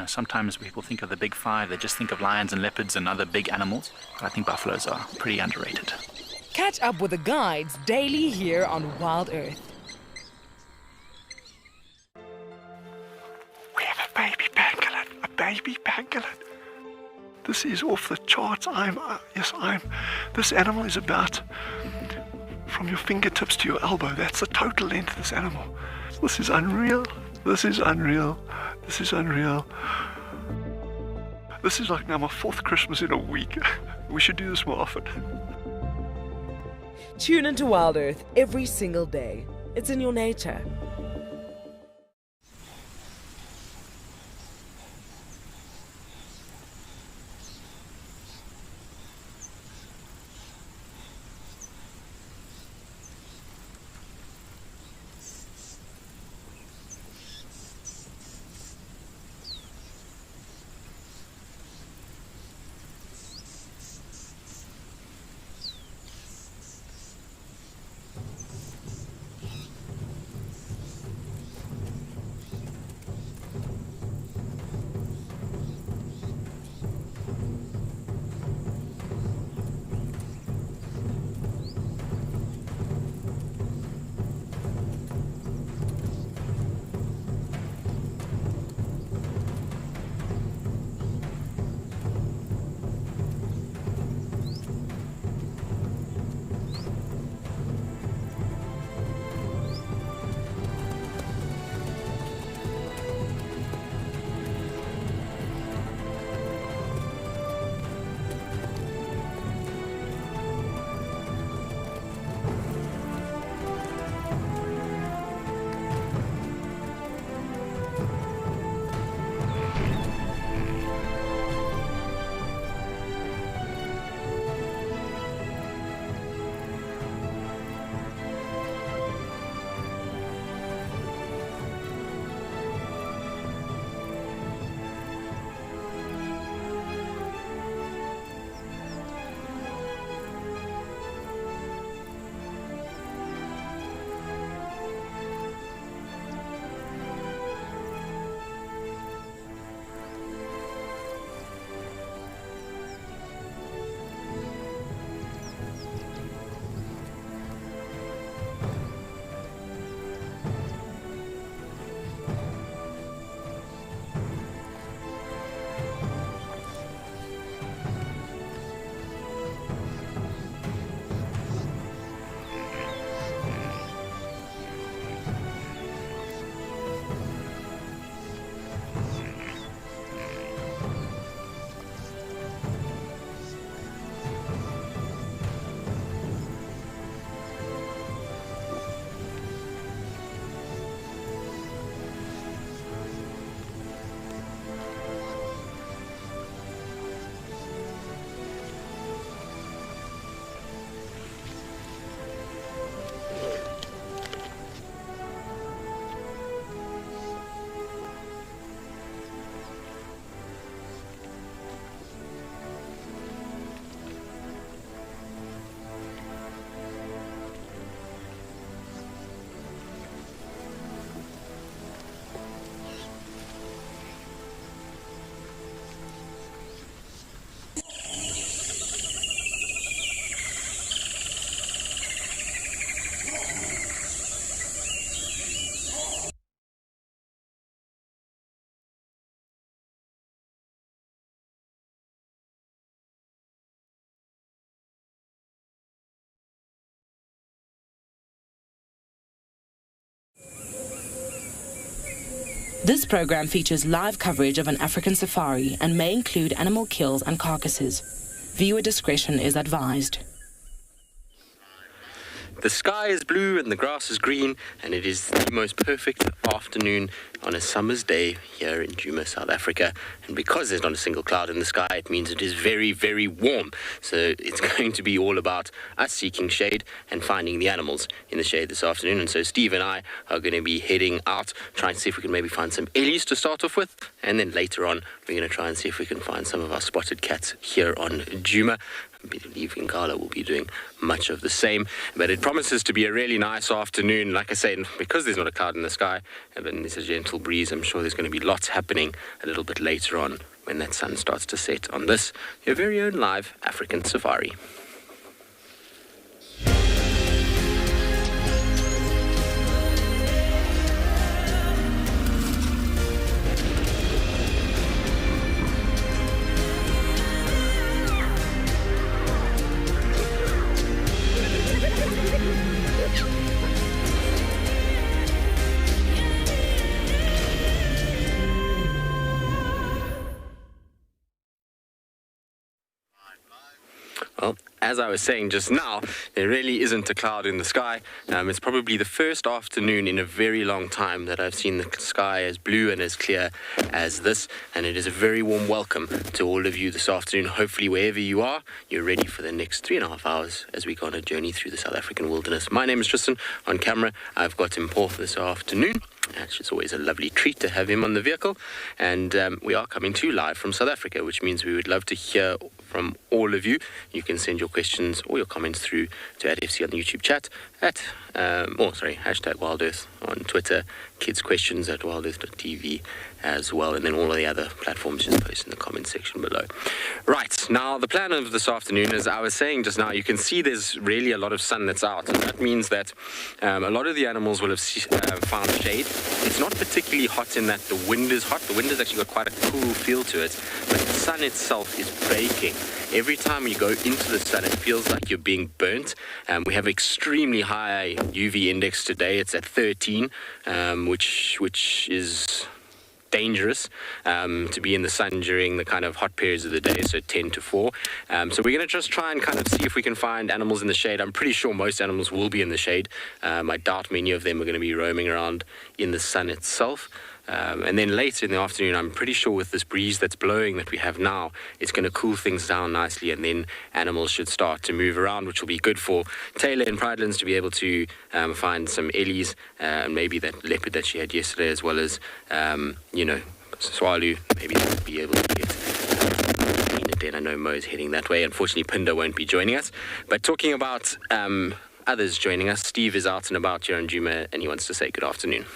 Sometimes people think of the big five, they just think of lions and leopards and other big animals. But I think buffaloes are pretty underrated. Catch up with the guides daily here on Wild Earth. We have a baby pangolin, a baby pangolin. This is off the charts. This animal is about from your fingertips to your elbow. That's the total length of this animal. This is unreal. This is unreal. This is unreal. This is like now my 4th Christmas in a week. We should do this more often. Tune into Wild Earth every single day. It's in your nature. This program features live coverage of an African safari and may include animal kills and carcasses. Viewer discretion is advised. The sky is blue and the grass is green, and it is the most perfect afternoon on a summer's day here in Djuma, South Africa. And because there's not a single cloud in the sky, it means it is very, very warm. So it's going to be all about us seeking shade and finding the animals in the shade this afternoon. And so Steve and I are going to be heading out, trying to see if we can maybe find some ellies to start off with. And then later on, we're going to try and see if we can find some of our spotted cats here on Djuma. believe Ingala will be doing much of the same. But it promises to be a really nice afternoon. Like I say, because there's not a cloud in the sky, and there's a gentle breeze, I'm sure there's going to be lots happening a little bit later on when that sun starts to set on this, your very own live African safari. Well, as I was saying just now, there really isn't a cloud in the sky. It's probably the first afternoon in a very long time that I've seen the sky as blue and as clear as this, and it is a very warm welcome to all of you this afternoon. Hopefully, wherever you are, you're ready for the next 3.5 hours as we go on a journey through the South African wilderness. My name is Tristan. On camera, I've got Mpho this afternoon. It's always a lovely treat to have him on the vehicle, and we are coming to you live from South Africa, which means we would love to hear from all of you. You can send your questions or your comments through to @FC on the YouTube chat, hashtag Wild Earth on Twitter, kids questions at wildearth.tv as well, and then all of the other platforms just post in the comment section below. Right, now the plan of this afternoon, as I was saying just now, you can see there's really a lot of sun that's out, and that means that a lot of the animals will have found shade. It's not particularly hot in that the wind is hot. The wind has actually got quite a cool feel to it, but the sun itself is baking. Every time you go into the sun, it feels like you're being burnt. We have extremely high UV index today. It's at 13, which is dangerous to be in the sun during the kind of hot periods of the day, so 10 to 4. So we're going to just try and kind of see if we can find animals in the shade. I'm pretty sure most animals will be in the shade. I doubt many of them are going to be roaming around in the sun itself. And then later in the afternoon, I'm pretty sure with this breeze that's blowing that we have now, it's going to cool things down nicely, and then animals should start to move around, which will be good for Taylor and Pridelands to be able to find some ellies, and maybe that leopard that she had yesterday, as well as, Swalu, maybe they'll be able to get Den. I know Mo's heading that way. Unfortunately, Pinder won't be joining us. But talking about others joining us, Steve is out and about here in Djuma, and he wants to say good afternoon.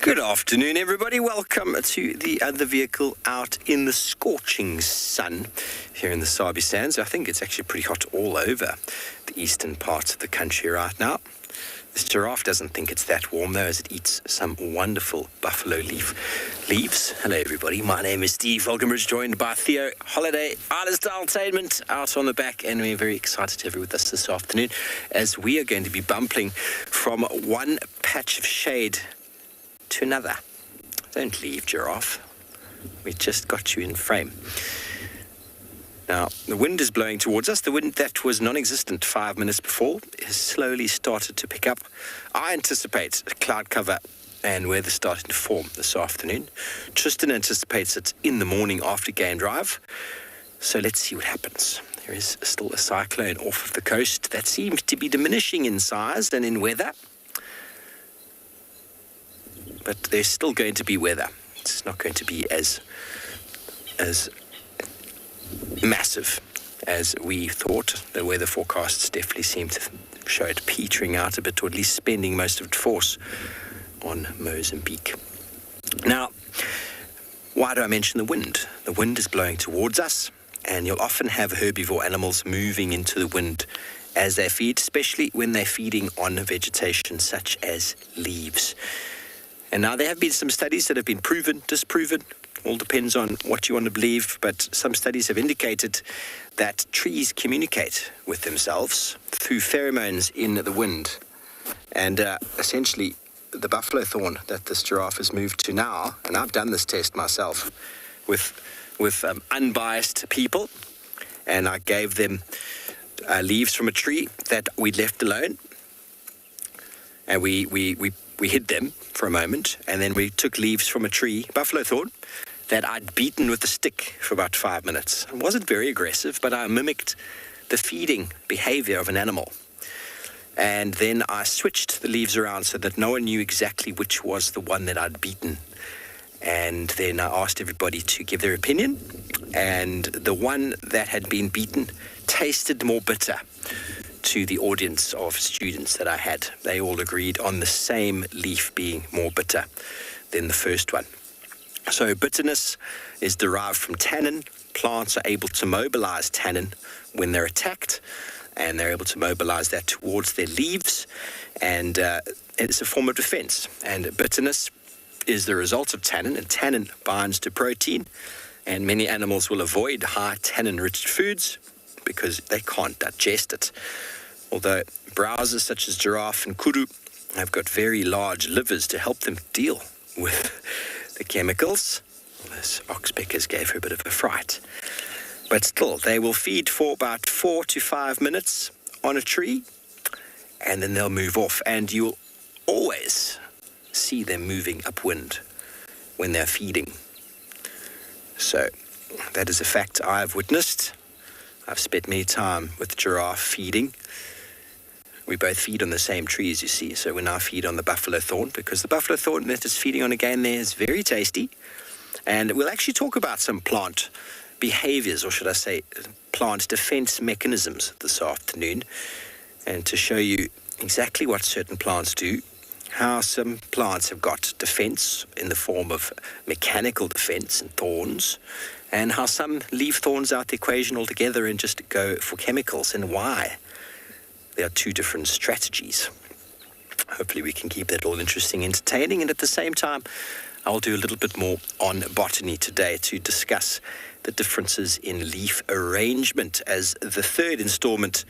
Good afternoon, everybody. Welcome to the other vehicle out in the scorching sun here in the Sabi Sands. I think it's actually pretty hot all over the eastern parts of the country right now. This giraffe doesn't think it's that warm, though, as it eats some wonderful buffalo leaves. Hello, everybody. My name is Steve Falconbridge, joined by Theo Holiday, Artist Entertainment, out on the back, and we're very excited to have you with us this afternoon as we are going to be bumping from one patch of shade to another. Don't leave, giraffe. We just got you in frame. Now, the wind is blowing towards us. The wind that was non-existent 5 minutes before has slowly started to pick up. I anticipate cloud cover and weather starting to form this afternoon. Tristan anticipates it in the morning after game drive. So let's see what happens. There is still a cyclone off of the coast that seems to be diminishing in size and in weather. But there's still going to be weather. It's not going to be as massive as we thought. The weather forecasts definitely seem to show it petering out a bit, or at least spending most of its force on Mozambique. Now, why do I mention the wind? The wind is blowing towards us, and you'll often have herbivore animals moving into the wind as they feed, especially when they're feeding on vegetation such as leaves. And now there have been some studies that have been proven, disproven, all depends on what you want to believe, but some studies have indicated that trees communicate with themselves through pheromones in the wind. And essentially, the buffalo thorn that this giraffe has moved to now, and I've done this test myself with unbiased people, and I gave them leaves from a tree that we'd left alone, and we hid them for a moment, and then we took leaves from a tree, buffalo thorn, that I'd beaten with a stick for about 5 minutes. It wasn't very aggressive, but I mimicked the feeding behavior of an animal. And then I switched the leaves around so that no one knew exactly which was the one that I'd beaten. And then I asked everybody to give their opinion. And the one that had been beaten tasted more bitter to the audience of students that I had. They all agreed on the same leaf being more bitter than the first one. So bitterness is derived from tannin. Plants are able to mobilize tannin when they're attacked, and they're able to mobilize that towards their leaves, and it's a form of defense. And bitterness is the result of tannin, and tannin binds to protein, and many animals will avoid high tannin-rich foods because they can't digest it. Although browsers such as giraffe and kudu have got very large livers to help them deal with the chemicals. Those oxpeckers gave her a bit of a fright. But still, they will feed for about 4 to 5 minutes on a tree, and then they'll move off. And you'll always see them moving upwind when they're feeding. So that is a fact I've witnessed. I've spent many time with giraffe feeding. We both feed on the same trees, you see. So we now feed on the buffalo thorn, because the buffalo thorn that is feeding on again there is very tasty. And we'll actually talk about some plant behaviors, or should I say plant defense mechanisms this afternoon, and to show you exactly what certain plants do, how some plants have got defense in the form of mechanical defense and thorns, and how some leave thorns out the equation altogether and just go for chemicals, and why there are two different strategies. Hopefully we can keep that all interesting, entertaining, and at the same time I'll do a little bit more on botany today to discuss the differences in leaf arrangement as the third installment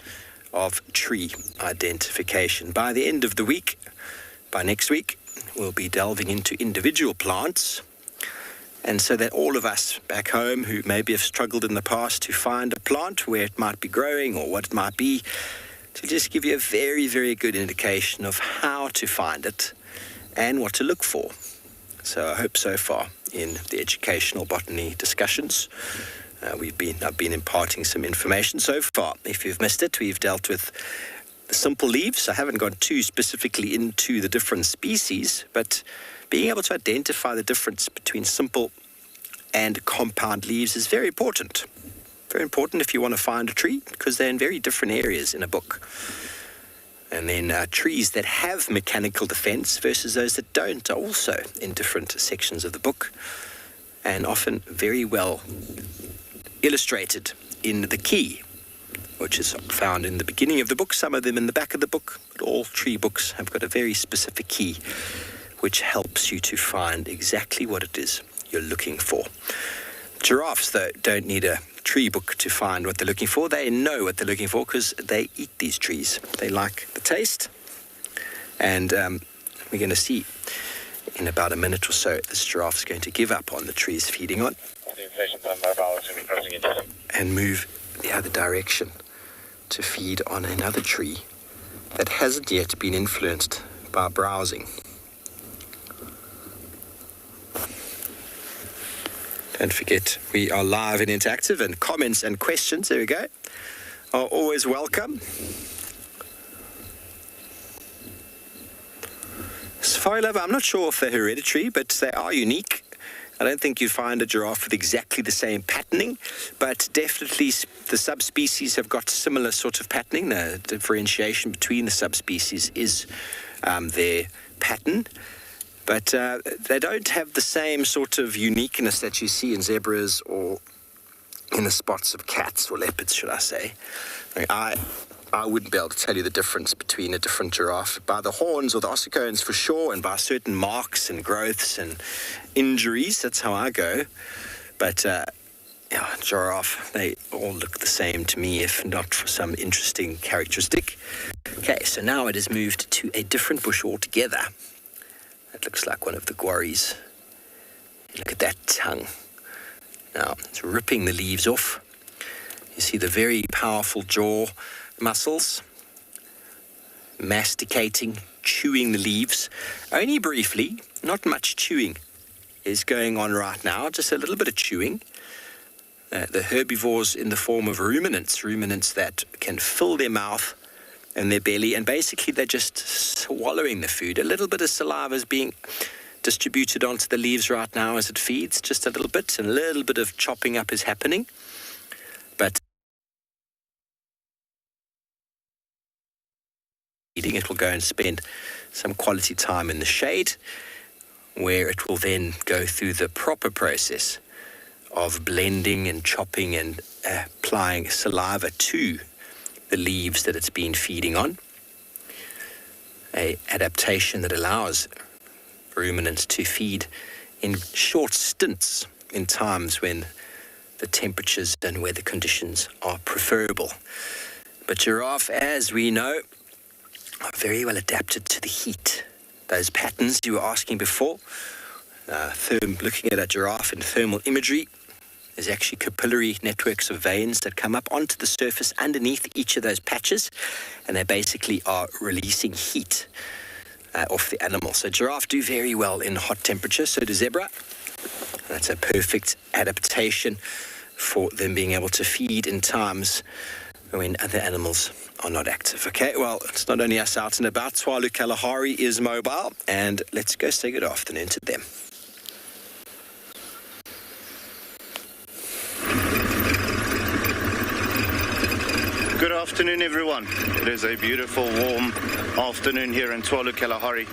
of tree identification. By the end of the week, by next week, we'll be delving into individual plants, and so that all of us back home who maybe have struggled in the past to find a plant, where it might be growing or what it might be, to just give you a very, very good indication of how to find it and what to look for. So I hope so far in the educational botany discussions, I've been imparting some information so far. If you've missed it, we've dealt with the simple leaves. I haven't gone too specifically into the different species, but being able to identify the difference between simple and compound leaves is very important. Very important if you want to find a tree, because they're in very different areas in a book. And then trees that have mechanical defense versus those that don't are also in different sections of the book, and often very well illustrated in the key, which is found in the beginning of the book, some of them in the back of the book, but all tree books have got a very specific key which helps you to find exactly what it is you're looking for. Giraffes, though, don't need a tree book to find what they're looking for. They know what they're looking for because they eat these trees. They like the taste. And we're going to see in about a minute or so this giraffe is going to give up on the trees feeding on and move the other direction to feed on another tree that hasn't yet been influenced by browsing. Don't forget, we are live and interactive, and comments and questions, there we go, are always welcome. Safari Lover, I'm not sure if they're hereditary, but they are unique. I don't think you'd find a giraffe with exactly the same patterning, but definitely the subspecies have got similar sort of patterning. The differentiation between the subspecies is their pattern. But they don't have the same sort of uniqueness that you see in zebras or in the spots of cats or leopards, should I say. I wouldn't be able to tell you the difference between a different giraffe by the horns or the ossicones for sure, and by certain marks and growths and injuries. That's how I go. But giraffe, they all look the same to me, if not for some interesting characteristic. Okay, so now it has moved to a different bush altogether. That looks like one of the guarries. Look at that tongue. Now, it's ripping the leaves off. You see the very powerful jaw muscles, masticating, chewing the leaves. Only briefly, not much chewing is going on right now, just a little bit of chewing. The herbivores in the form of ruminants that can fill their mouth and their belly, and basically they're just swallowing the food. A little bit of saliva is being distributed onto the leaves right now as it feeds, just a little bit, and a little bit of chopping up is happening. But it will go and spend some quality time in the shade, where it will then go through the proper process of blending and chopping and applying saliva to the leaves that it's been feeding on. An adaptation that allows ruminants to feed in short stints in times when the temperatures and weather conditions are preferable. But giraffe, as we know, are very well adapted to the heat. Those patterns you were asking before, looking at a giraffe in thermal imagery, there's actually capillary networks of veins that come up onto the surface underneath each of those patches, and they basically are releasing heat off the animal. So giraffe do very well in hot temperature, so do zebra. That's a perfect adaptation for them being able to feed in times when other animals are not active. Okay, well, it's not only us out and about. Tswalu Kalahari is mobile, and let's go say good afternoon to them. Good afternoon, everyone. It is a beautiful, warm afternoon here in Tswalu Kalahari.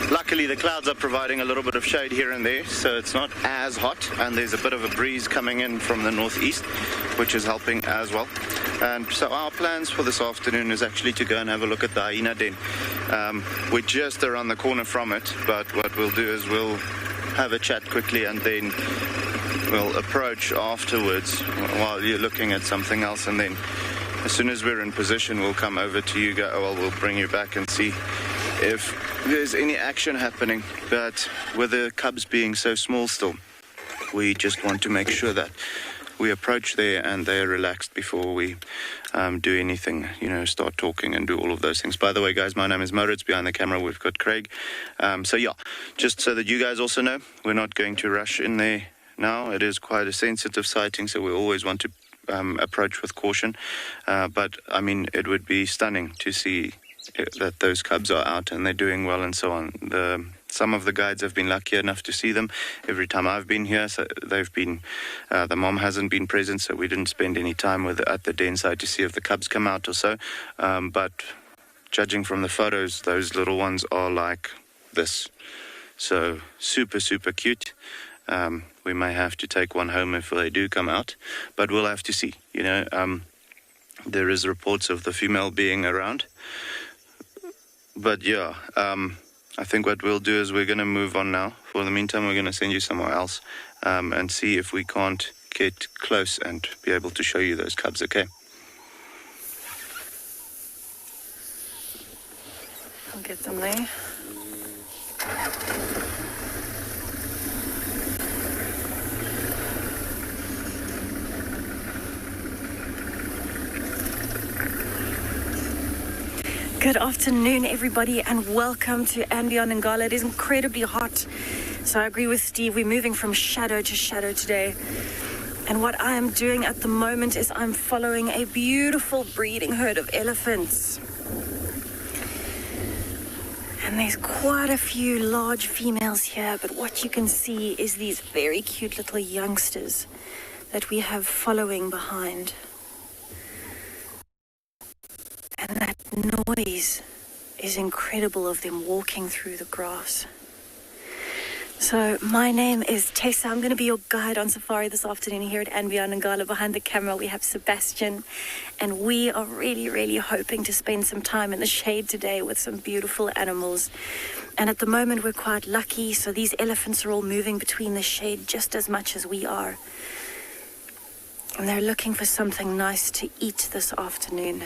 Luckily, the clouds are providing a little bit of shade here and there, so it's not as hot, and there's a bit of a breeze coming in from the northeast, which is helping as well. And so our plans for this afternoon is actually to go and have a look at the hyena den. We're just around the corner from it, but what we'll do is we'll have a chat quickly, and then we'll approach afterwards while you're looking at something else, and then as soon as we're in position, we'll come over to you guys. Well, we'll bring you back and see if there's any action happening. But with the cubs being so small still, we just want to make sure that we approach there and they're relaxed before we do anything, start talking and do all of those things. By the way, guys, my name is Moritz. Behind the camera, we've got Craig. So yeah, just so that you guys also know, we're not going to rush in there now. It is quite a sensitive sighting, so we always want to approach with caution. But, I mean, it would be stunning to see that those cubs are out and they're doing well and so on. Some of the guides have been lucky enough to see them every time I've been here. So they've been, the mom hasn't been present, so we didn't spend any time at the den side to see if the cubs come out or so. But judging from the photos, those little ones are like this. So super, super cute. We may have to take one home if they do come out, but we'll have to see. There is reports of the female being around. But yeah, I think what we'll do is we're going to move on now. For the meantime, we're going to send you somewhere else and see if we can't get close and be able to show you those cubs, okay? I'll get them there. Good afternoon, everybody, and welcome to Anbion Ngala. It is incredibly hot, so I agree with Steve. We're moving from shadow to shadow today. And what I am doing at the moment is I'm following a beautiful breeding herd of elephants. And there's quite a few large females here, but what you can see is these very cute little youngsters that we have following behind. And that noise is incredible of them walking through the grass. So my name is Tessa. I'm going to be your guide on safari this afternoon here at Anbion Ngala. Behind the camera we have Sebastian, and we are really, really hoping to spend some time in the shade today with some beautiful animals. And at the moment we're quite lucky, so these elephants are all moving between the shade just as much as we are. And they're looking for something nice to eat this afternoon.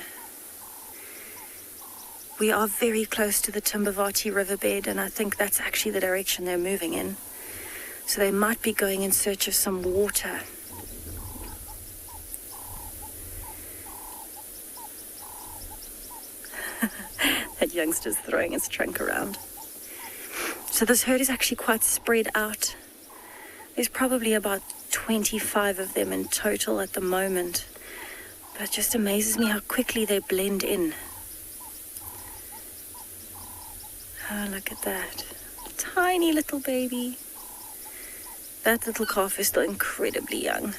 We are very close to the Timbavati riverbed, and I think that's actually the direction they're moving in. So they might be going in search of some water. That youngster's throwing his trunk around. So this herd is actually quite spread out. There's probably about 25 of them in total at the moment. But it just amazes me how quickly they blend in. Oh, look at that. Tiny little baby. That little calf is still incredibly young.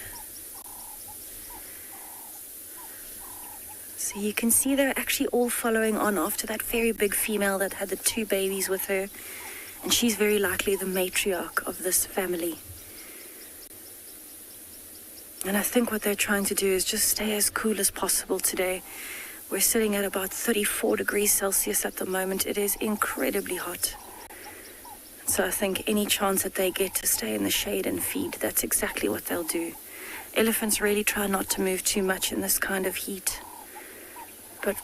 So you can see they're actually all following on after that very big female that had the 2 babies with her. And she's very likely the matriarch of this family. And I think what they're trying to do is just stay as cool as possible today. We're sitting at about 34 degrees Celsius at the moment. It is incredibly hot. So I think any chance that they get to stay in the shade and feed, that's exactly what they'll do. Elephants really try not to move too much in this kind of heat. But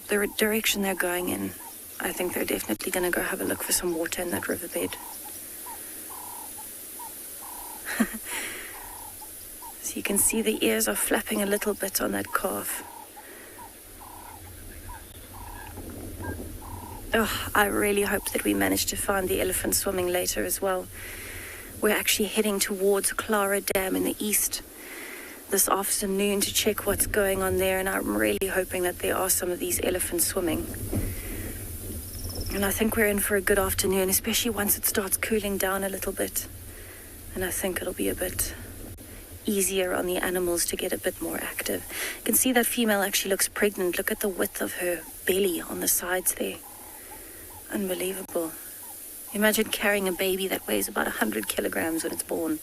the direction they're going in, I think they're definitely going to go have a look for some water in that riverbed. So you can see the ears are flapping a little bit on that calf. Oh, I really hope that we manage to find the elephant swimming later as well. We're actually heading towards Clara Dam in the east this afternoon to check what's going on there, and I'm really hoping that there are some of these elephants swimming. And I think we're in for a good afternoon, especially once it starts cooling down a little bit. And I think it'll be a bit easier on the animals to get a bit more active. You can see that female actually looks pregnant. Look at the width of her belly on the sides there. Unbelievable. Imagine carrying a baby that weighs about 100 kilograms when it's born.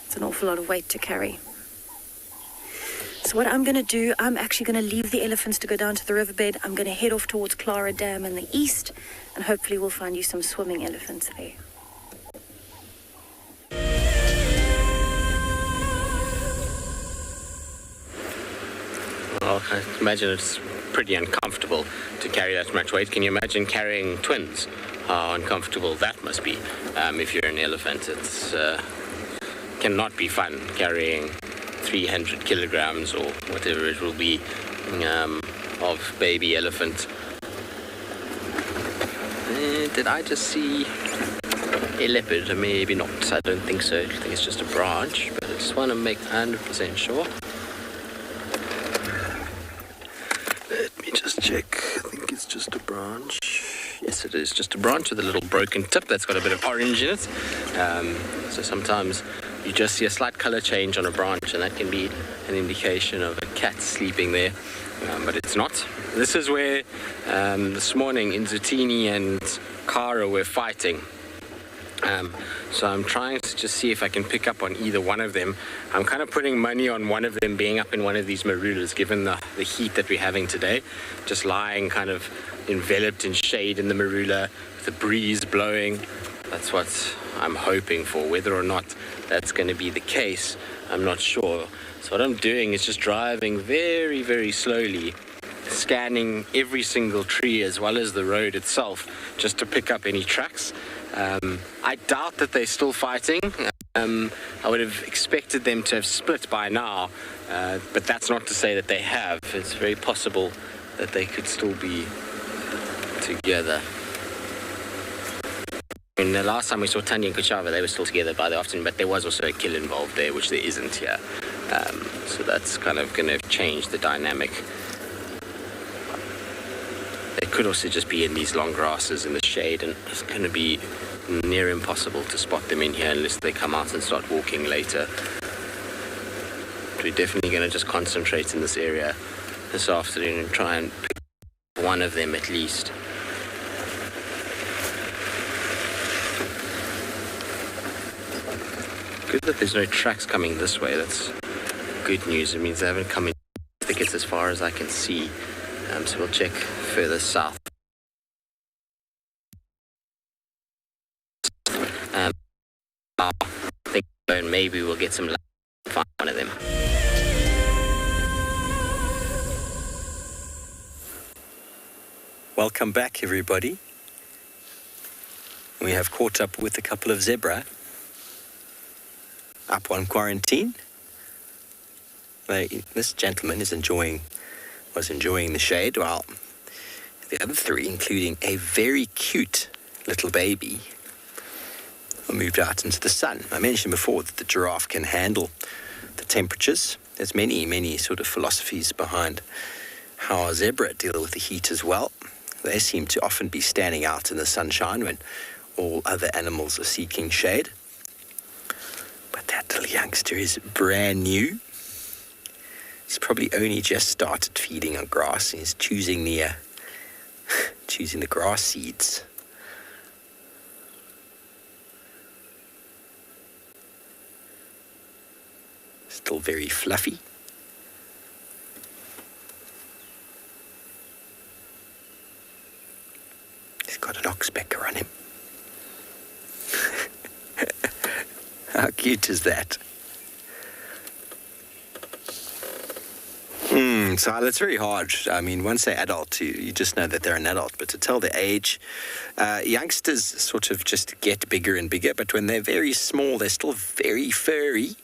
It's an awful lot of weight to carry. So what I'm going to do, I'm actually going to leave the elephants to go down to the riverbed. I'm going to head off towards Clara Dam in the east, and hopefully we'll find you some swimming elephants there. Well, I imagine it's pretty uncomfortable to carry that much weight. Can you imagine carrying twins? How uncomfortable that must be. If you're an elephant, it's cannot be fun carrying 300 kilograms or whatever it will be of baby elephant. Did I just see a leopard? Maybe not. I don't think so. I think it's just a branch, but I just want to make 100% sure. Let me just check. I think it's just a branch. Yes, it is just a branch with a little broken tip that's got a bit of orange in it. So sometimes you just see a slight color change on a branch, and that can be an indication of a cat sleeping there, but it's not. This is where this morning Inzutini and Kara were fighting. So I'm trying to just see if I can pick up on either one of them. I'm kind of putting money on one of them being up in one of these marulas, given the heat that we're having today. Just lying kind of enveloped in shade in the marula, with the breeze blowing. That's what I'm hoping for. Whether or not that's going to be the case, I'm not sure. So what I'm doing is just driving very, very slowly, scanning every single tree as well as the road itself, just to pick up any tracks. I doubt that they're still fighting. I would have expected them to have split by now, but that's not to say that they have. It's very possible that they could still be together. And the last time we saw Tanya and Kuchava, they were still together by the afternoon, but there was also a kill involved there, which there isn't here. So that's kind of going to change the dynamic. They could also just be in these long grasses in the shade, and it's going to be near impossible to spot them in here unless they come out and start walking later. We're definitely going to just concentrate in this area this afternoon and try and pick one of them at least. Good that there's no tracks coming this way. That's good news. It means they haven't come in thickets as far as I can see. So we'll check further south. I think maybe we'll get some luck and find one of them. Welcome back, everybody. We have caught up with a couple of zebra up on quarantine. This gentleman was enjoying the shade, while the other three, including a very cute little baby, moved out into the sun. I mentioned before that the giraffe can handle the temperatures. There's many sort of philosophies behind how a zebra deal with the heat as well. They seem to often be standing out in the sunshine when all other animals are seeking shade. But that little youngster is brand new. He's probably only just started feeding on grass. He's choosing the grass seeds. Still very fluffy. He's got an oxpecker on him. How cute is that? So it's very hard. I mean, once they're adult, you just know that they're an adult. But to tell the age, youngsters sort of just get bigger and bigger. But when they're very small, they're still very furry.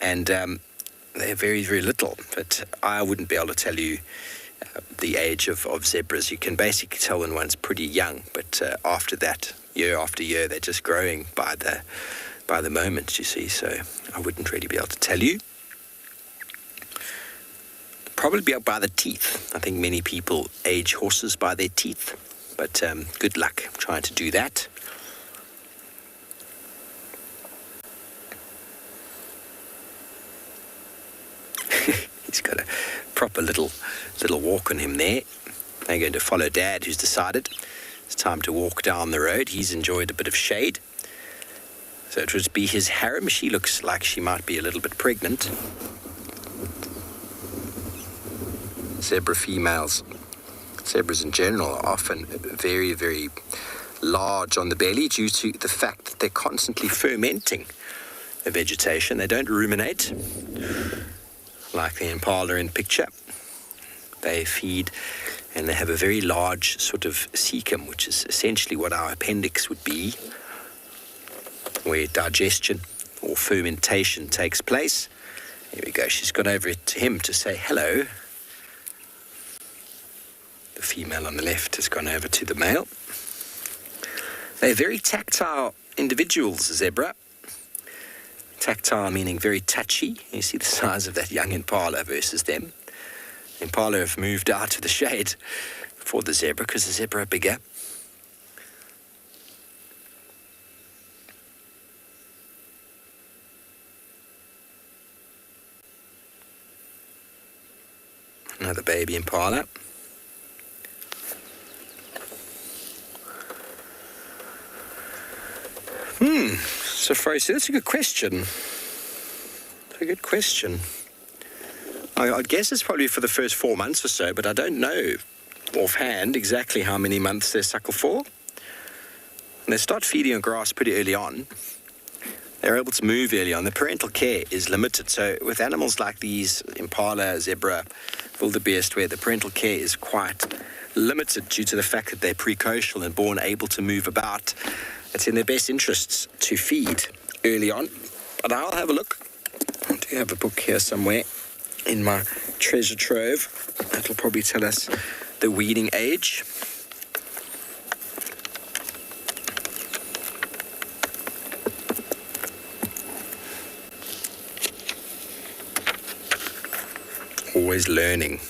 And they're very, very little. But I wouldn't be able to tell you the age of zebras. You can basically tell when one's pretty young. But after that, year after year, they're just growing by the moment, you see. So I wouldn't really be able to tell you. Probably by the teeth. I think many people age horses by their teeth. But good luck trying to do that. He's got a proper little walk on him there. They're going to follow Dad, who's decided it's time to walk down the road. He's enjoyed a bit of shade. So it would be his harem. She looks like she might be a little bit pregnant. Zebra females, zebras in general, are often very, very large on the belly due to the fact that they're constantly fermenting the vegetation. They don't ruminate like the impala in picture. They feed and they have a very large sort of cecum, which is essentially what our appendix would be, where digestion or fermentation takes place. Here we go. She's gone over to him to say hello. The female on the left has gone over to the male. They're very tactile individuals, zebra. Tactile meaning very touchy. You see the size of that young impala versus them. Impala have moved out of the shade for the zebra because the zebra are bigger. Another baby impala. So, Fraser, that's a good question. A good question. I'd guess it's probably for the first 4 months or so, but I don't know offhand exactly how many months they suckle for. And they start feeding on grass pretty early on. They're able to move early on. The parental care is limited. So with animals like these, impala, zebra, wildebeest, where the parental care is quite limited due to the fact that they're precocial and born able to move about, it's in their best interests to feed early on. But I'll have a look. I do have a book here somewhere in my treasure trove. That'll probably tell us the weaning age. Always learning.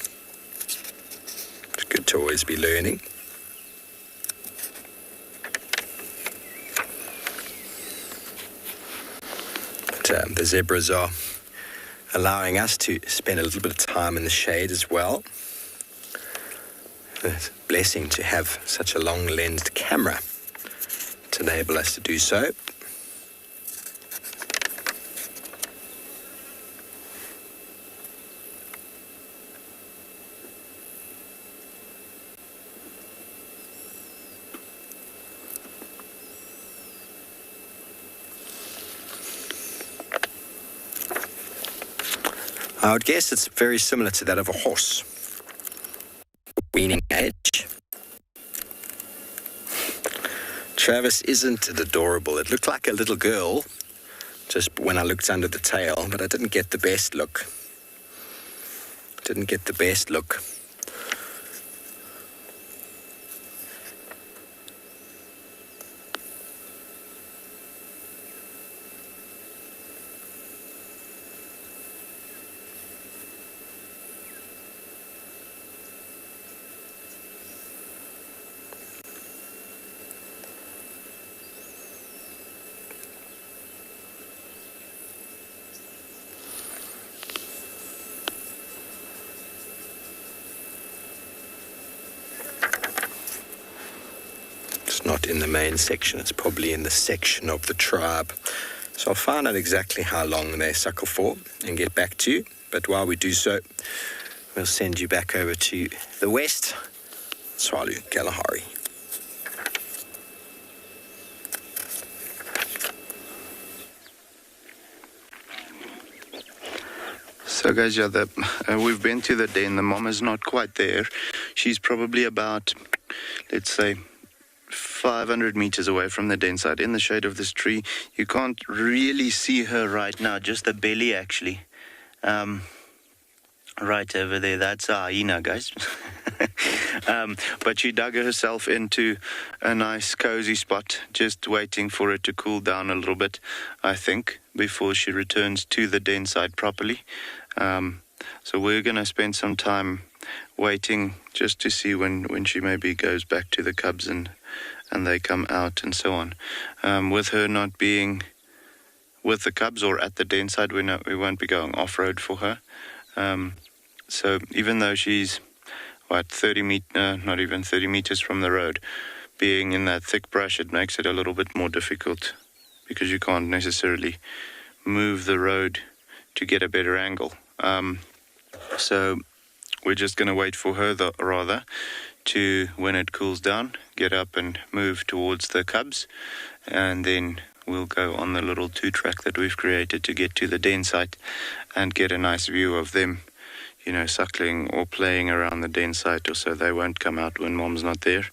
It's good to always be learning. But the zebras are allowing us to spend a little bit of time in the shade as well. It's a blessing to have such a long-lensed camera to enable us to do so. I would guess it's very similar to that of a horse. Weaning age. Travis, isn't it adorable? It looked like a little girl just when I looked under the tail, but I didn't get the best look. Didn't get the best look. not in the main section. It's probably in the section of the tribe. So I'll find out exactly how long they suckle for and get back to you. But while we do so, we'll send you back over to the west, Tswalu, Kalahari. So guys, yeah, we've been to the den. The mom is not quite there. She's probably about, let's say, 500 meters away from the den site in the shade of this tree. You can't really see her right now, just the belly actually. Right over there, that's a hyena, guys. But she dug herself into a nice cozy spot, just waiting for it to cool down a little bit, I think, before she returns to the den site properly. So we're going to spend some time waiting just to see when she maybe goes back to the cubs and they come out and so on. With her not being with the cubs or at the den site, we won't be going off-road for her. So even though she's, not even 30 meters from the road, being in that thick brush, it makes it a little bit more difficult because you can't necessarily move the road to get a better angle. So we're just going to wait for her, to, when it cools down, get up and move towards the cubs, and then we'll go on the little 2-track that we've created to get to the den site and get a nice view of them, suckling or playing around the den site, or so they won't come out when mom's not there.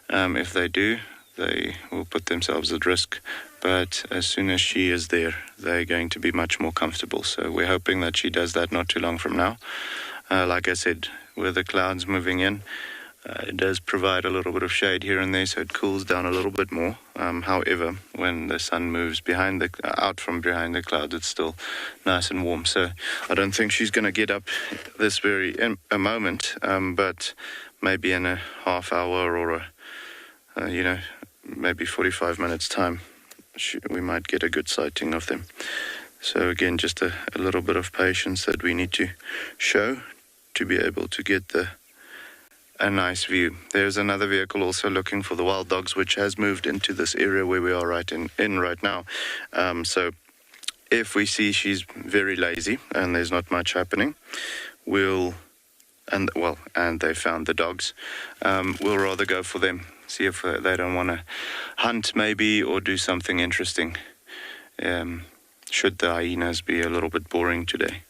If they do, they will put themselves at risk. But as soon as she is there, they're going to be much more comfortable. So we're hoping that she does that not too long from now. Like I said, with the clouds moving in, it does provide a little bit of shade here and there, so it cools down a little bit more. However, when the sun moves out from behind the clouds, it's still nice and warm. So I don't think she's going to get up this a moment, but maybe in a half hour or maybe 45 minutes time, we might get a good sighting of them. So again, just a little bit of patience that we need to show to be able to get a nice view. There's another vehicle also looking for the wild dogs, which has moved into this area where we are right now. So if we see she's very lazy and there's not much happening, and they found the dogs, we'll rather go for them, see if they don't want to hunt maybe or do something interesting, should the hyenas be a little bit boring today.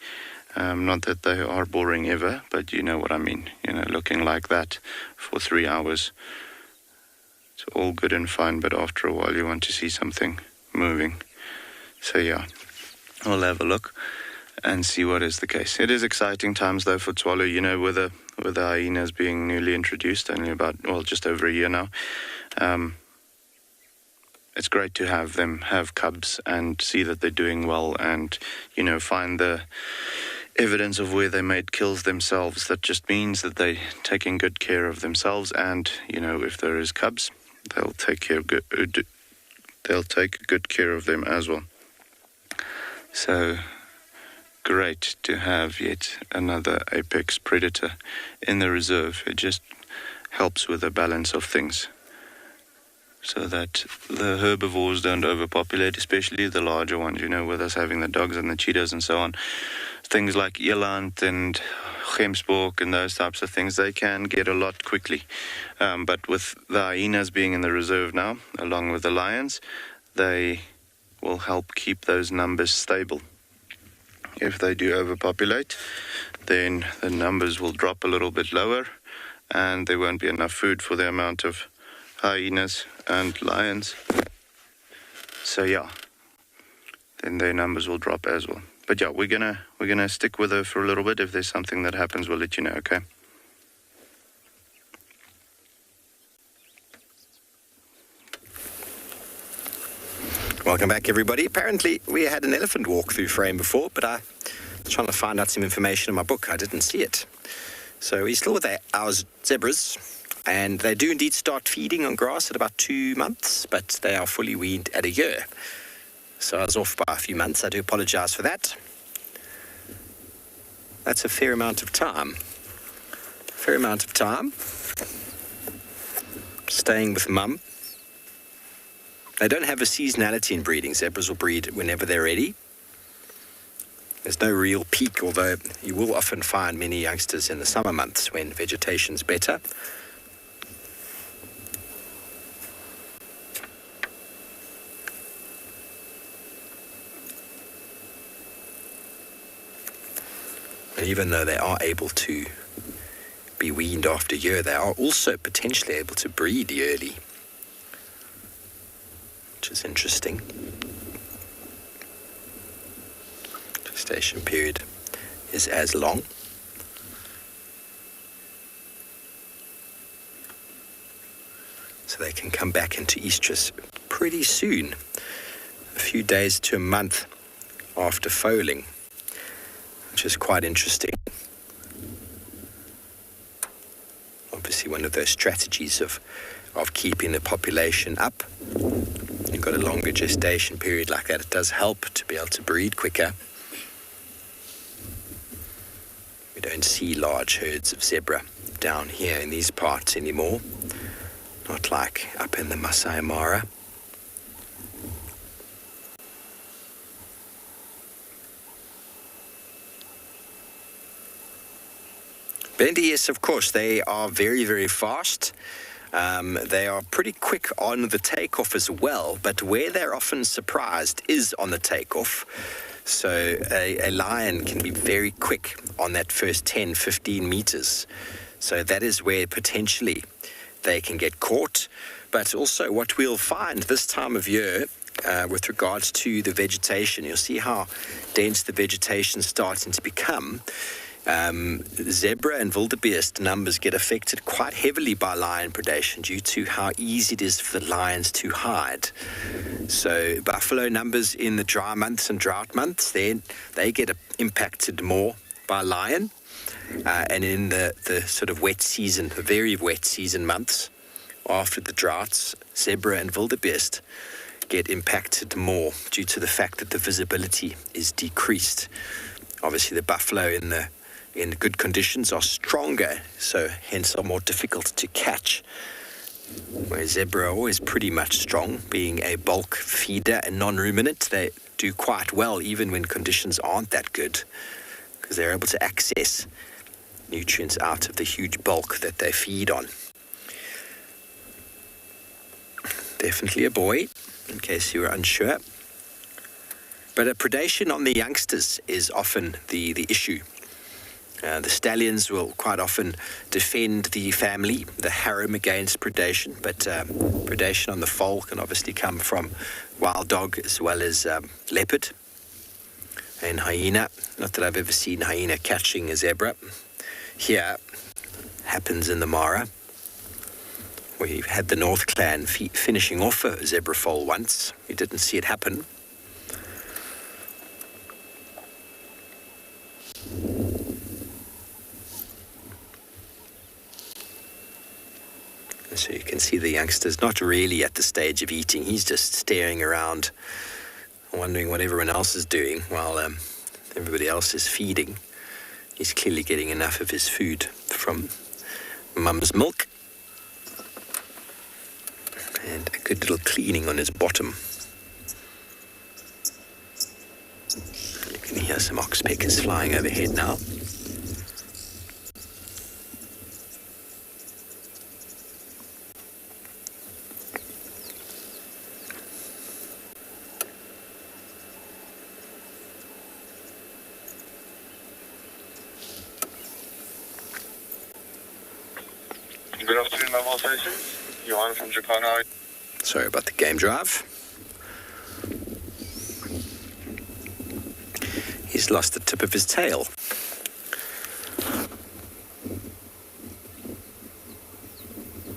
Not that they are boring ever, but you know what I mean. Looking like that for 3 hours. It's all good and fine, but after a while you want to see something moving. So yeah, we'll have a look and see what is the case. It is exciting times though for Tswalu, with the hyenas being newly introduced, only just over a year now. It's great to have them have cubs and see that they're doing well and, find the evidence of where they made kills themselves. That just means that they're taking good care of themselves, and if there is cubs, they'll take good care of them as well. So great to have yet another apex predator in the reserve. It just helps with the balance of things, so that the herbivores don't overpopulate, especially the larger ones, with us having the dogs and the cheetahs and so on. Things like eland and gemsbok and those types of things, they can get a lot quickly. But with the hyenas being in the reserve now, along with the lions, they will help keep those numbers stable. If they do overpopulate, then the numbers will drop a little bit lower, and there won't be enough food for the amount of hyenas and lions. So yeah, then their numbers will drop as well. But yeah, we're gonna stick with her for a little bit. If there's something that happens, we'll let you know, okay? Welcome back, everybody. Apparently, we had an elephant walk through frame before, but I was trying to find out some information in my book. I didn't see it. So we're still with our zebras, and they do indeed start feeding on grass at about 2 months, but they are fully weaned at a year. So I was off by a few months. I do apologize for that. That's a fair amount of time. Staying with mum They don't have a seasonality in breeding. Zebras will breed whenever they're ready. There's no real peak, although you will often find many youngsters in the summer months when vegetation's better. And even though they are able to be weaned after a year, they are also potentially able to breed yearly, which is interesting. Gestation period is as long. So they can come back into estrus pretty soon, a few days to a month after foaling, which is quite interesting. Obviously one of those strategies of keeping the population up. You've got a longer gestation period like that. It does help to be able to breed quicker. We don't see large herds of zebra down here in these parts anymore. Not like up in the Masai Mara. Bendy, yes, of course, they are very, very fast. They are pretty quick on the takeoff as well, but where they're often surprised is on the takeoff. So a lion can be very quick on that first 10, 15 meters. So that is where potentially they can get caught. But also what we'll find this time of year with regards to the vegetation, you'll see how dense the vegetation is starting to become. Zebra and wildebeest numbers get affected quite heavily by lion predation due to how easy it is for the lions to hide. So buffalo numbers in the dry months and drought months, then they get impacted more by lion. And in the sort of wet season, the very wet season months after the droughts, zebra and wildebeest get impacted more due to the fact that the visibility is decreased. Obviously the buffalo in good conditions are stronger, so hence are more difficult to catch. Whereas zebra are always pretty much strong, being a bulk feeder and non-ruminant. They do quite well even when conditions aren't that good, because they're able to access nutrients out of the huge bulk that they feed on. Definitely a boy, in case you were unsure. But a predation on the youngsters is often the issue. The stallions will quite often defend the family, the harem, against predation, but predation on the foal can obviously come from wild dog as well as leopard and hyena. Not that I've ever seen hyena catching a zebra. Here happens in the Mara. We had the North Clan finishing off a zebra foal once. We didn't see it happen. So you can see the youngster's not really at the stage of eating. He's just staring around, wondering what everyone else is doing while everybody else is feeding. He's clearly getting enough of his food from mum's milk. And a good little cleaning on his bottom. You can hear some oxpeckers flying overhead now. Good afternoon, Mobile Station. Johan from Japan. Sorry about the game drive. He's lost the tip of his tail.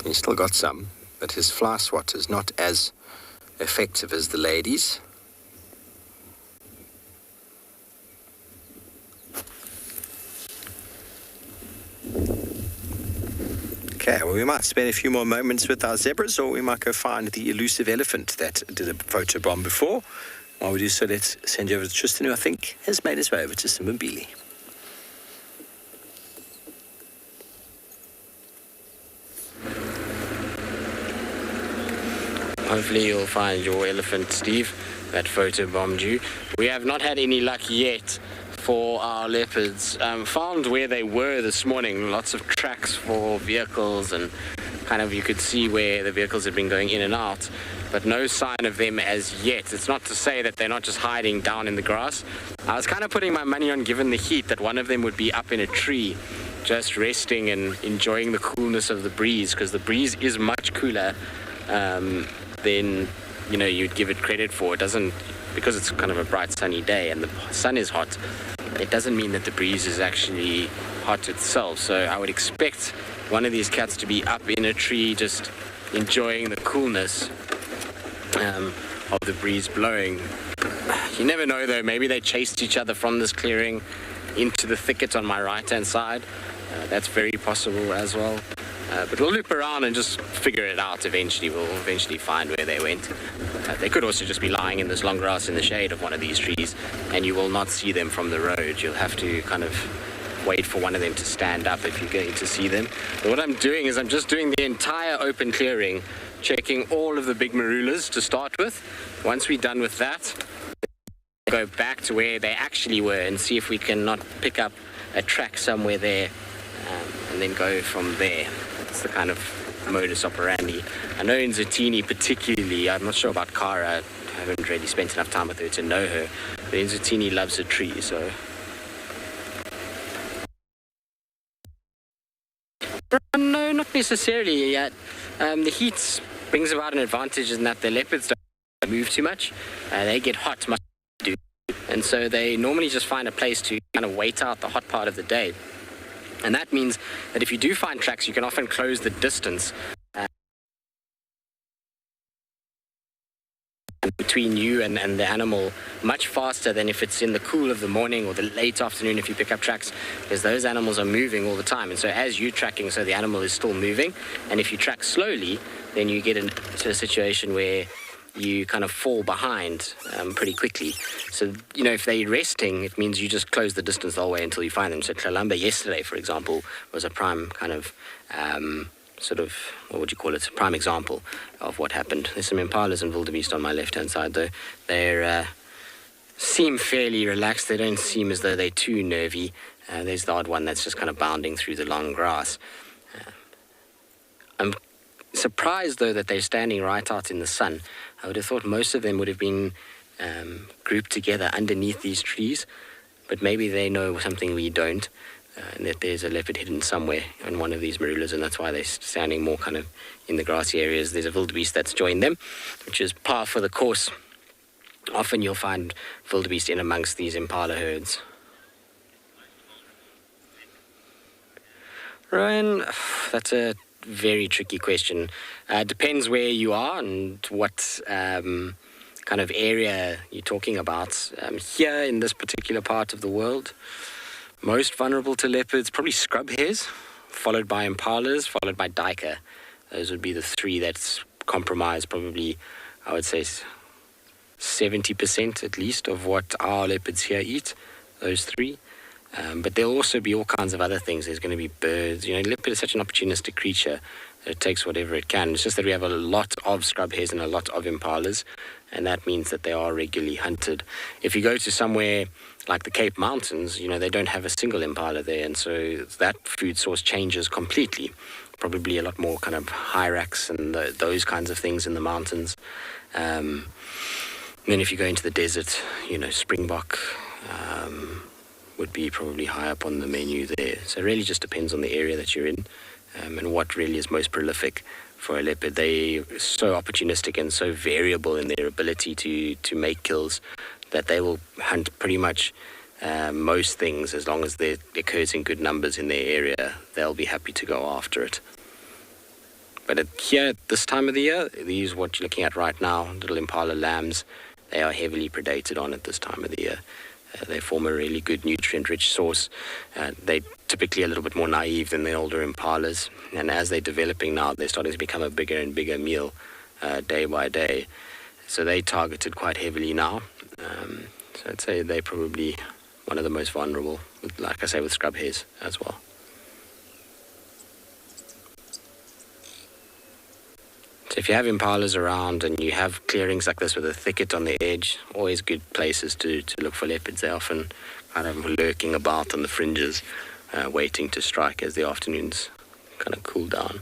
He's still got some, but his fly swat is not as effective as the ladies. Okay, well, we might spend a few more moments with our zebras, or we might go find the elusive elephant that did a photo bomb before. While we do so, let's send you over to Tristan, who I think has made his way over to Simbambili. hopefully you'll find your elephant, Steve, that photobombed you. We have not had any luck yet for our leopards. Found where they were this morning, lots of tracks for vehicles, and kind of you could see where the vehicles had been going in and out, but no sign of them as yet. It's not to say that they're not just hiding down in the grass. I was kind of putting my money on, given the heat, that one of them would be up in a tree just resting and enjoying the coolness of the breeze, because the breeze is much cooler than you'd give it credit for. It doesn't, because it's kind of a bright sunny day and the sun is hot, it doesn't mean that the breeze is actually hot itself. So I would expect one of these cats to be up in a tree just enjoying the coolness of the breeze blowing. You never know though, maybe they chased each other from this clearing into the thicket on my right hand side. That's very possible as well. But we'll loop around and just figure it out eventually. We'll eventually find where they went. They could also just be lying in this long grass in the shade of one of these trees, and you will not see them from the road. You'll have to kind of wait for one of them to stand up if you're going to see them. But what I'm doing is I'm just doing the entire open clearing, checking all of the big marulas to start with. Once we're done with that, go back to where they actually were and see if we can not pick up a track somewhere there, and then go from there. It's the kind of modus operandi. I know in Zutini particularly, I'm not sure about Kara, I haven't really spent enough time with her to know her, but in Zutini loves a tree, so... No, not necessarily yet. The heat brings about an advantage in that the leopards don't move too much. They get hot much do, and so they normally just find a place to kind of wait out the hot part of the day. And that means that if you do find tracks, you can often close the distance between you and the animal much faster than if it's in the cool of the morning or the late afternoon if you pick up tracks, because those animals are moving all the time. And so as you're tracking, so the animal is still moving. And if you track slowly, then you get into a situation where you kind of fall behind pretty quickly. So, if they're resting, it means you just close the distance the whole way until you find them. So Tlalamba yesterday, for example, was a prime kind of prime example of what happened. There's some impalas and wildebeest on my left-hand side, though. They seem fairly relaxed. They don't seem as though they're too nervy. There's the odd one that's just kind of bounding through the long grass. I'm surprised, though, that they're standing right out in the sun. I would have thought most of them would have been grouped together underneath these trees, but maybe they know something we don't, and that there's a leopard hidden somewhere on one of these marulas, and that's why they're standing more kind of in the grassy areas. There's a wildebeest that's joined them, which is par for the course. Often you'll find wildebeest in amongst these impala herds. Ryan, that's a very tricky question. Depends where you are and what kind of area you're talking about. Here in this particular part of the world, most vulnerable to leopards, probably scrub hares, followed by impalas, followed by duiker. Those would be the three that's compromised, probably, I would say, 70% at least of what our leopards here eat, those three. But there'll also be all kinds of other things. There's going to be birds. Leopard is such an opportunistic creature that it takes whatever it can. It's just that we have a lot of scrub hares and a lot of impalas, and that means that they are regularly hunted. If you go to somewhere like the Cape Mountains, they don't have a single impala there, and so that food source changes completely. Probably a lot more kind of hyrax and those kinds of things in the mountains. Then if you go into the desert, springbok would be probably high up on the menu there. So it really just depends on the area that you're in, and what really is most prolific for a leopard. They're so opportunistic and so variable in their ability to make kills that they will hunt pretty much most things. As long as it occurs in good numbers in their area, they'll be happy to go after it. But here at this time of the year, these what you're looking at right now, little impala lambs, they are heavily predated on at this time of the year. They form a really good nutrient-rich source. They're typically a little bit more naive than the older impalas, and as they're developing now, they're starting to become a bigger and bigger meal day by day. So they're targeted quite heavily now. So I'd say they're probably one of the most vulnerable, like I say, with scrub hares as well. So if you have impalas around and you have clearings like this with a thicket on the edge, always good places to look for leopards. They're often kind of lurking about on the fringes, waiting to strike as the afternoons kind of cool down.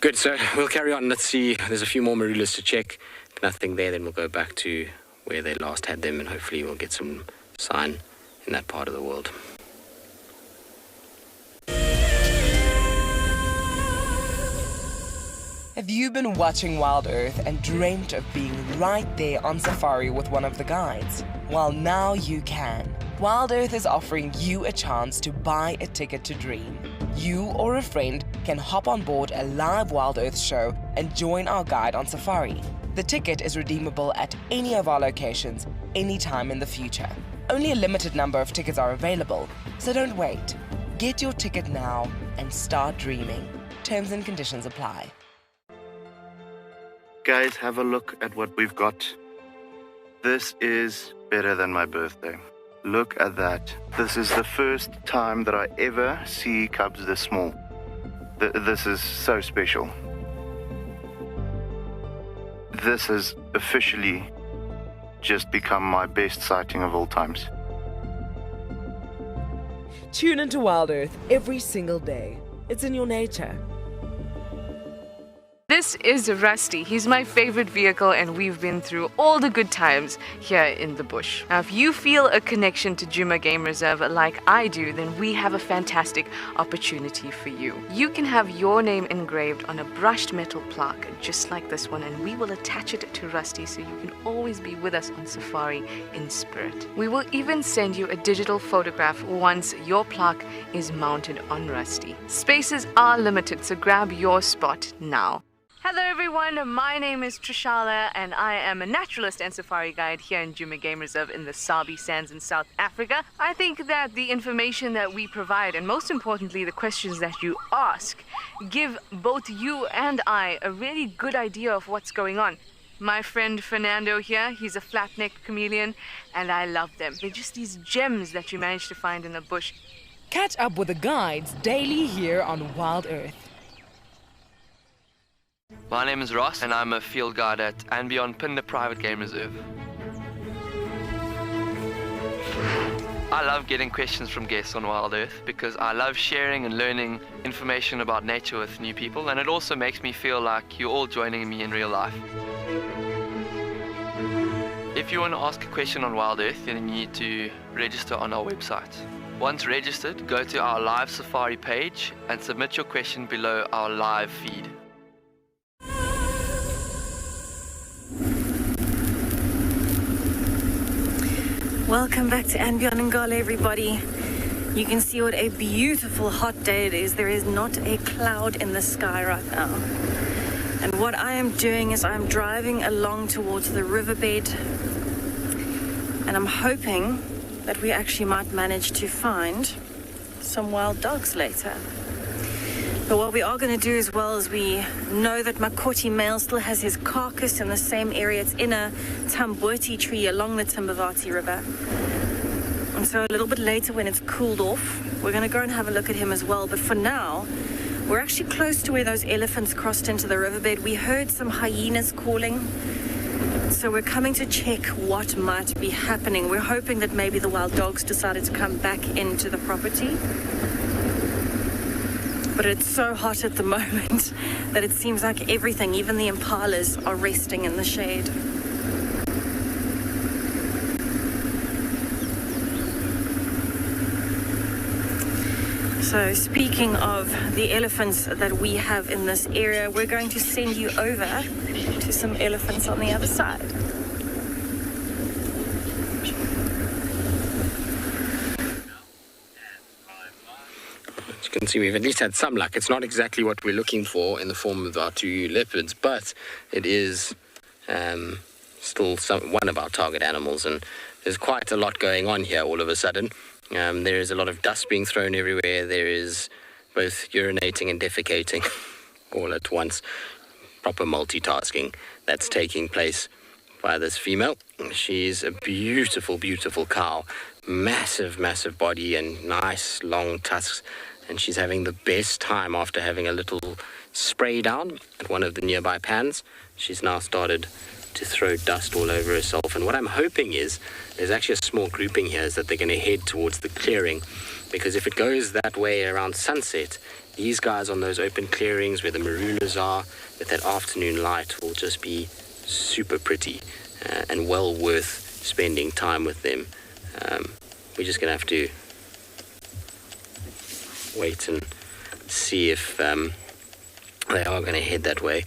Good, so we'll carry on. Let's see, there's a few more marulas to check. If nothing there, then we'll go back to where they last had them, and hopefully we'll get some sign in that part of the world. Have you been watching Wild Earth and dreamt of being right there on safari with one of the guides? Well, now you can. Wild Earth is offering you a chance to buy a ticket to dream. You or a friend can hop on board a live Wild Earth show and join our guide on safari. The ticket is redeemable at any of our locations, anytime in the future. Only a limited number of tickets are available, so don't wait. Get your ticket now and start dreaming. Terms and conditions apply. Guys, have a look at what we've got. This is better than my birthday. Look at that. This is the first time that I ever see cubs this small. This is so special. This has officially just become my best sighting of all times. Tune into Wild Earth every single day. It's in your nature. This is Rusty. He's my favorite vehicle, and we've been through all the good times here in the bush. Now, if you feel a connection to Djuma Game Reserve like I do, then we have a fantastic opportunity for you. You can have your name engraved on a brushed metal plaque just like this one, and we will attach it to Rusty so you can always be with us on safari in spirit. We will even send you a digital photograph once your plaque is mounted on Rusty. Spaces are limited, so grab your spot now. Hello everyone, my name is Trishala and I am a naturalist and safari guide here in Djuma Game Reserve in the Sabi Sands in South Africa. I think that the information that we provide, and most importantly the questions that you ask, give both you and I a really good idea of what's going on. My friend Fernando here, he's a flat-necked chameleon and I love them. They're just these gems that you manage to find in the bush. Catch up with the guides daily here on Wild Earth. My name is Ross and I'm a field guide at and Beyond Phinda Private Game Reserve. I love getting questions from guests on Wild Earth because I love sharing and learning information about nature with new people, and it also makes me feel like you're all joining me in real life. If you want to ask a question on Wild Earth, then you need to register on our website. Once registered, go to our live safari page and submit your question below our live feed. Welcome back to And Beyond Ngala, everybody. You can see what a beautiful hot day it is. There is not a cloud in the sky right now. And what I am doing is I'm driving along towards the riverbed, and I'm hoping that we actually might manage to find some wild dogs later. But what we are going to do as well is we know that Makoti male still has his carcass in the same area. It's in a Tamboti tree along the Timbavati River. And so a little bit later when it's cooled off, we're going to go and have a look at him as well. But for now, we're actually close to where those elephants crossed into the riverbed. We heard some hyenas calling. So we're coming to check what might be happening. We're hoping that maybe the wild dogs decided to come back into the property. But it's so hot at the moment that it seems like everything, even the impalas, are resting in the shade. So speaking of the elephants that we have in this area, we're going to send you over to some elephants on the other side. You can see we've at least had some luck. It's not exactly what we're looking for in the form of our two leopards, but it is still one of our target animals, and there's quite a lot going on here all of a sudden. There is a lot of dust being thrown everywhere. There is both urinating and defecating all at once. Proper multitasking that's taking place by this female. She's a beautiful, beautiful cow. Massive, massive body and nice long tusks. and she's having the best time after having a little spray down at one of the nearby pans. She's now started to throw dust all over herself, and what I'm hoping is there's actually a small grouping here is that they're going to head towards the clearing, because if it goes that way around sunset, these guys on those open clearings where the marulas are with that afternoon light will just be super pretty and well worth spending time with them. We're just going to have to wait and see if they are going to head that way.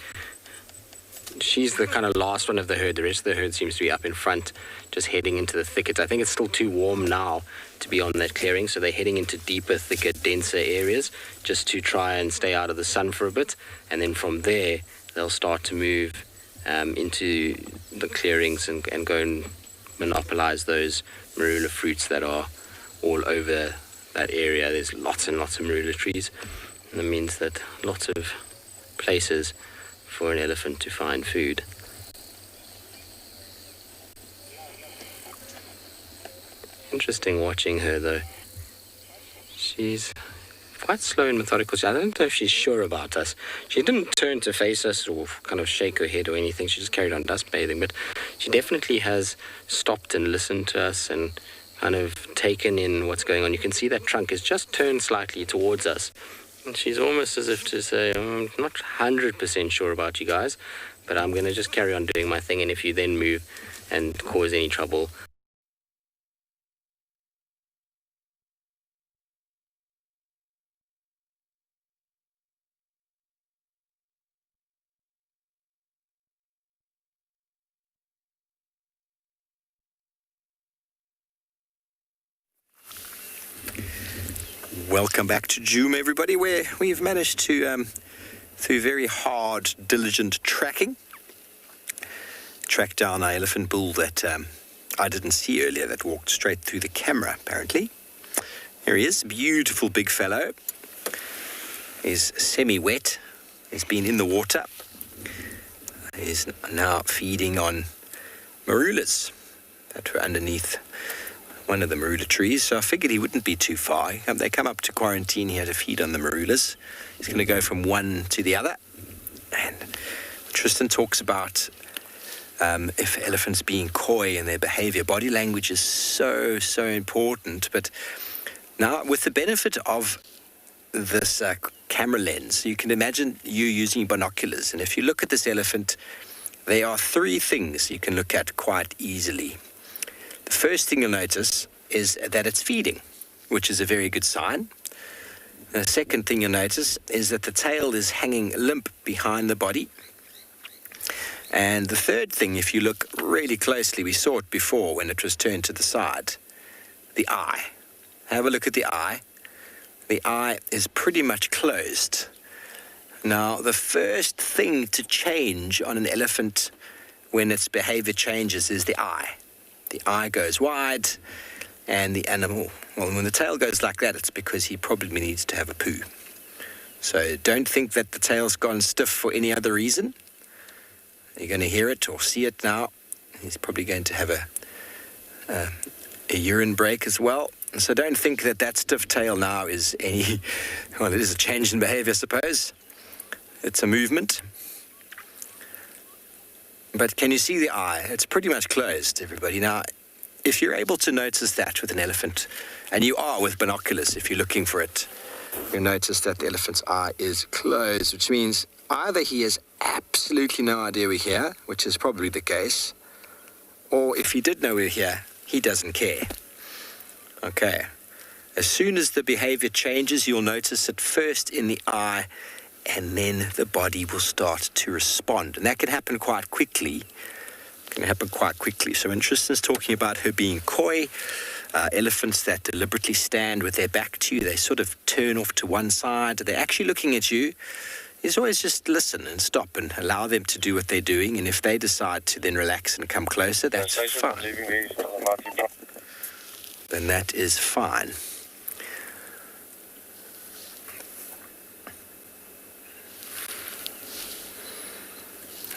She's the kind of last one of the herd. The rest of the herd seems to be up in front, just heading into the thickets. I think it's still too warm now to be on that clearing, so they're heading into deeper, thicker, denser areas just to try and stay out of the sun for a bit. And then from there, they'll start to move into the clearings and go and monopolize those marula fruits that are all over that area. There's lots and lots of marula trees, and that means that lots of places for an elephant to find food. Interesting watching her though. She's quite slow and methodical. I don't know if she's sure about us. She didn't turn to face us or kind of shake her head or anything. She just carried on dust bathing, but she definitely has stopped and listened to us and kind of taken in what's going on. You can see that trunk is just turned slightly towards us. And she's almost as if to say, I'm not 100% sure about you guys, but I'm going to just carry on doing my thing, and if you then move and cause any trouble, Welcome back to Djuma, everybody, where we've managed to, through very hard, diligent tracking, track down our elephant bull that I didn't see earlier, that walked straight through the camera, apparently. Here he is, beautiful big fellow. He's semi-wet. He's been in the water. He's now feeding on marulas that were underneath one of the marula trees, so I figured he wouldn't be too far. They come up to quarantine here to feed on the marulas. He's going to go from one to the other. And Tristan talks about if elephants being coy and their behavior. Body language is so, so important. But now, with the benefit of this camera lens, you can imagine you using binoculars. And if you look at this elephant, there are three things you can look at quite easily. The first thing you'll notice is that it's feeding, which is a very good sign. The second thing you'll notice is that the tail is hanging limp behind the body. And the third thing, if you look really closely, we saw it before when it was turned to the side, the eye. Have a look at the eye. The eye is pretty much closed. Now, the first thing to change on an elephant when its behavior changes is the eye. The eye goes wide, and the animal, well, when the tail goes like that, it's because he probably needs to have a poo. So don't think that the tail's gone stiff for any other reason. You're going to hear it or see it now. He's probably going to have a urine break as well. So don't think that that stiff tail now is any, well, it is a change in behavior, I suppose. It's a movement. But can you see the eye? It's pretty much closed, everybody. Now, if you're able to notice that with an elephant, and you are with binoculars if you're looking for it, you'll notice that the elephant's eye is closed, which means either he has absolutely no idea we're here, which is probably the case, or if he did know we're here, he doesn't care. Okay. As soon as the behavior changes, you'll notice it first in the eye, and then the body will start to respond. And that can happen quite quickly. So when Tristan's talking about her being coy, elephants that deliberately stand with their back to you, they sort of turn off to one side, they're actually looking at you, is always just listen and stop and allow them to do what they're doing. And if they decide to then relax and come closer, that's fine. Then that is fine.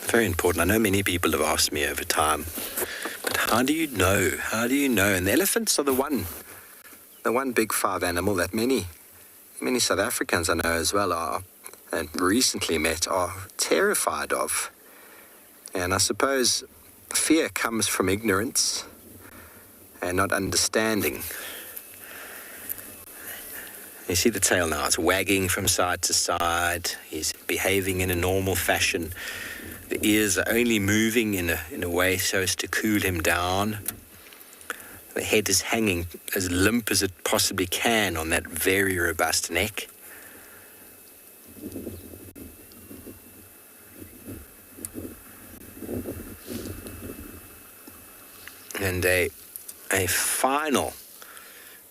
Very important. I know many people have asked me over time, but how do you know? How do you know? And the elephants are the one big five animal that many many South Africans I know as well are, and recently met, are terrified of. And I suppose fear comes from ignorance and not understanding. You see the tail now, it's wagging from side to side. He's behaving in a normal fashion. The ears are only moving in a way so as to cool him down. The head is hanging as limp as it possibly can on that very robust neck. And a final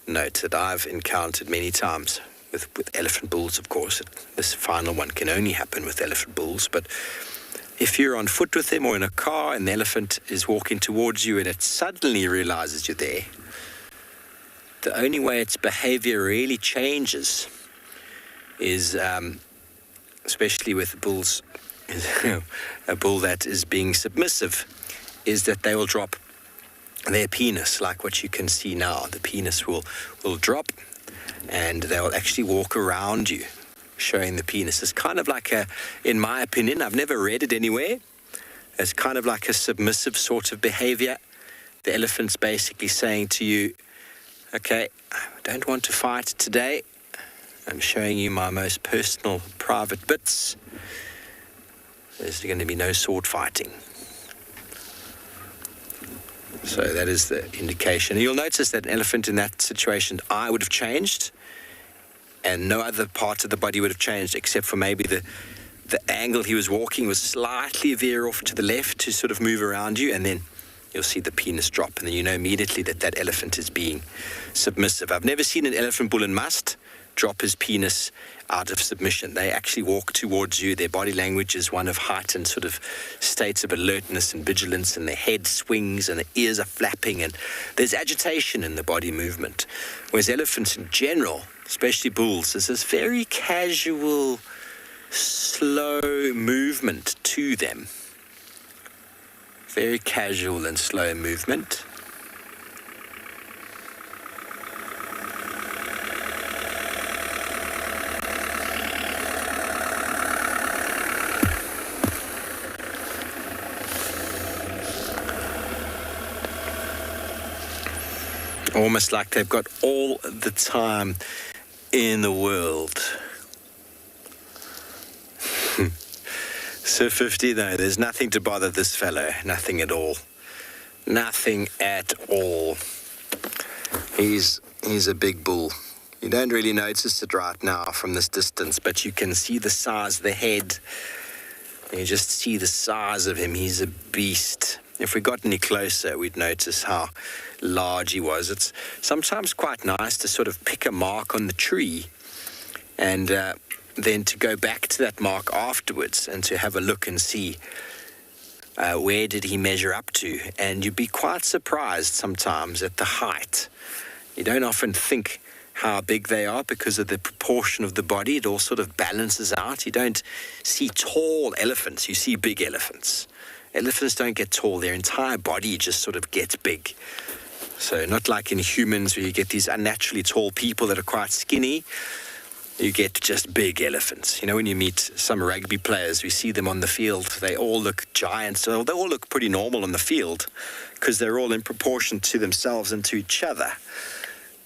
note that I've encountered many times with elephant bulls, of course. This final one can only happen with elephant bulls, but if you're on foot with them or in a car and the elephant is walking towards you and it suddenly realizes you're there, the only way its behavior really changes is, especially with bulls, a bull that is being submissive, is that they will drop their penis, like what you can see now. The penis will drop and they will actually walk around you, showing the penis. It's kind of like in my opinion, I've never read it anywhere, it's kind of like a submissive sort of behavior. The elephant's basically saying to you, okay, I don't want to fight today. I'm showing you my most personal, private bits. There's going to be no sword fighting. So that is the indication. And you'll notice that an elephant in that situation, eye would have changed, and no other part of the body would have changed except for maybe the angle he was walking was slightly veer off to the left to sort of move around you, and then you'll see the penis drop, and then you know immediately that elephant is being submissive. I've never seen an elephant bull in must drop his penis out of submission. They actually walk towards you. Their body language is one of heightened sort of states of alertness and vigilance, and their head swings and the ears are flapping, and there's agitation in the body movement. Whereas elephants in general, especially bulls, there's this very casual, slow movement to them. Very casual and slow movement. Almost like they've got all the time in the world. So 50, no, there's nothing to bother this fellow. Nothing at all. Nothing at all. He's a big bull. You don't really notice it right now from this distance, but you can see the size of the head. You just see the size of him. He's a beast. If we got any closer, we'd notice how large he was. It's sometimes quite nice to sort of pick a mark on the tree and then to go back to that mark afterwards and to have a look and see where did he measure up to. And you'd be quite surprised sometimes at the height. You don't often think how big they are because of the proportion of the body. It all sort of balances out. You don't see tall elephants, you see big elephants. Elephants don't get tall, their entire body just sort of gets big. So not like in humans where you get these unnaturally tall people that are quite skinny. You get just big elephants. You know, when you meet some rugby players, we see them on the field, they all look giants. So they all look pretty normal on the field because they're all in proportion to themselves and to each other.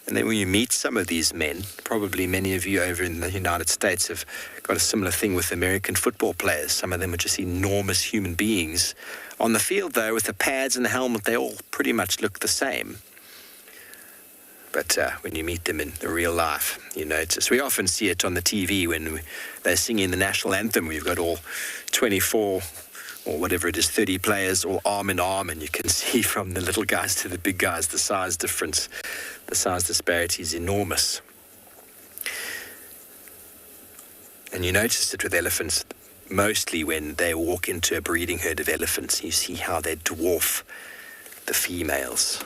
And then when you meet some of these men, probably many of you over in the United States have got a similar thing with American football players. Some of them are just enormous human beings. On the field, though, with the pads and the helmet, they all pretty much look the same. But when you meet them in the real life, you notice. We often see it on the TV when they're singing the national anthem. We've got all 24 or whatever it is, 30 players all arm in arm, and you can see from the little guys to the big guys, the size difference, the size disparity is enormous. And you notice it with elephants, mostly when they walk into a breeding herd of elephants, you see how they dwarf the females.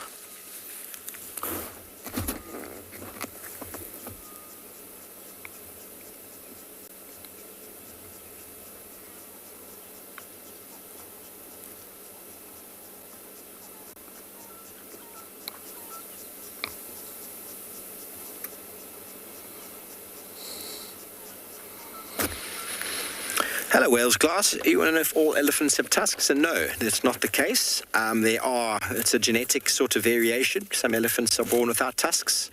Hello, Wales Glass. You want to know if all elephants have tusks? And no, that's not the case. It's a genetic sort of variation. Some elephants are born without tusks.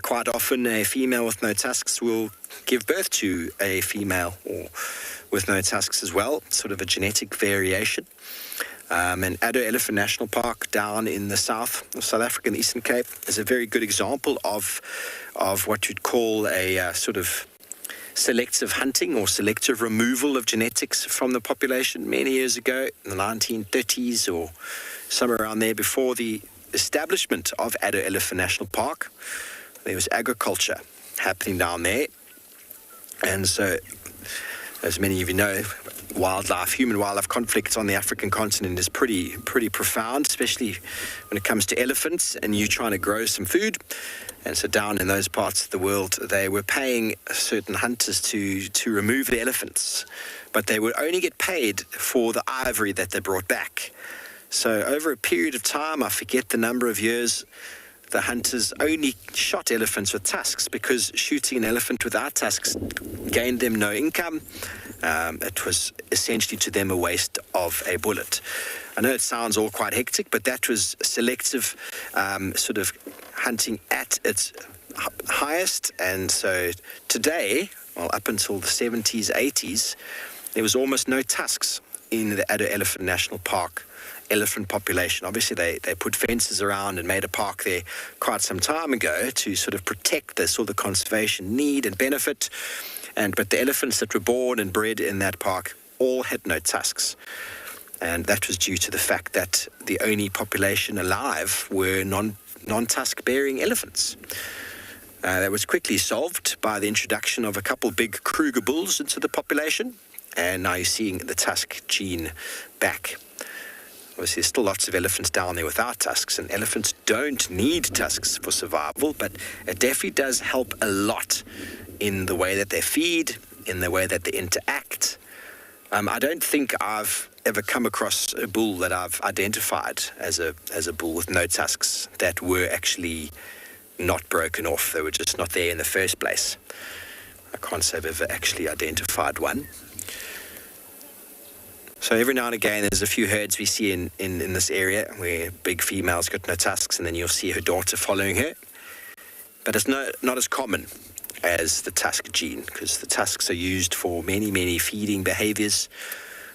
Quite often, a female with no tusks will give birth to a female or with no tusks as well. Sort of a genetic variation. And Addo Elephant National Park down in the south of South Africa, in the Eastern Cape, is a very good example of what you'd call a sort of selective hunting or selective removal of genetics from the population many years ago, in the 1930s or somewhere around there, before the establishment of Addo Elephant National Park. There was agriculture happening down there. And so, as many of you know, human-wildlife conflicts on the African continent is pretty profound, especially when it comes to elephants and you trying to grow some food. And so down in those parts of the world, they were paying certain hunters to remove the elephants, but they would only get paid for the ivory that they brought back. So over a period of time, I forget the number of years, the hunters only shot elephants with tusks, because shooting an elephant without tusks gained them no income. It was essentially to them a waste of a bullet. I know it sounds all quite hectic, but that was selective sort of hunting at its highest. And so today, well, up until the 70s, 80s, there was almost no tusks in the Addo Elephant National Park elephant population. Obviously, they put fences around and made a park there quite some time ago to sort of protect this or the conservation need and benefit. But the elephants that were born and bred in that park all had no tusks. And that was due to the fact that the only population alive were non-tusk bearing elephants. That was quickly solved by the introduction of a couple big Kruger bulls into the population. And now you're seeing the tusk gene back. Obviously, there's still lots of elephants down there without tusks, and elephants don't need tusks for survival, but it definitely does help a lot in the way that they feed, in the way that they interact. I don't think I've ever come across a bull that I've identified as a bull with no tusks that were actually not broken off. They were just not there in the first place. I can't say I've ever actually identified one. So every now and again, there's a few herds we see in this area where big female's got no tusks, and then you'll see her daughter following her. But it's not as common as the tusk gene, because the tusks are used for many, many feeding behaviors.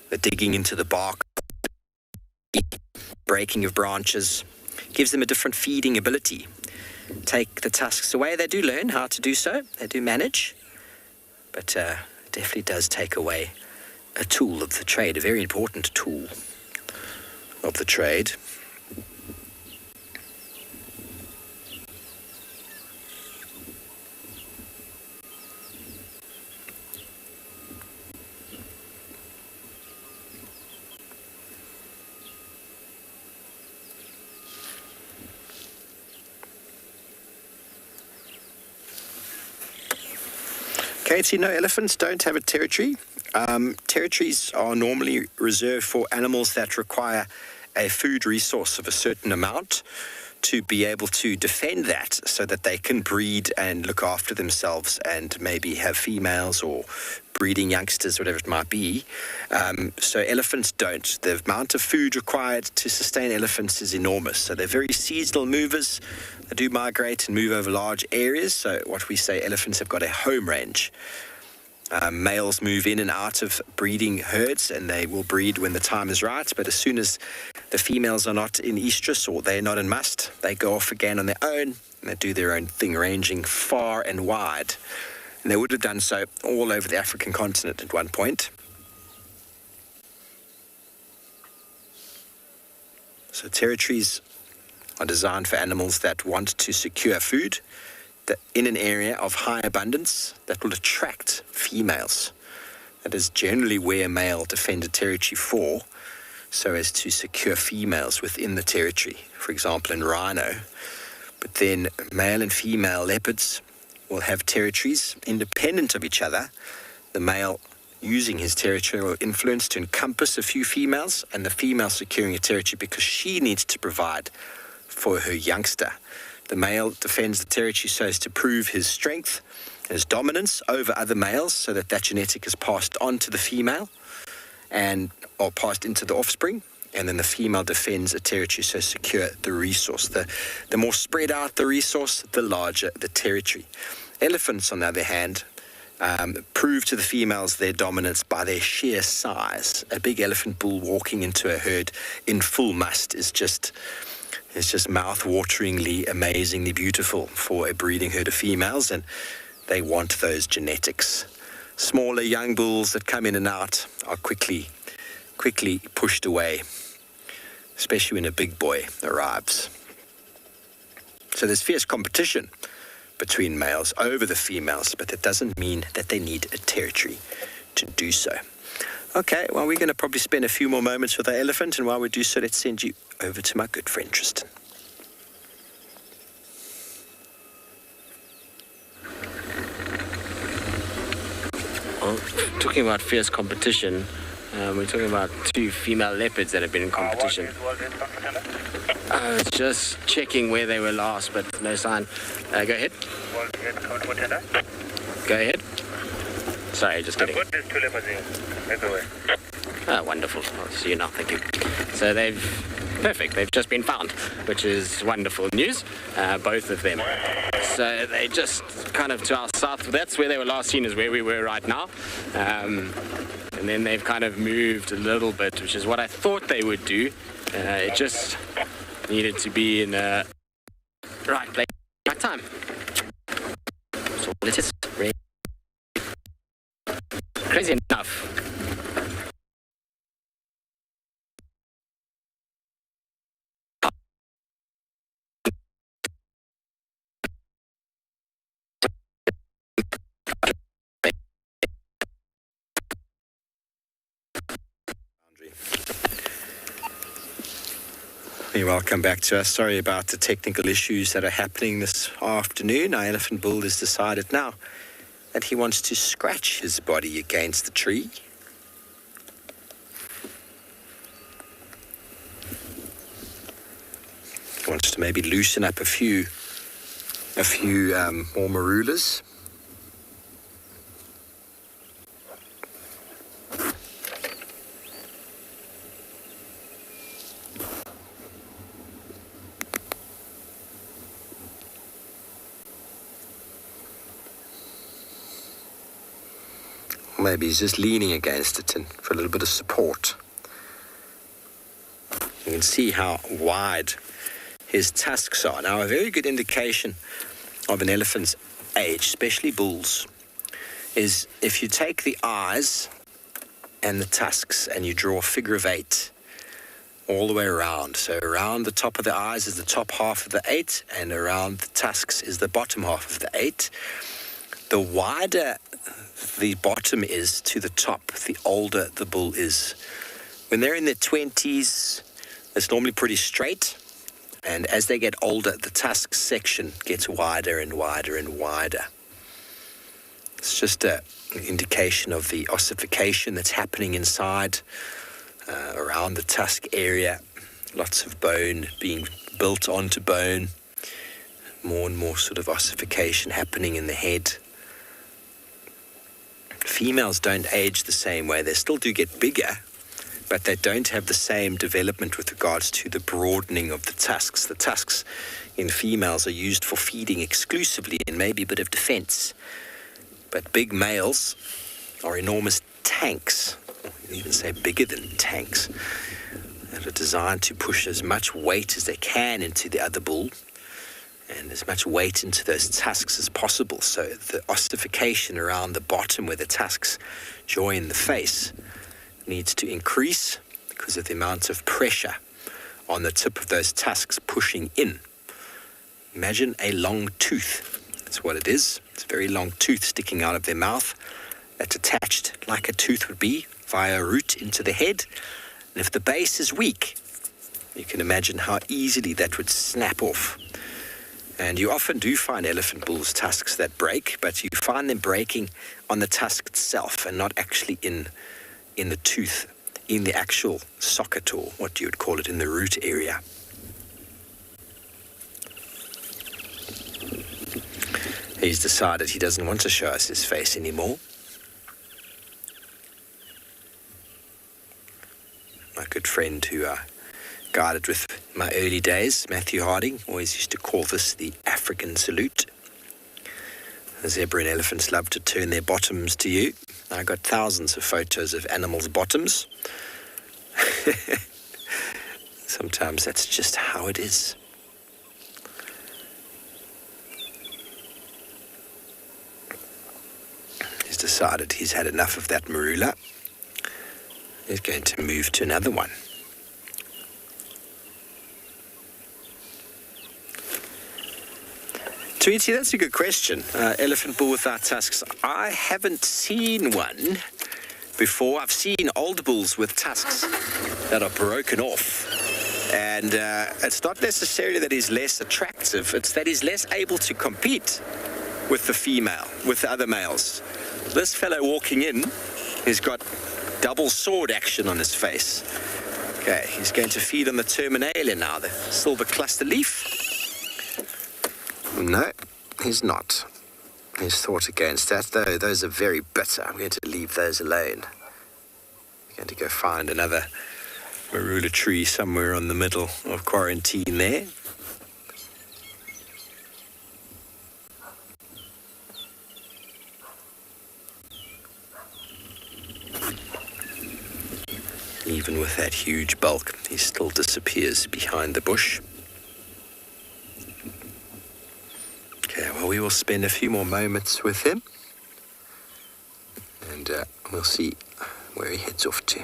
The digging into the bark, breaking of branches, gives them a different feeding ability. Take the tusks away, they do learn how to do so, they do manage, but it definitely does take away a tool of the trade, a very important tool of the trade. Katie, no, elephants don't have a territory. Territories are normally reserved for animals that require a food resource of a certain amount to be able to defend that, so that they can breed and look after themselves and maybe have females or breeding youngsters, whatever it might be. So elephants don't. The amount of food required to sustain elephants is enormous. So they're very seasonal movers. They do migrate and move over large areas. So what we say, elephants have got a home range. Males move in and out of breeding herds, and they will breed when the time is right. But as soon as the females are not in estrus or they're not in must, they go off again on their own, and they do their own thing, ranging far and wide. And they would have done so all over the African continent at one point. So territories are designed for animals that want to secure food, that in an area of high abundance that will attract females. That is generally where male defend a territory for, so as to secure females within the territory, for example in rhino. But then male and female leopards will have territories independent of each other, the male using his territorial influence to encompass a few females, and the female securing a territory because she needs to provide for her youngster. The male defends the territory so as to prove his strength There's dominance over other males, so that genetic is passed on to the female or passed into the offspring. And then the female defends a territory, so secure the resource. The more spread out the resource, the larger the territory. Elephants, on the other hand, prove to the females their dominance by their sheer size. A big elephant bull walking into a herd in full must is just mouth-wateringly, amazingly beautiful for a breeding herd of females, and they want those genetics. Smaller young bulls that come in and out are quickly pushed away, especially when a big boy arrives. So there's fierce competition between males over the females, but that doesn't mean that they need a territory to do so. Okay, well, we're going to probably spend a few more moments with our elephant, and while we do so, let's send you over to my good friend Tristan. Well, talking about fierce competition, we're talking about two female leopards that have been in competition. Just checking where they were last, but no sign. Go ahead. Go ahead. Sorry, just kidding. Oh, wonderful. I'll see you now, thank you. So Perfect. They've just been found, which is wonderful news, both of them. So they just kind of to our south. That's where they were last seen, is where we were right now. And then they've kind of moved a little bit, which is what I thought they would do. It just needed to be in the right place, right time. So it is really crazy enough. Welcome back to us. Sorry about the technical issues that are happening this afternoon. Our elephant bull has decided now that he wants to scratch his body against the tree. He wants to maybe loosen up a few more marulas. Maybe he's just leaning against it and for a little bit of support. You can see how wide his tusks are. Now, a very good indication of an elephant's age, especially bulls, is if you take the eyes and the tusks and you draw a figure of 8 all the way around. So around the top of the eyes is the top half of the 8, and around the tusks is the bottom half of the 8. The wider the bottom is to the top, the older the bull is. When they're in their 20s, it's normally pretty straight. And as they get older, the tusk section gets wider and wider and wider. It's just an indication of the ossification that's happening inside, around the tusk area. Lots of bone being built onto bone. More and more sort of ossification happening in the head. Females don't age the same way. They still do get bigger, but they don't have the same development with regards to the broadening of the tusks. The tusks in females are used for feeding exclusively and maybe a bit of defense. But big males are enormous tanks, or you can even say bigger than tanks, that are designed to push as much weight as they can into the other bull and as much weight into those tusks as possible. So the ossification around the bottom where the tusks join the face needs to increase because of the amount of pressure on the tip of those tusks pushing in. Imagine a long tooth. That's what it is. It's a very long tooth sticking out of their mouth that's attached like a tooth would be via a root into the head. And if the base is weak, you can imagine how easily that would snap off. And you often do find elephant bulls' tusks that break, but you find them breaking on the tusk itself and not actually in the tooth, in the actual socket, or what you would call it, in the root area. He's decided he doesn't want to show us his face anymore. My good friend who I guided with my early days, Matthew Harding, always used to call this the African salute. The zebra and elephants love to turn their bottoms to you. I got thousands of photos of animals' bottoms. Sometimes that's just how it is. He's decided he's had enough of that marula. He's going to move to another one. Tweety, that's a good question. Elephant bull without tusks. I haven't seen one before. I've seen old bulls with tusks that are broken off. And it's not necessarily that he's less attractive, it's that he's less able to compete with the female, with the other males. This fellow walking in, he's got double sword action on his face. Okay, he's going to feed on the terminalia now, the silver cluster leaf. No, he's not. He's thought against that, though. Those are very bitter. I'm going to leave those alone. I'm going to go find another marula tree somewhere on the middle of quarantine there. Even with that huge bulk, he still disappears behind the bush. Okay, well, we will spend a few more moments with him, and we'll see where he heads off to.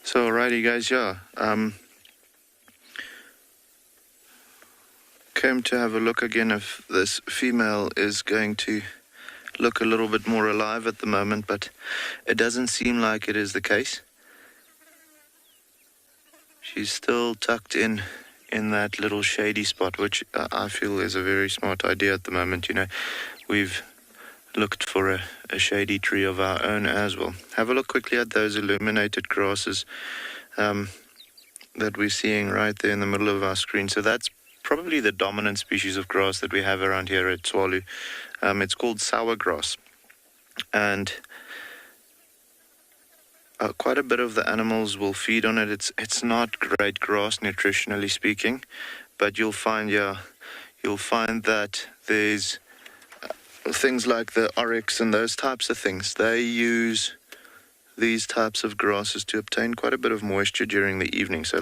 So, alrighty, guys, came to have a look again if this female is going to look a little bit more alive at the moment, but it doesn't seem like it is the case. She's still tucked in that little shady spot, which I feel is a very smart idea at the moment. You know, we've looked for a shady tree of our own as well. Have a look quickly at those illuminated grasses that we're seeing right there in the middle of our screen. So that's probably the dominant species of grass that we have around here at Tswalu. It's called sour grass, and quite a bit of the animals will feed on it. It's not great grass nutritionally speaking, but you'll find that there's things like the oryx and those types of things. They use these types of grasses to obtain quite a bit of moisture during the evening. So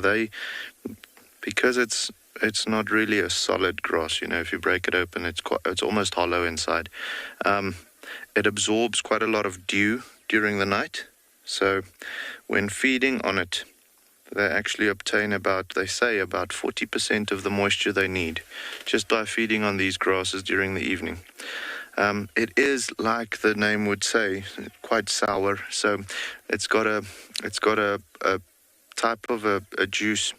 because it's not really a solid grass, you know, if you break it open, it's almost hollow inside. It absorbs quite a lot of dew during the night. So when feeding on it, they actually obtain they say about 40% of the moisture they need just by feeding on these grasses during the evening. It is, like the name would say, quite sour. So it's got a type of a juice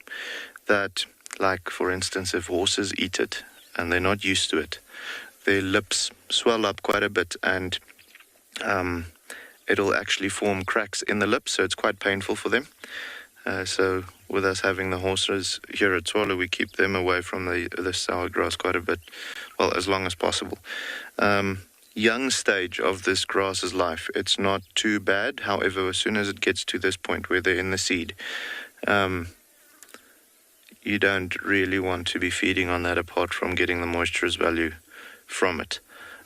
that, like, for instance, if horses eat it and they're not used to it, their lips swell up quite a bit, and it'll actually form cracks in the lips, so it's quite painful for them. So with us having the horses here at Tswalu, we keep them away from the sour grass quite a bit, well, as long as possible. Young stage of this grass's life, it's not too bad. However, as soon as it gets to this point where they're in the seed, you don't really want to be feeding on that apart from getting the moisture value from it.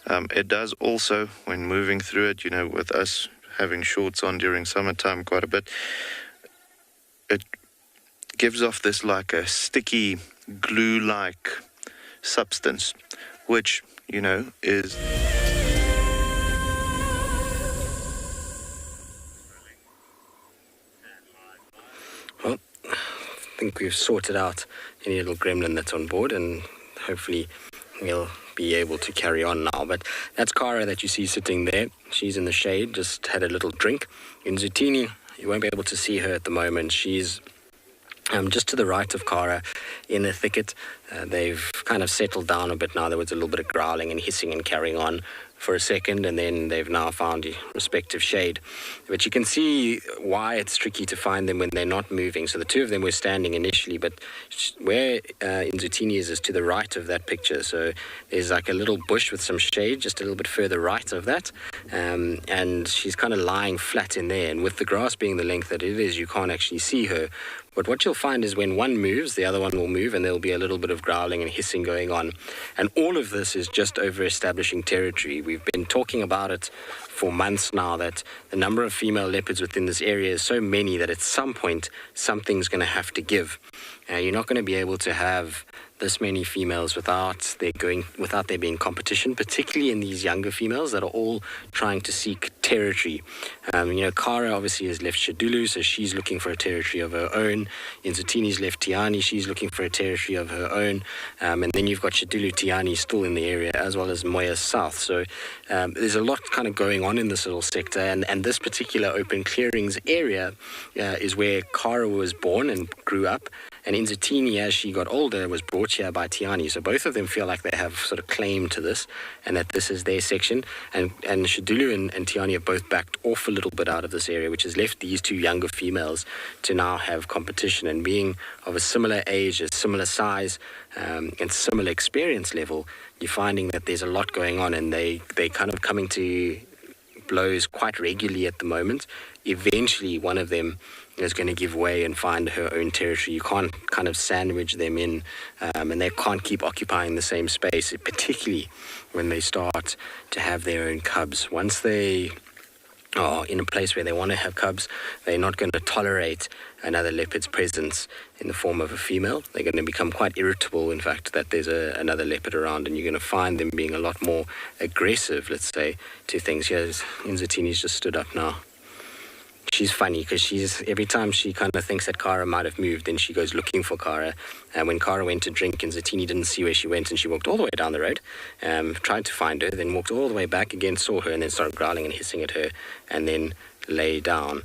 It does also, when moving through it, you know, with us having shorts on during summertime quite a bit, it gives off this like a sticky glue-like substance, which, you know, is... Well, I think we've sorted out any little gremlin that's on board, and hopefully we'll be able to carry on now. But that's Kara that you see sitting there. She's in the shade, just had a little drink. In Zutini, you won't be able to see her at the moment. She's just to the right of Kara in the thicket. They've kind of settled down a bit now. There was a little bit of growling and hissing and carrying on for a second, and then they've now found respective shade. But you can see why it's tricky to find them when they're not moving. So the two of them were standing initially, but where Nzutini is to the right of that picture. So there's like a little bush with some shade just a little bit further right of that, and she's kind of lying flat in there, and with the grass being the length that it is, you can't actually see her. But what you'll find is when one moves, the other one will move, and there'll be a little bit of growling and hissing going on. And all of this is just over establishing territory. We've been talking about it for months now, that the number of female leopards within this area is so many that at some point something's going to have to give. You're not going to be able to have this many females without there being competition, particularly in these younger females that are all trying to seek territory. Kara obviously has left Shadulu, so she's looking for a territory of her own. Nzutini's left Tiani, she's looking for a territory of her own. And then you've got Shadulu Tiani still in the area, as well as Moya South. So there's a lot kind of going on in this little sector, and this particular open clearings area is where Kara was born and grew up. And Nzutini, as she got older, was brought here by Tiani. So both of them feel like they have sort of claim to this, and that this is their section. And Shadulu and Tiani have both backed off a little bit out of this area, which has left these two younger females to now have competition. And being of a similar age, a similar size, and similar experience level, you're finding that there's a lot going on, and they're kind of coming to blows quite regularly at the moment. Eventually, one of them is going to give way and find her own territory. You can't kind of sandwich them in, and they can't keep occupying the same space, particularly when they start to have their own cubs. Once they are in a place where they want to have cubs, they're not going to tolerate another leopard's presence in the form of a female. They're going to become quite irritable, in fact, that there's another leopard around, and you're going to find them being a lot more aggressive, let's say, to things. Here's Nzutini's just stood up now. She's funny because every time she kind of thinks that Kara might have moved, then she goes looking for Kara. And when Kara went to drink, Nzutini didn't see where she went, and she walked all the way down the road, tried to find her, then walked all the way back again, saw her, and then started growling and hissing at her, and then lay down.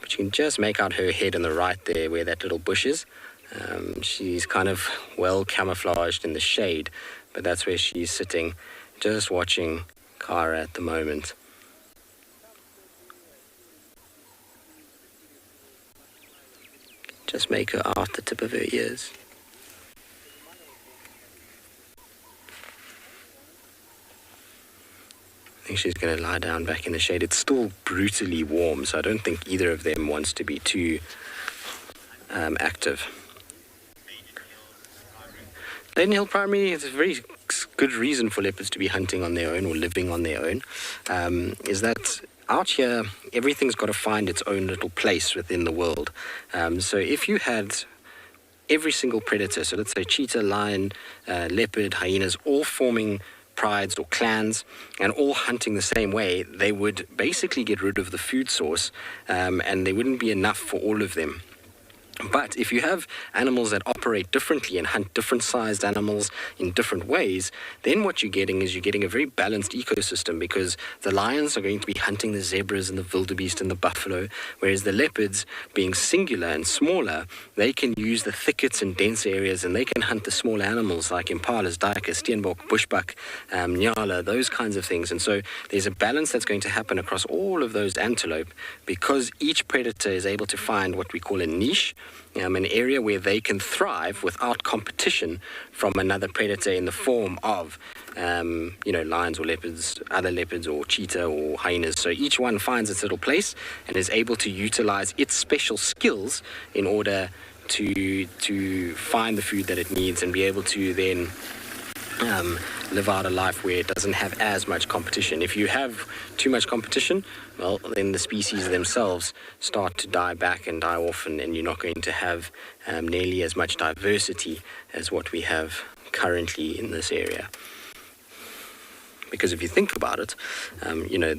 But you can just make out her head on the right there where that little bush is. She's kind of well camouflaged in the shade, but that's where she's sitting, just watching Kara at the moment. Just make her out the tip of her ears. I think she's going to lie down back in the shade. It's still brutally warm, so I don't think either of them wants to be too active. Leyden Hill Primary is a very good reason for leopards to be hunting on their own or living on their own, is that out here, everything's got to find its own little place within the world. So if you had every single predator, so let's say cheetah, lion, leopard, hyenas, all forming prides or clans and all hunting the same way, they would basically get rid of the food source, and there wouldn't be enough for all of them. But if you have animals that operate differently and hunt different sized animals in different ways, then what you're getting is you're getting a very balanced ecosystem, because the lions are going to be hunting the zebras and the wildebeest and the buffalo, whereas the leopards, being singular and smaller, they can use the thickets and dense areas, and they can hunt the small animals like impalas, duikers, steenbok, bushbuck, nyala, those kinds of things. And so there's a balance that's going to happen across all of those antelope, because each predator is able to find what we call a niche, an area where they can thrive without competition from another predator in the form of, lions or leopards, other leopards or cheetah or hyenas. So each one finds its little place and is able to utilize its special skills in order to find the food that it needs and be able to then live out a life where it doesn't have as much competition. If you have too much competition, well, then the species themselves start to die back and die off, and you're not going to have nearly as much diversity as what we have currently in this area. Because if you think about it,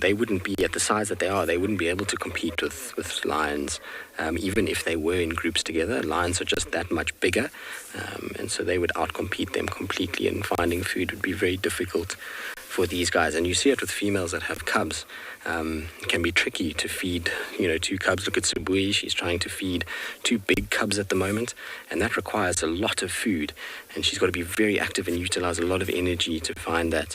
they wouldn't be at the size that they are. They wouldn't be able to compete with lions, even if they were in groups together. Lions are just that much bigger, and so they would outcompete them completely, and finding food would be very difficult for these guys. And you see it with females that have cubs. It can be tricky to feed, two cubs. Look at Subui, she's trying to feed two big cubs at the moment, and that requires a lot of food, and she's got to be very active and utilize a lot of energy to find that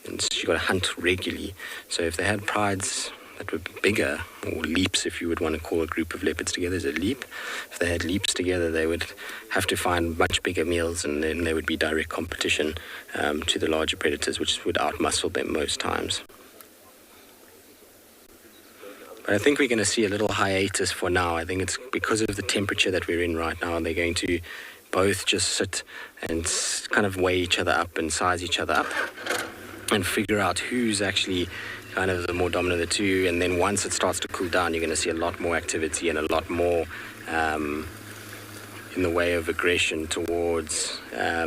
and she's got to hunt regularly. So if they had prides that were bigger, or leaps, if you would want to call a group of leopards together as a leap, if they had leaps together, they would have to find much bigger meals, and then they would be direct competition to the larger predators, which would outmuscle them most times. But I think we're going to see a little hiatus for now. I think it's because of the temperature that we're in right now, and they're going to both just sit and kind of weigh each other up and size each other up and figure out who's actually kind of the more dominant of the two. And then once it starts to cool down, you're going to see a lot more activity and a lot more in the way of aggression towards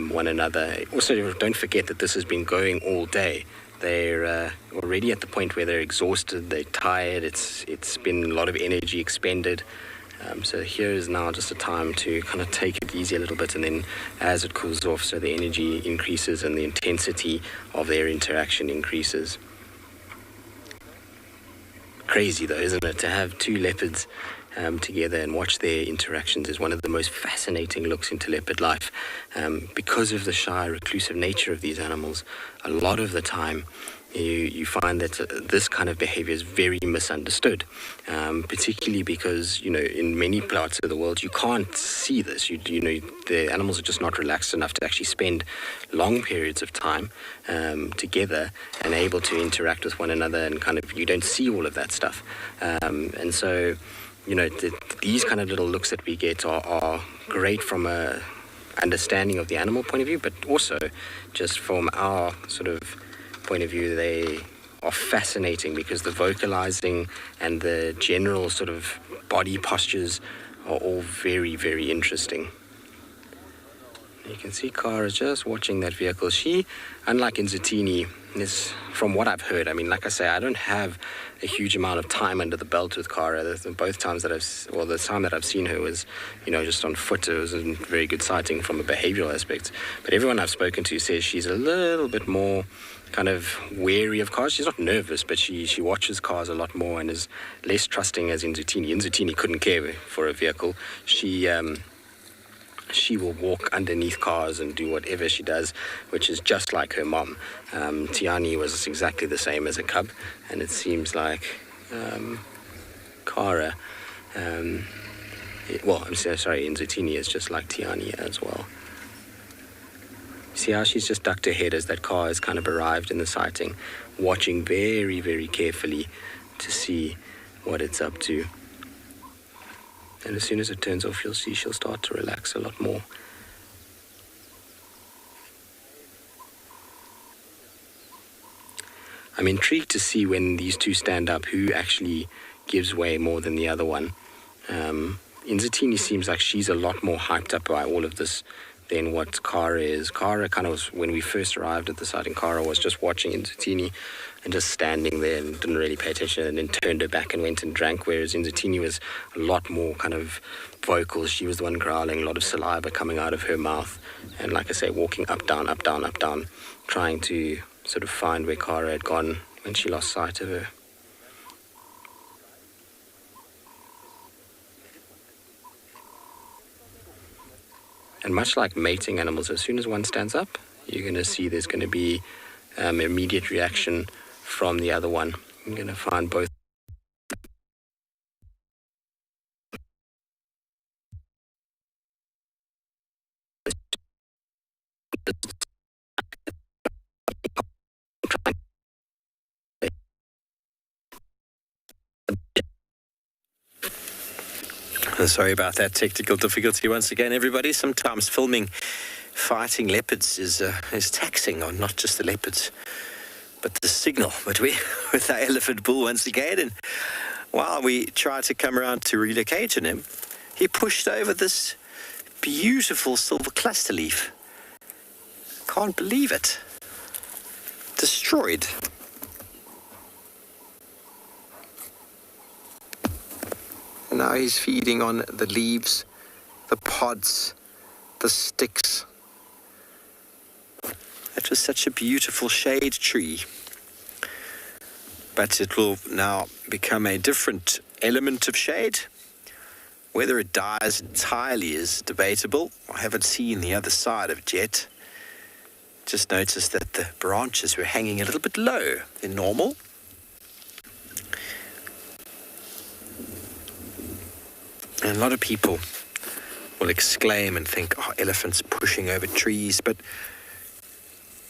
one another. Also, don't forget that this has been going all day. They're already at the point where they're exhausted, they're tired, it's been a lot of energy expended. So here is now just a time to kind of take it easy a little bit, and then as it cools off, so the energy increases and the intensity of their interaction increases. Crazy though, isn't it, to have two leopards together and watch their interactions is one of the most fascinating looks into leopard life. Because of the shy, reclusive nature of these animals, a lot of the time you find that this kind of behavior is very misunderstood, particularly because, in many parts of the world you can't see this. The animals are just not relaxed enough to actually spend long periods of time together and able to interact with one another, and kind of you don't see all of that stuff. And so, these kind of little looks that we get are great from a understanding of the animal point of view, but also just from our sort of point of view, they are fascinating because the vocalizing and the general sort of body postures are all very, very interesting. You can see Kara just watching that vehicle. She, unlike Nzitini, is, from what I've heard, like I say, I don't have a huge amount of time under the belt with Kara. Both times that the time that I've seen her was, just on foot. It was a very good sighting from a behavioral aspect. But everyone I've spoken to says she's a little bit more kind of wary of cars. She's not nervous, but she watches cars a lot more and is less trusting as Nzitini. Nzitini couldn't care for a vehicle. She will walk underneath cars and do whatever she does, which is just like her mom. Tiani was exactly the same as a cub, and it seems like Kara, Nzitini is just like Tiani as well. See how she's just ducked her head as that car has kind of arrived in the sighting, watching very, very carefully to see what it's up to. And as soon as it turns off, you'll see she'll start to relax a lot more. I'm intrigued to see when these two stand up, who actually gives way more than the other one. Nzitini seems like she's a lot more hyped up by all of this than what Kara is. Kara kind of was, when we first arrived at the sighting, Kara was just watching Nzitini and just standing there and didn't really pay attention, and then turned her back and went and drank, whereas Nzitini was a lot more kind of vocal. She was the one growling, a lot of saliva coming out of her mouth, and like I say, walking up, down, trying to sort of find where Kara had gone when she lost sight of her. And much like mating animals, as soon as one stands up, you're going to see there's going to be immediate reaction from the other one. You're going to find both. Sorry about that technical difficulty once again, everybody. Sometimes filming fighting leopards is taxing on not just the leopards, but the signal. But we with our elephant bull once again, and while we try to come around to relocating him, he pushed over this beautiful silver cluster leaf. Can't believe it. Destroyed. Now he's feeding on the leaves, the pods, the sticks. That was such a beautiful shade tree. But it will now become a different element of shade. Whether it dies entirely is debatable. I haven't seen the other side of it yet just noticed that the branches were hanging a little bit low than normal. And a lot of people will exclaim and think, oh, elephants pushing over trees, but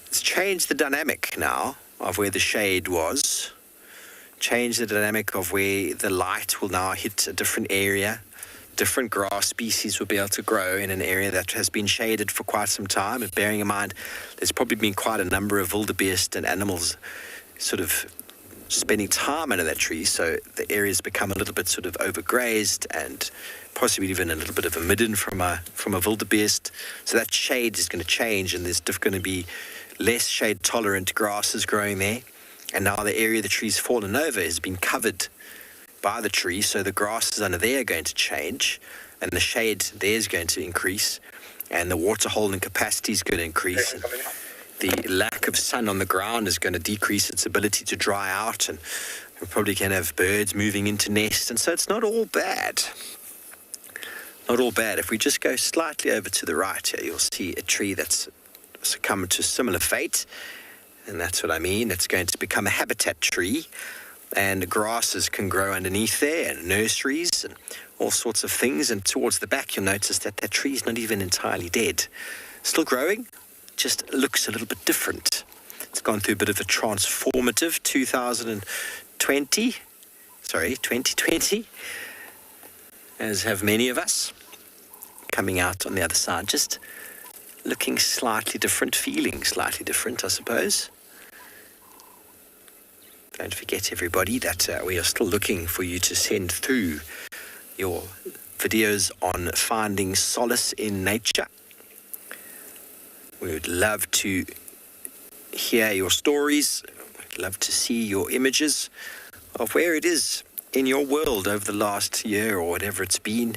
it's changed the dynamic now of where the shade was, changed the dynamic of where the light will now hit a different area. Different grass species will be able to grow in an area that has been shaded for quite some time. And bearing in mind, there's probably been quite a number of wildebeest and animals sort of spending time under that tree, so the area's become a little bit sort of overgrazed and possibly even a little bit of a midden from a wildebeest. So that shade is going to change, and there's going to be less shade tolerant grasses growing there. And now the area the tree's fallen over has been covered by the tree, so the grasses under there are going to change, and the shade there is going to increase, and the water holding capacity is going to increase. And the lack of sun on the ground is going to decrease its ability to dry out, and we're probably going to have birds moving into nests, and so it's not all bad. Not all bad. If we just go slightly over to the right here, you'll see a tree that's succumbed to similar fate, and that's what I mean. It's going to become a habitat tree, and grasses can grow underneath there, and nurseries, and all sorts of things. And towards the back, you'll notice that that tree is not even entirely dead. Still growing, just looks a little bit different. It's gone through a bit of a transformative 2020, as have many of us, coming out on the other side, just looking slightly different, feeling slightly different, I suppose. Don't forget, everybody, that we are still looking for you to send through your videos on finding solace in nature. We would love to hear your stories. We'd love to see your images of where it is in your world over the last year or whatever it's been.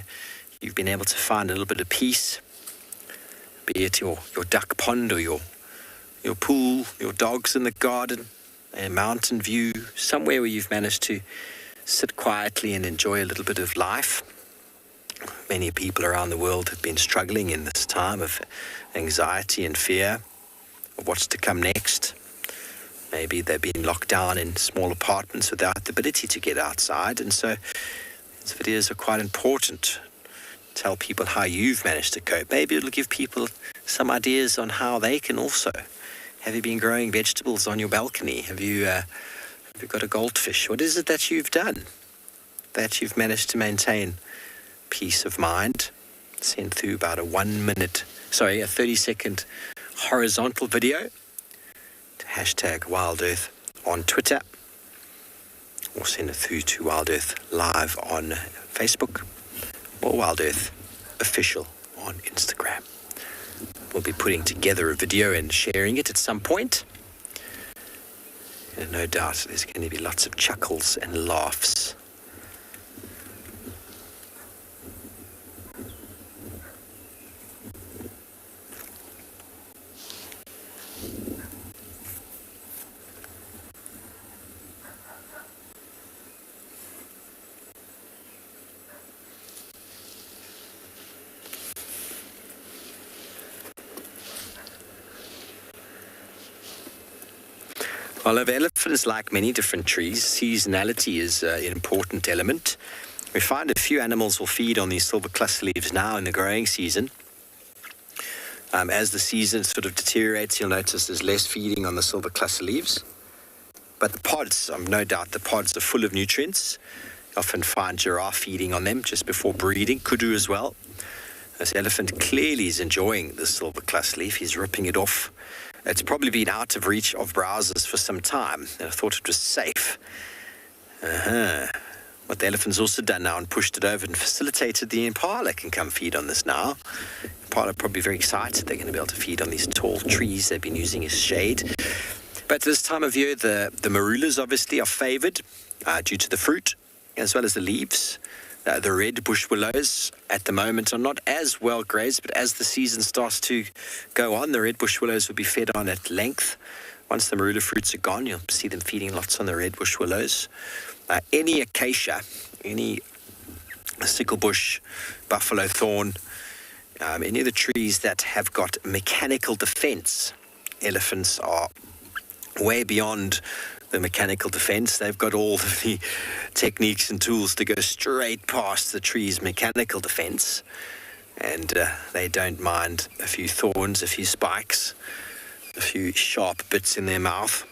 You've been able to find a little bit of peace, be it your duck pond or your pool, your dogs in the garden, a mountain view, somewhere where you've managed to sit quietly and enjoy a little bit of life. Many people around the world have been struggling in this time of anxiety and fear of what's to come next. Maybe they've been locked down in small apartments without the ability to get outside, and so these videos are quite important. Tell people how you've managed to cope. Maybe it'll give people some ideas on how they can also. Have you been growing vegetables on your balcony? Have you got a goldfish? What is it that you've done that you've managed to maintain peace of mind? Send through about a 30-second horizontal video to hashtag Wild Earth on Twitter, or send it through to Wild Earth Live on Facebook, or Wild Earth Official on Instagram. We'll be putting together a video and sharing it at some point. And no doubt there's going to be lots of chuckles and laughs. Olive elephants, like many different trees, seasonality is an important element. We find a few animals will feed on these silver cluster leaves now in the growing season. As the season sort of deteriorates, you'll notice there's less feeding on the silver cluster leaves. But the pods, no doubt, the pods are full of nutrients. You often find giraffe feeding on them just before breeding, kudu as well. This elephant clearly is enjoying the silver cluster leaf. He's ripping it off. It's probably been out of reach of browsers for some time, and I thought it was safe. What the elephant's also done now and pushed it over and facilitated the impala can come feed on this now. Impala are probably very excited they're going to be able to feed on these tall trees they've been using as shade. But this time of year, the marulas obviously are favoured due to the fruit as well as the leaves. The red bush willows at the moment are not as well grazed, but as the season starts to go on, the red bush willows will be fed on at length. Once the marula fruits are gone, you'll see them feeding lots on the red bush willows. Any acacia, any sickle bush, buffalo thorn, any of the trees that have got mechanical defense elephants are way beyond the mechanical defense. They've got all of the techniques and tools to go straight past the tree's mechanical defense. And they don't mind a few thorns, a few spikes, a few sharp bits in their mouth.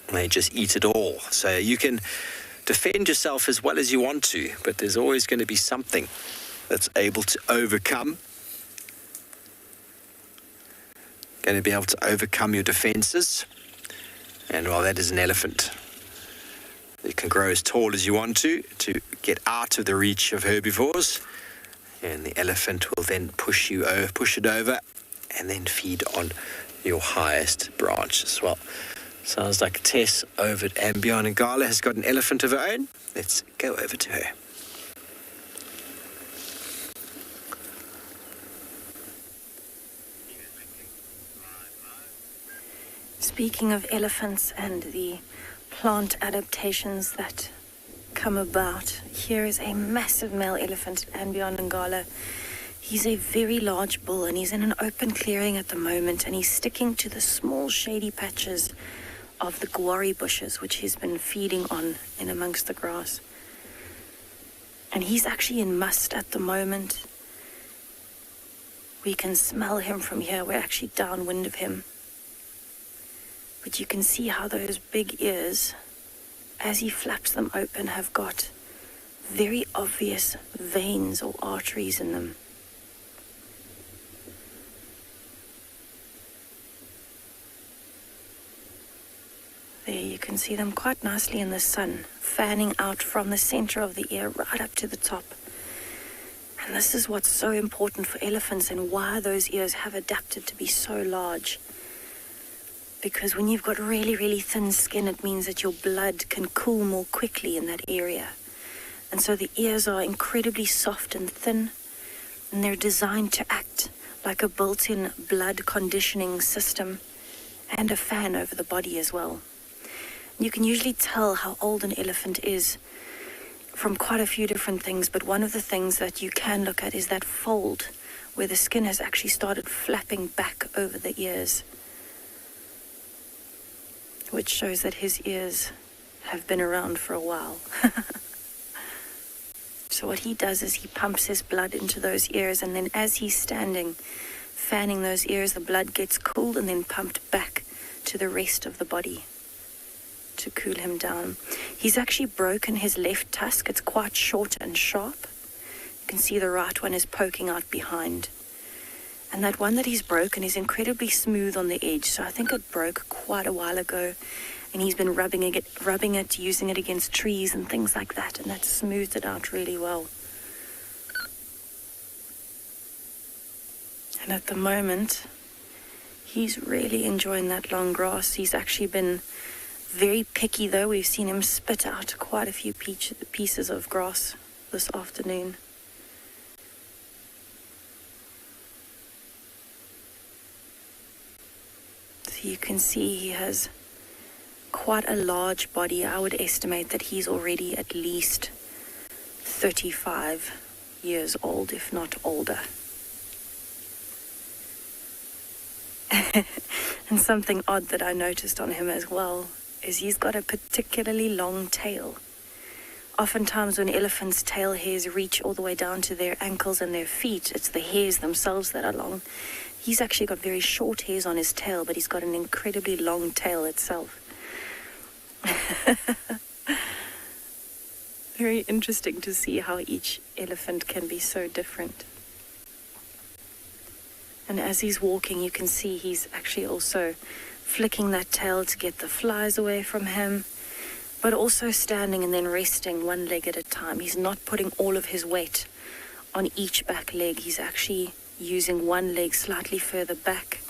They just eat it all. So you can defend yourself as well as you want to, but there's always going to be something that's able to overcome. Going to be able to overcome your defenses. And well, that is an elephant. You can grow as tall as you want to get out of the reach of herbivores. And the elephant will then push it over, and then feed on your highest branch as well. Sounds like Tess over at Ambion Ngala has got an elephant of her own. Let's go over to her. Speaking of elephants and the plant adaptations that come about, here is a massive male elephant at Ambion Ngala. He's a very large bull, and he's in an open clearing at the moment, and he's sticking to the small shady patches of the guarri bushes, which he's been feeding on in amongst the grass. And he's actually in must at the moment. We can smell him from here. We're actually downwind of him. But you can see how those big ears, as he flaps them open, have got very obvious veins or arteries in them. There you can see them quite nicely in the sun, fanning out from the center of the ear right up to the top. And this is what's so important for elephants and why those ears have adapted to be so large. Because when you've got really, really thin skin, it means that your blood can cool more quickly in that area. And so the ears are incredibly soft and thin, and they're designed to act like a built-in blood conditioning system and a fan over the body as well. You can usually tell how old an elephant is from quite a few different things, but one of the things that you can look at is that fold where the skin has actually started flapping back over the ears, which shows that his ears have been around for a while. So what he does is he pumps his blood into those ears, and then as he's standing, fanning those ears, the blood gets cooled and then pumped back to the rest of the body to cool him down. He's actually broken his left tusk. It's quite short and sharp. You can see the right one is poking out behind. And that one that he's broken is incredibly smooth on the edge. So I think it broke quite a while ago, and he's been rubbing it, using it against trees and things like that, and that smoothed it out really well. And at the moment, he's really enjoying that long grass. He's actually been very picky though. We've seen him spit out quite a few pieces of grass this afternoon. So you can see he has quite a large body. I would estimate that he's already at least 35 years old, if not older. And something odd that I noticed on him as well is he's got a particularly long tail. Oftentimes when elephants' tail hairs reach all the way down to their ankles and their feet, it's the hairs themselves that are long. He's actually got very short hairs on his tail, but he's got an incredibly long tail itself. Very interesting to see how each elephant can be so different. And as he's walking, you can see he's actually also flicking that tail to get the flies away from him, but also standing and then resting one leg at a time. He's not putting all of his weight on each back leg. He's actually using one leg slightly further back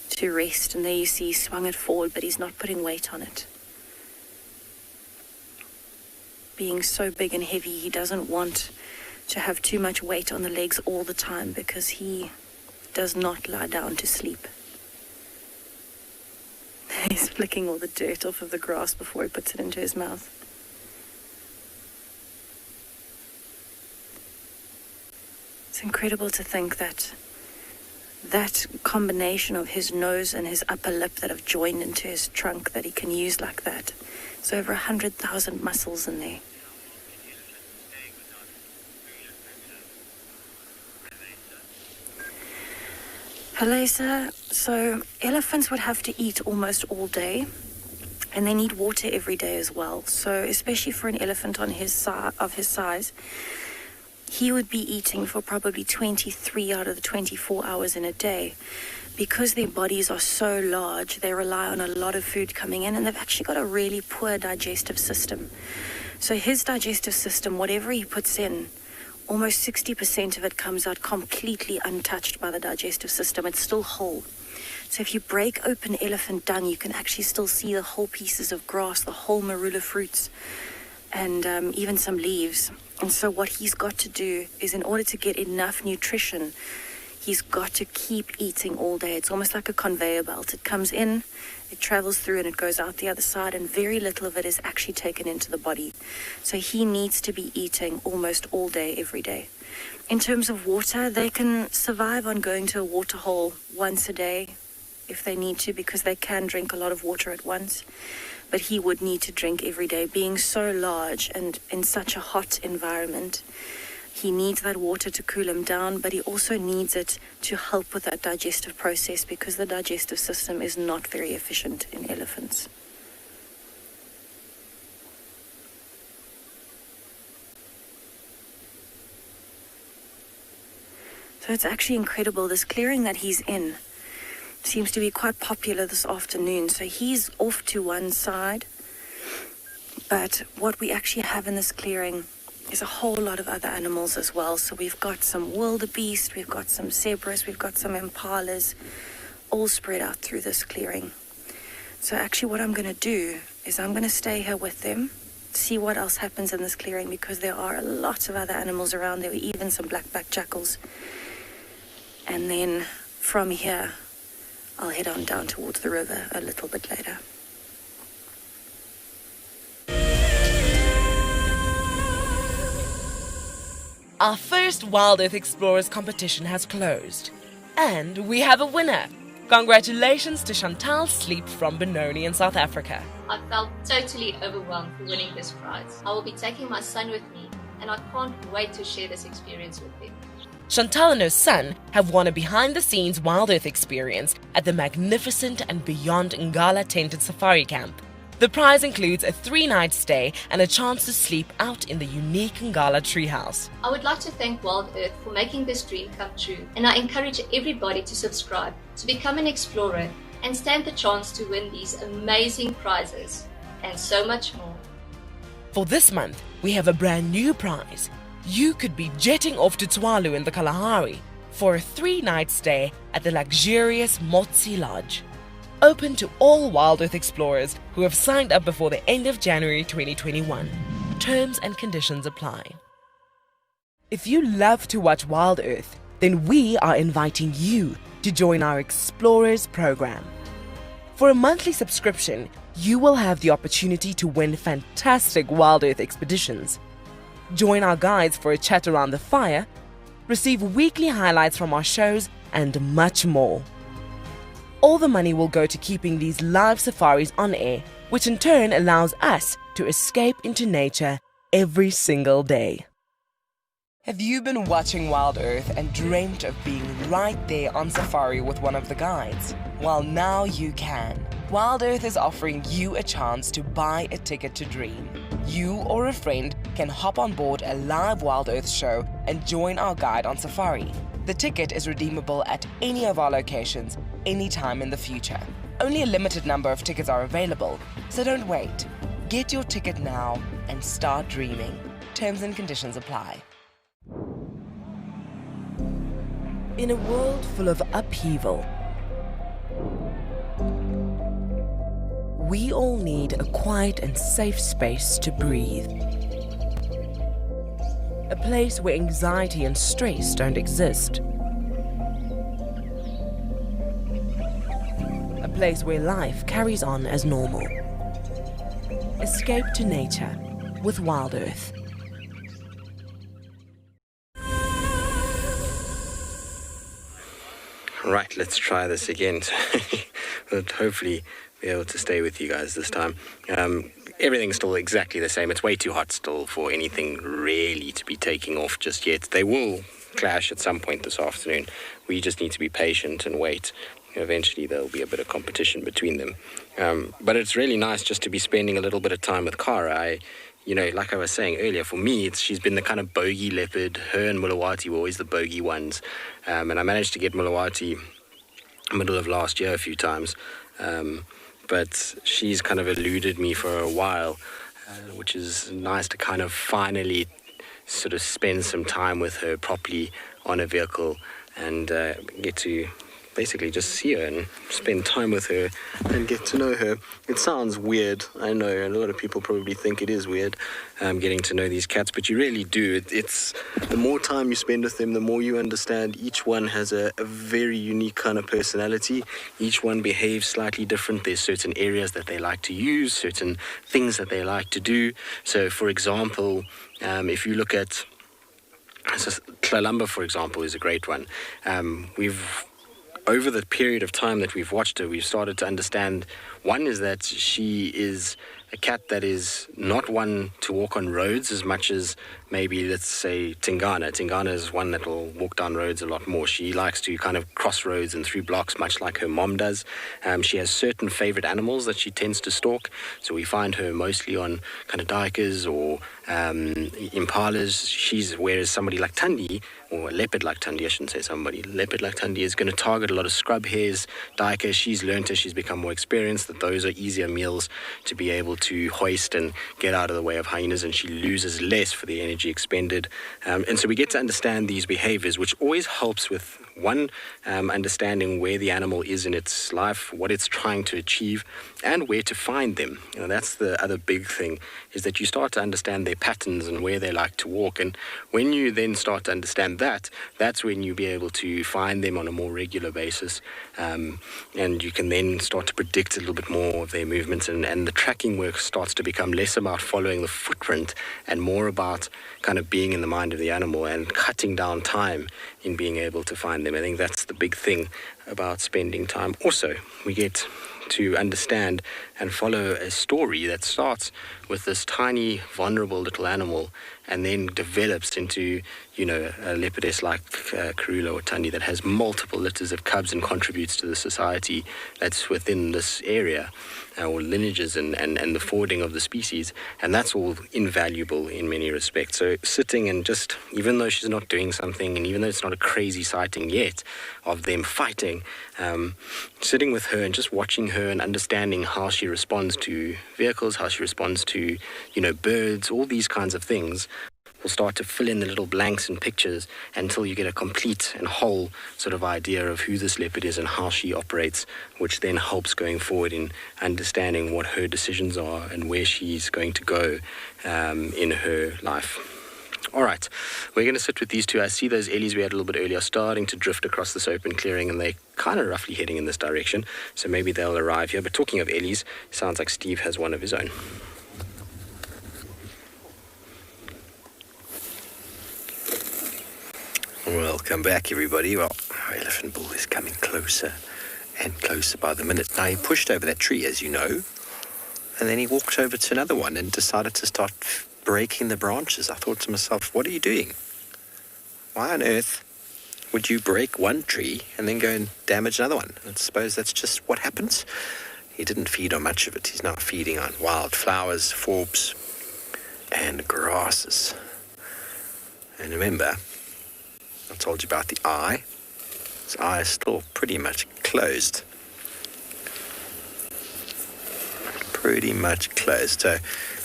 to rest. And there you see he swung it forward, but he's not putting weight on it. Being so big and heavy, he doesn't want to have too much weight on the legs all the time because he does not lie down to sleep. He's flicking all the dirt off of the grass before he puts it into his mouth. It's incredible to think that that combination of his nose and his upper lip that have joined into his trunk that he can use like that. It's over 100,000 muscles in there. Palesa, so elephants would have to eat almost all day, and they need water every day as well. So especially for an elephant on his size, he would be eating for probably 23 out of the 24 hours in a day. Because their bodies are so large, they rely on a lot of food coming in, and they've actually got a really poor digestive system. So his digestive system, whatever he puts in, almost 60% of it comes out completely untouched by the digestive system. It's still whole. So if you break open elephant dung, you can actually still see the whole pieces of grass, the whole marula fruits, and even some leaves. And so what he's got to do is, in order to get enough nutrition, he's got to keep eating all day. It's almost like a conveyor belt. It comes in, it travels through, and it goes out the other side, and very little of it is actually taken into the body. So he needs to be eating almost all day, every day. In terms of water, they can survive on going to a water hole once a day if they need to, because they can drink a lot of water at once. But he would need to drink every day. Being so large and in such a hot environment, he needs that water to cool him down, but he also needs it to help with that digestive process, because the digestive system is not very efficient in elephants. So it's actually incredible. This clearing that he's in seems to be quite popular this afternoon. So he's off to one side, but what we actually have in this clearing is a whole lot of other animals as well. So we've got some wildebeest, we've got some zebras, we've got some impalas, all spread out through this clearing. So actually what I'm going to do is I'm going to stay here with them, see what else happens in this clearing, because there are a lot of other animals around. There were even some black-backed jackals. And then from here, I'll head on down towards the river a little bit later. Our first Wild Earth Explorers competition has closed, and we have a winner. Congratulations to Chantal Sleep from Benoni in South Africa. I felt totally overwhelmed for winning this prize. I will be taking my son with me, and I can't wait to share this experience with him. Chantal and her son have won a behind-the-scenes Wild Earth experience at the magnificent and beyond Ngala Tented Safari Camp. The prize includes a 3-night stay and a chance to sleep out in the unique Ngala treehouse. I would like to thank Wild Earth for making this dream come true, and I encourage everybody to subscribe, to become an explorer, and stand the chance to win these amazing prizes, and so much more. For this month, we have a brand new prize. You could be jetting off to Tswalu in the Kalahari for a 3-night stay at the luxurious Motsi Lodge. Open to all Wild Earth explorers who have signed up before the end of January 2021. Terms and conditions apply. If you love to watch Wild Earth, then we are inviting you to join our Explorers program. For a monthly subscription, you will have the opportunity to win fantastic Wild Earth expeditions. Join our guides for a chat around the fire, receive weekly highlights from our shows, and much more. All the money will go to keeping these live safaris on air, which in turn allows us to escape into nature every single day. Have you been watching Wild Earth and dreamt of being right there on safari with one of the guides? Well, now you can. Wild Earth is offering you a chance to buy a ticket to dream. You or a friend can hop on board a live Wild Earth show and join our guide on safari. The ticket is redeemable at any of our locations, anytime in the future. Only a limited number of tickets are available, so don't wait. Get your ticket now and start dreaming. Terms and conditions apply. In a world full of upheaval, we all need a quiet and safe space to breathe. A place where anxiety and stress don't exist. A place where life carries on as normal. Escape to nature with Wild Earth. Right, let's try this again. We'll hopefully be able to stay with you guys this time. Everything's still exactly the same. It's way too hot still for anything really to be taking off just yet. They will clash at some point this afternoon. We just need to be patient and wait. Eventually there'll be a bit of competition between them. But it's really nice just to be spending a little bit of time with Cara. Like I was saying earlier, for me, she's been the kind of bogey leopard. Her and Mulawati were always the bogey ones. And I managed to get Mulawati middle of last year a few times. But she's kind of eluded me for a while, which is nice to kind of finally sort of spend some time with her properly on a vehicle and get to basically just see her and spend time with her and get to know her. It sounds weird, I know, and a lot of people probably think it is weird, getting to know these cats, but you really do. It's the more time you spend with them, the more you understand each one has a very unique kind of personality. Each one behaves slightly different. There's certain areas that they like to use, certain things that they like to do. So, for example, if you look at Tlalamba, for example, is a great one. Over the period of time that we've watched her, we've started to understand, one is that she is a cat that is not one to walk on roads as much as maybe, let's say, Tingana. Tingana is one that will walk down roads a lot more. She likes to kind of cross roads and through blocks, much like her mom does. She has certain favorite animals that she tends to stalk. So we find her mostly on kind of duikers or impalas. Whereas somebody like Thandi, or a leopard like Thandi, I shouldn't say somebody, leopard like Thandi is going to target a lot of scrub hares, duikers. She's learned as she's become more experienced that those are easier meals to be able to hoist and get out of the way of hyenas, and she loses less for the energy expended. And so we get to understand these behaviors, which always helps with one, understanding where the animal is in its life, what it's trying to achieve, and where to find them. That's the other big thing, is that you start to understand their patterns and where they like to walk. And when you then start to understand that, that's when you'll be able to find them on a more regular basis. And you can then start to predict a little bit more of their movements, and the tracking work starts to become less about following the footprint and more about kind of being in the mind of the animal and cutting down time in being able to find them. I think that's the big thing about spending time. Also, we get to understand and follow a story that starts with this tiny, vulnerable little animal and then develops into, a leopardess like Karula or Thandi that has multiple litters of cubs and contributes to the society that's within this area, or lineages and the forwarding of the species. And that's all invaluable in many respects. So sitting and just, even though she's not doing something, and even though it's not a crazy sighting yet of them fighting, sitting with her and just watching her and understanding how she responds to vehicles, how she responds to, birds, all these kinds of things, will start to fill in the little blanks and pictures until you get a complete and whole sort of idea of who this leopard is and how she operates, which then helps going forward in understanding what her decisions are and where she's going to go in her life. All right, we're going to sit with these two. I see those ellies we had a little bit earlier starting to drift across this open clearing, and they're kind of roughly heading in this direction, so maybe they'll arrive here. But talking of ellies, sounds like Steve has one of his own. Welcome back, everybody. Well, our elephant bull is coming closer and closer by the minute. Now, he pushed over that tree, as you know, and then he walked over to another one and decided to start breaking the branches. I thought to myself, what are you doing? Why on earth would you break one tree and then go and damage another one? I suppose that's just what happens. He didn't feed on much of it. He's now feeding on wild flowers, forbs, and grasses. And remember, I told you about the eye. His eye is still pretty much closed. Pretty much closed. So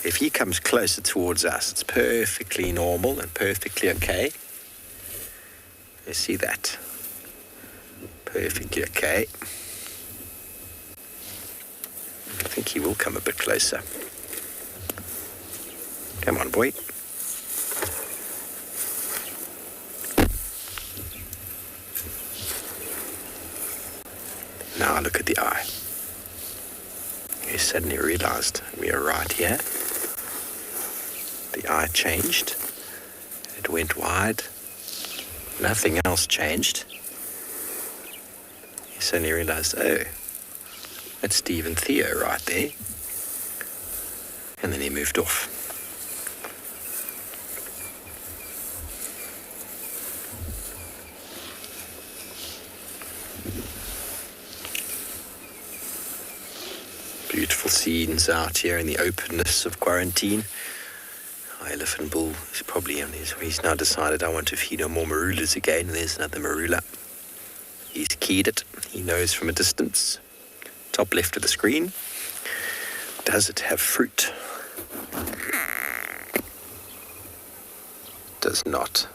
if he comes closer towards us, it's perfectly normal and perfectly okay. You see that? Perfectly okay. I think he will come a bit closer. Come on, boy. Now look at the eye. He suddenly realized we are right here. The eye changed. It went wide. Nothing else changed. suddenly realised, oh, that's Steve and Theo right there. And then he moved off. Beautiful scenes out here in the openness of quarantine. Our elephant bull is probably on he's now decided, I want to feed on more marulas again. There's another marula. He's keyed it. He knows from a distance. Top left of the screen. Does it have fruit? Does not.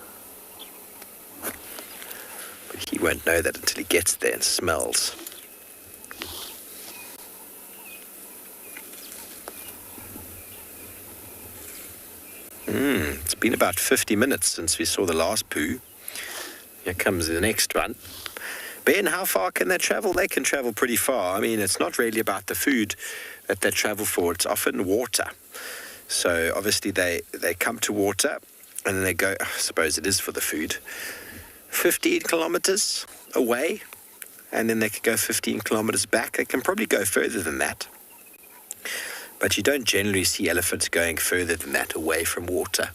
But he won't know that until he gets there and smells. It's been about 50 minutes since we saw the last poo. Here comes the next one. Ben, how far can they travel? They can travel pretty far. I mean, it's not really about the food that they travel for. It's often water. So obviously they come to water and then they go, I suppose it is for the food, 15 kilometers away. And then they could go 15 kilometers back. They can probably go further than that. But you don't generally see elephants going further than that away from water.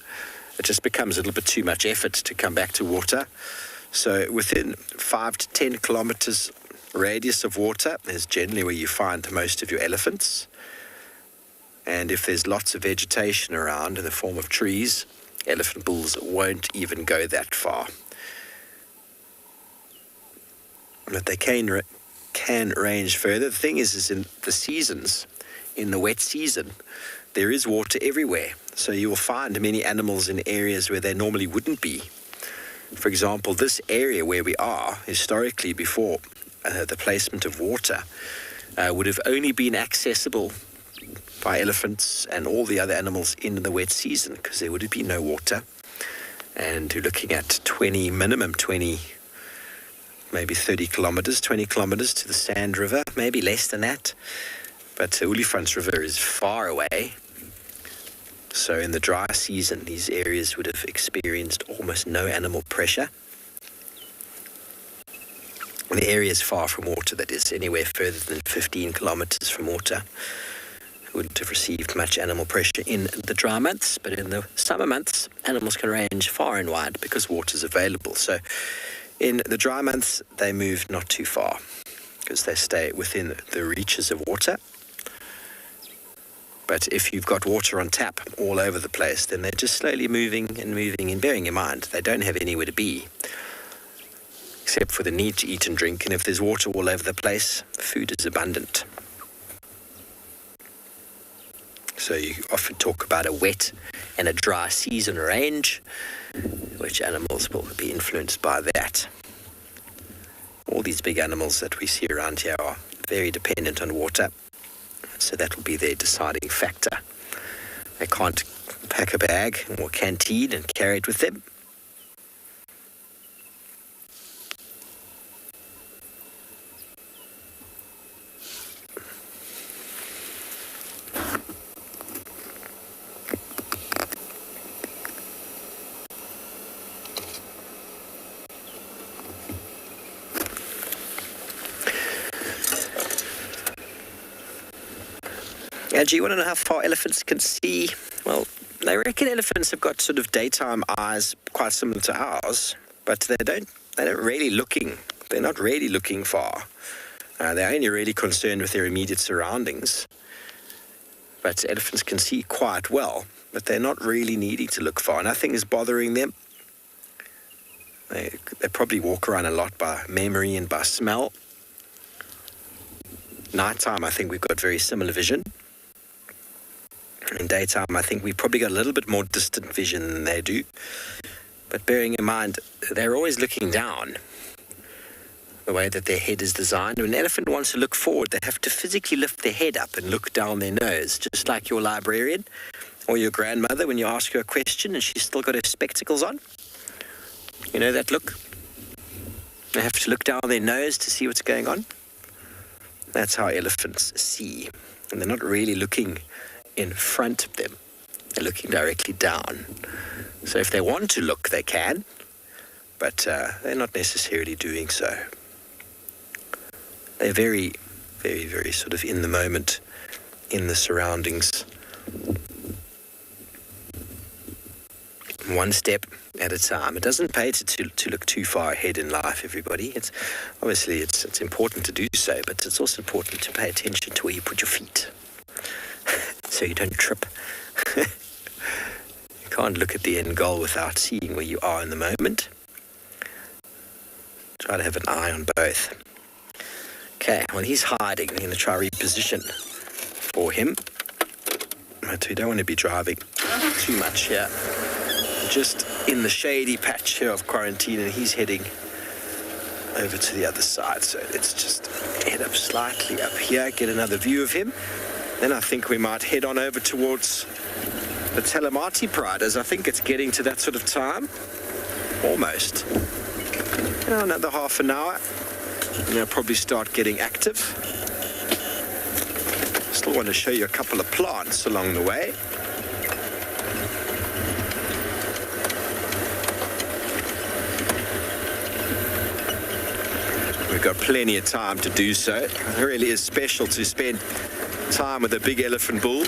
It just becomes a little bit too much effort to come back to water. So within 5 to 10 kilometers radius of water is generally where you find most of your elephants. And if there's lots of vegetation around in the form of trees, elephant bulls won't even go that far. But they can range further. The thing is in the seasons, in the wet season, there is water everywhere. So you will find many animals in areas where they normally wouldn't be. For example, this area where we are, historically before the placement of water, would have only been accessible by elephants and all the other animals in the wet season because there would have been no water. And you're looking at minimum 20, maybe 30 kilometers, 20 kilometers to the Sand River, maybe less than that. But Olifants River is far away. So in the dry season, these areas would have experienced almost no animal pressure. The area is far from water, that is, anywhere further than 15 kilometers from water. Wouldn't have received much animal pressure in the dry months, but in the summer months, animals can range far and wide because water is available. So in the dry months, they move not too far because they stay within the reaches of water. But if you've got water on tap all over the place, then they're just slowly moving and bearing in mind they don't have anywhere to be except for the need to eat and drink. And if there's water all over the place, food is abundant. So you often talk about a wet and a dry season range, which animals will be influenced by that. All these big animals that we see around here are very dependent on water. So that will be their deciding factor. They can't pack a bag or canteen and carry it with them. And do you want to know how far elephants can see? Well, they reckon elephants have got sort of daytime eyes quite similar to ours, but they're not really looking far. They're only really concerned with their immediate surroundings. But elephants can see quite well, but they're not really needing to look far. Nothing is bothering them. They probably walk around a lot by memory and by smell. Nighttime, I think we've got very similar vision. In daytime, I think we've probably got a little bit more distant vision than they do. But bearing in mind, they're always looking down, the way that their head is designed. When an elephant wants to look forward, they have to physically lift their head up and look down their nose, just like your librarian or your grandmother when you ask her a question and she's still got her spectacles on. You know that look? They have to look down their nose to see what's going on. That's how elephants see. And they're not really looking in front of them. They're looking directly down. So if they want to look, they can, but they're not necessarily doing so. they're very, very, very sort of in the moment, in the surroundings. One step at a time. It doesn't pay to look too far ahead in life, everybody. It's obviously it's important to do so, but it's also important to pay attention to where you put your feet, so you don't trip. You can't look at the end goal without seeing where you are in the moment. Try to have an eye on both. Okay, well, he's hiding. I'm going to try reposition for him. But we don't want to be driving too much here. Just in the shady patch here of quarantine, and he's heading over to the other side. So let's just head up slightly up here, get another view of him. Then I think we might head on over towards the Talamati Pride, as I think it's getting to that sort of time. Almost. Another half an hour, and they'll probably start getting active. Still want to show you a couple of plants along the way. We've got plenty of time to do so. It really is special to spend time with a big elephant bull.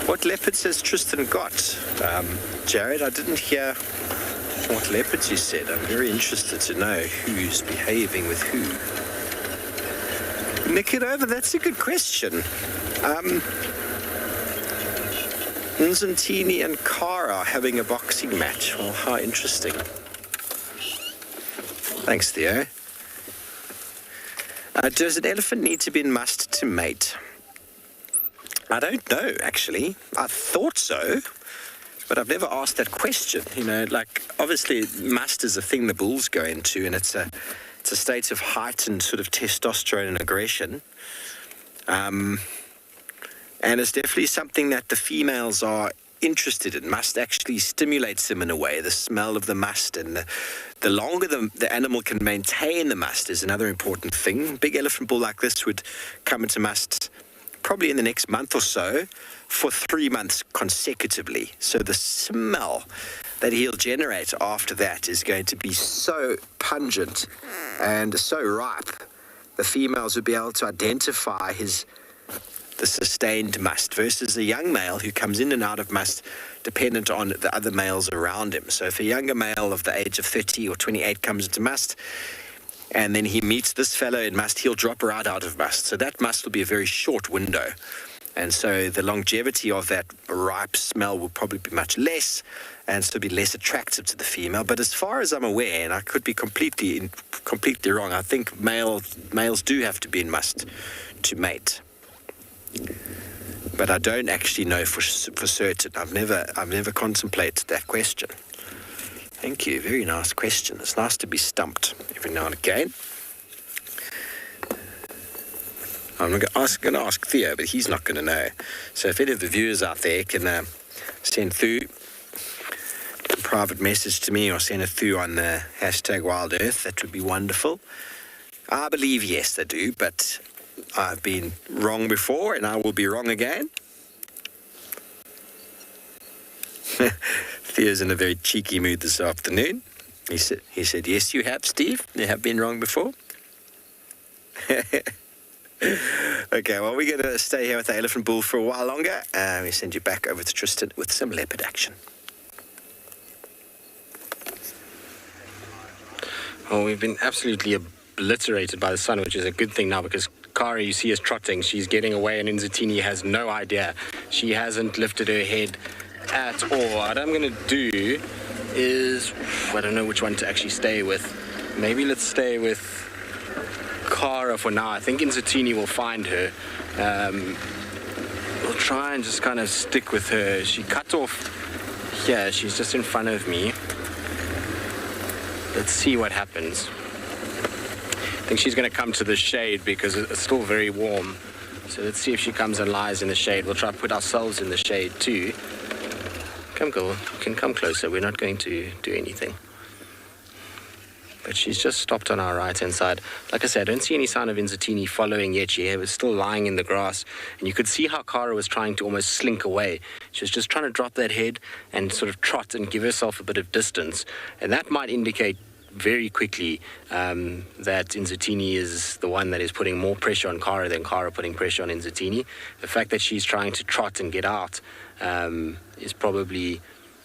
What leopards has Tristan got? Jared, I didn't hear what leopards you said. I'm very interested to know who's behaving with who. Nick it over, that's a good question. Nzantini and Kara having a boxing match. Well, how interesting. Thanks, Theo. Does an elephant need to be in must to mate? I don't know, actually. I thought so, but I've never asked that question. You know, like, obviously, must is a thing the bulls go into, and it's a state of heightened sort of testosterone and aggression. And it's definitely something that the females are interested in. Must actually stimulates them in a way. The smell of the must, and the longer the animal can maintain the must is another important thing. Big elephant bull like this would come into must probably in the next month or so for 3 months consecutively. So the smell that he'll generate after that is going to be so pungent and so ripe. The females would be able to identify the sustained must versus a young male who comes in and out of must dependent on the other males around him. So if a younger male of the age of 30 or 28 comes into must, and then he meets this fellow in must, he'll drop right out of must. So that must will be a very short window. And so the longevity of that ripe smell will probably be much less, and so be less attractive to the female. But as far as I'm aware, and I could be completely wrong, I think males do have to be in must to mate. But I don't actually know for certain. I've never contemplated that question. Thank you. Very nice question. It's nice to be stumped every now and again. I'm going to ask Theo, but he's not going to know. So if any of the viewers out there can send through a private message to me or send it through on the #WildEarth, that would be wonderful. I believe yes, they do, but I've been wrong before and I will be wrong again. Theo's in a very cheeky mood this afternoon. He said, yes, you have, Steve. You have been wrong before. Okay, well, we're going to stay here with the elephant bull for a while longer. We send you back over to Tristan with some leopard action. Well, we've been absolutely obliterated by the sun, which is a good thing now, because Kari, you see, is trotting. She's getting away, and Nzantini has no idea. She hasn't lifted her head at all. What I'm going to do is, I don't know which one to actually stay with. Maybe let's stay with Kara for now. I think Nzantini will find her. We'll try and just kind of stick with her. She cut off here. She's just in front of me. Let's see what happens. I think she's going to come to the shade because it's still very warm. So let's see if she comes and lies in the shade. We'll try to put ourselves in the shade too. Come, girl. You can come closer. We're not going to do anything. But she's just stopped on our right-hand side. Like I said, I don't see any sign of Inzitini following yet. She was still lying in the grass. And you could see how Kara was trying to almost slink away. She was just trying to drop that head and sort of trot and give herself a bit of distance. And that might indicate very quickly that Inzitini is the one that is putting more pressure on Kara than Kara putting pressure on Inzitini. The fact that she's trying to trot and get out is probably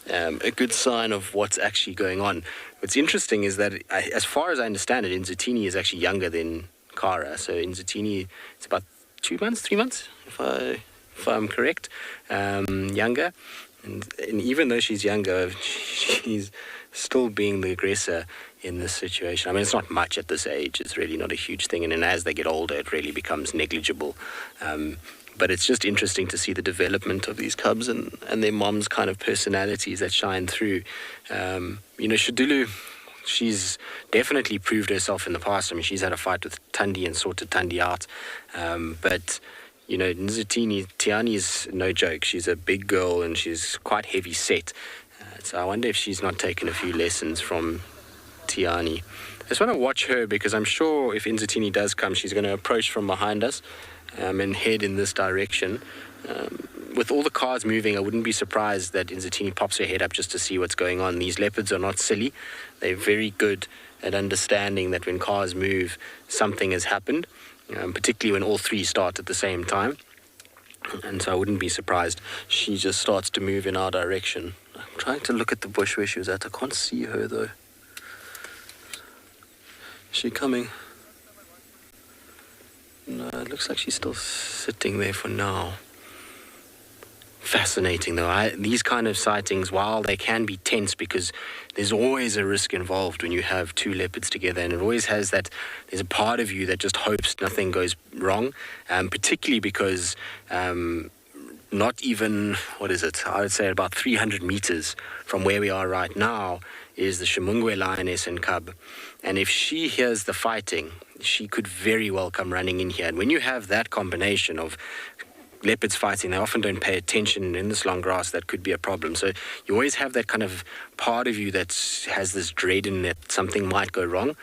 a good sign of what's actually going on. What's interesting is that, as far as I understand it, Inzitini is actually younger than Kara. So Inzitini is about 2 months, 3 months, if I'm correct, younger. And even though she's younger, she's still being the aggressor in this situation. I mean, it's not much at this age. It's really not a huge thing. And then as they get older, it really becomes negligible. But it's just interesting to see the development of these cubs and their mom's kind of personalities that shine through. Shadulu, she's definitely proved herself in the past. I mean, she's had a fight with Thandi and sorted Thandi out. But Nzitini, Tiani's no joke. She's a big girl and she's quite heavy set. So I wonder if she's not taken a few lessons from Tiani. I just want to watch her because I'm sure if Inzitini does come, she's going to approach from behind us and head in this direction. With all the cars moving, I wouldn't be surprised that Inzitini pops her head up just to see what's going on. These leopards are not silly. They're very good at understanding that when cars move, something has happened, particularly when all three start at the same time. And so I wouldn't be surprised. She just starts to move in our direction. I'm trying to look at the bush where she was at. I can't see her, though. Is she coming? No, it looks like she's still sitting there for now. Fascinating, though. These kind of sightings, while they can be tense because there's always a risk involved when you have two leopards together, and it always has that, there's a part of you that just hopes nothing goes wrong, particularly because not even, I would say about 300 meters from where we are right now is the Shimungwe lioness and cub. And if she hears the fighting, she could very well come running in here. And when you have that combination of leopards fighting, they often don't pay attention in this long grass. That could be a problem. So you always have that kind of part of you that has this dread in that something might go wrong.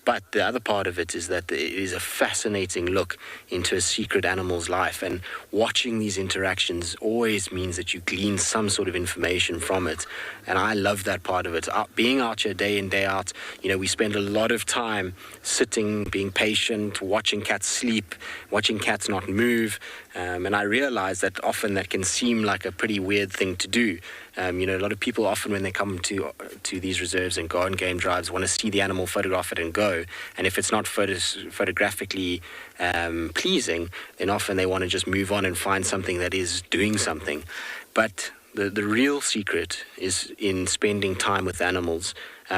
But the other part of it is that it is a fascinating look into a secret animal's life. And watching these interactions always means that you glean some sort of information from it. And I love that part of it. Being out here day in, day out, we spend a lot of time sitting, being patient, watching cats sleep, watching cats not move. And I realize that often that can seem like a pretty weird thing to do. A lot of people often when they come to these reserves and go on game drives want to see the animal, photograph it and go. And if it's not photographically pleasing, then often they want to just move on and find something that is doing something. But the real secret is in spending time with animals,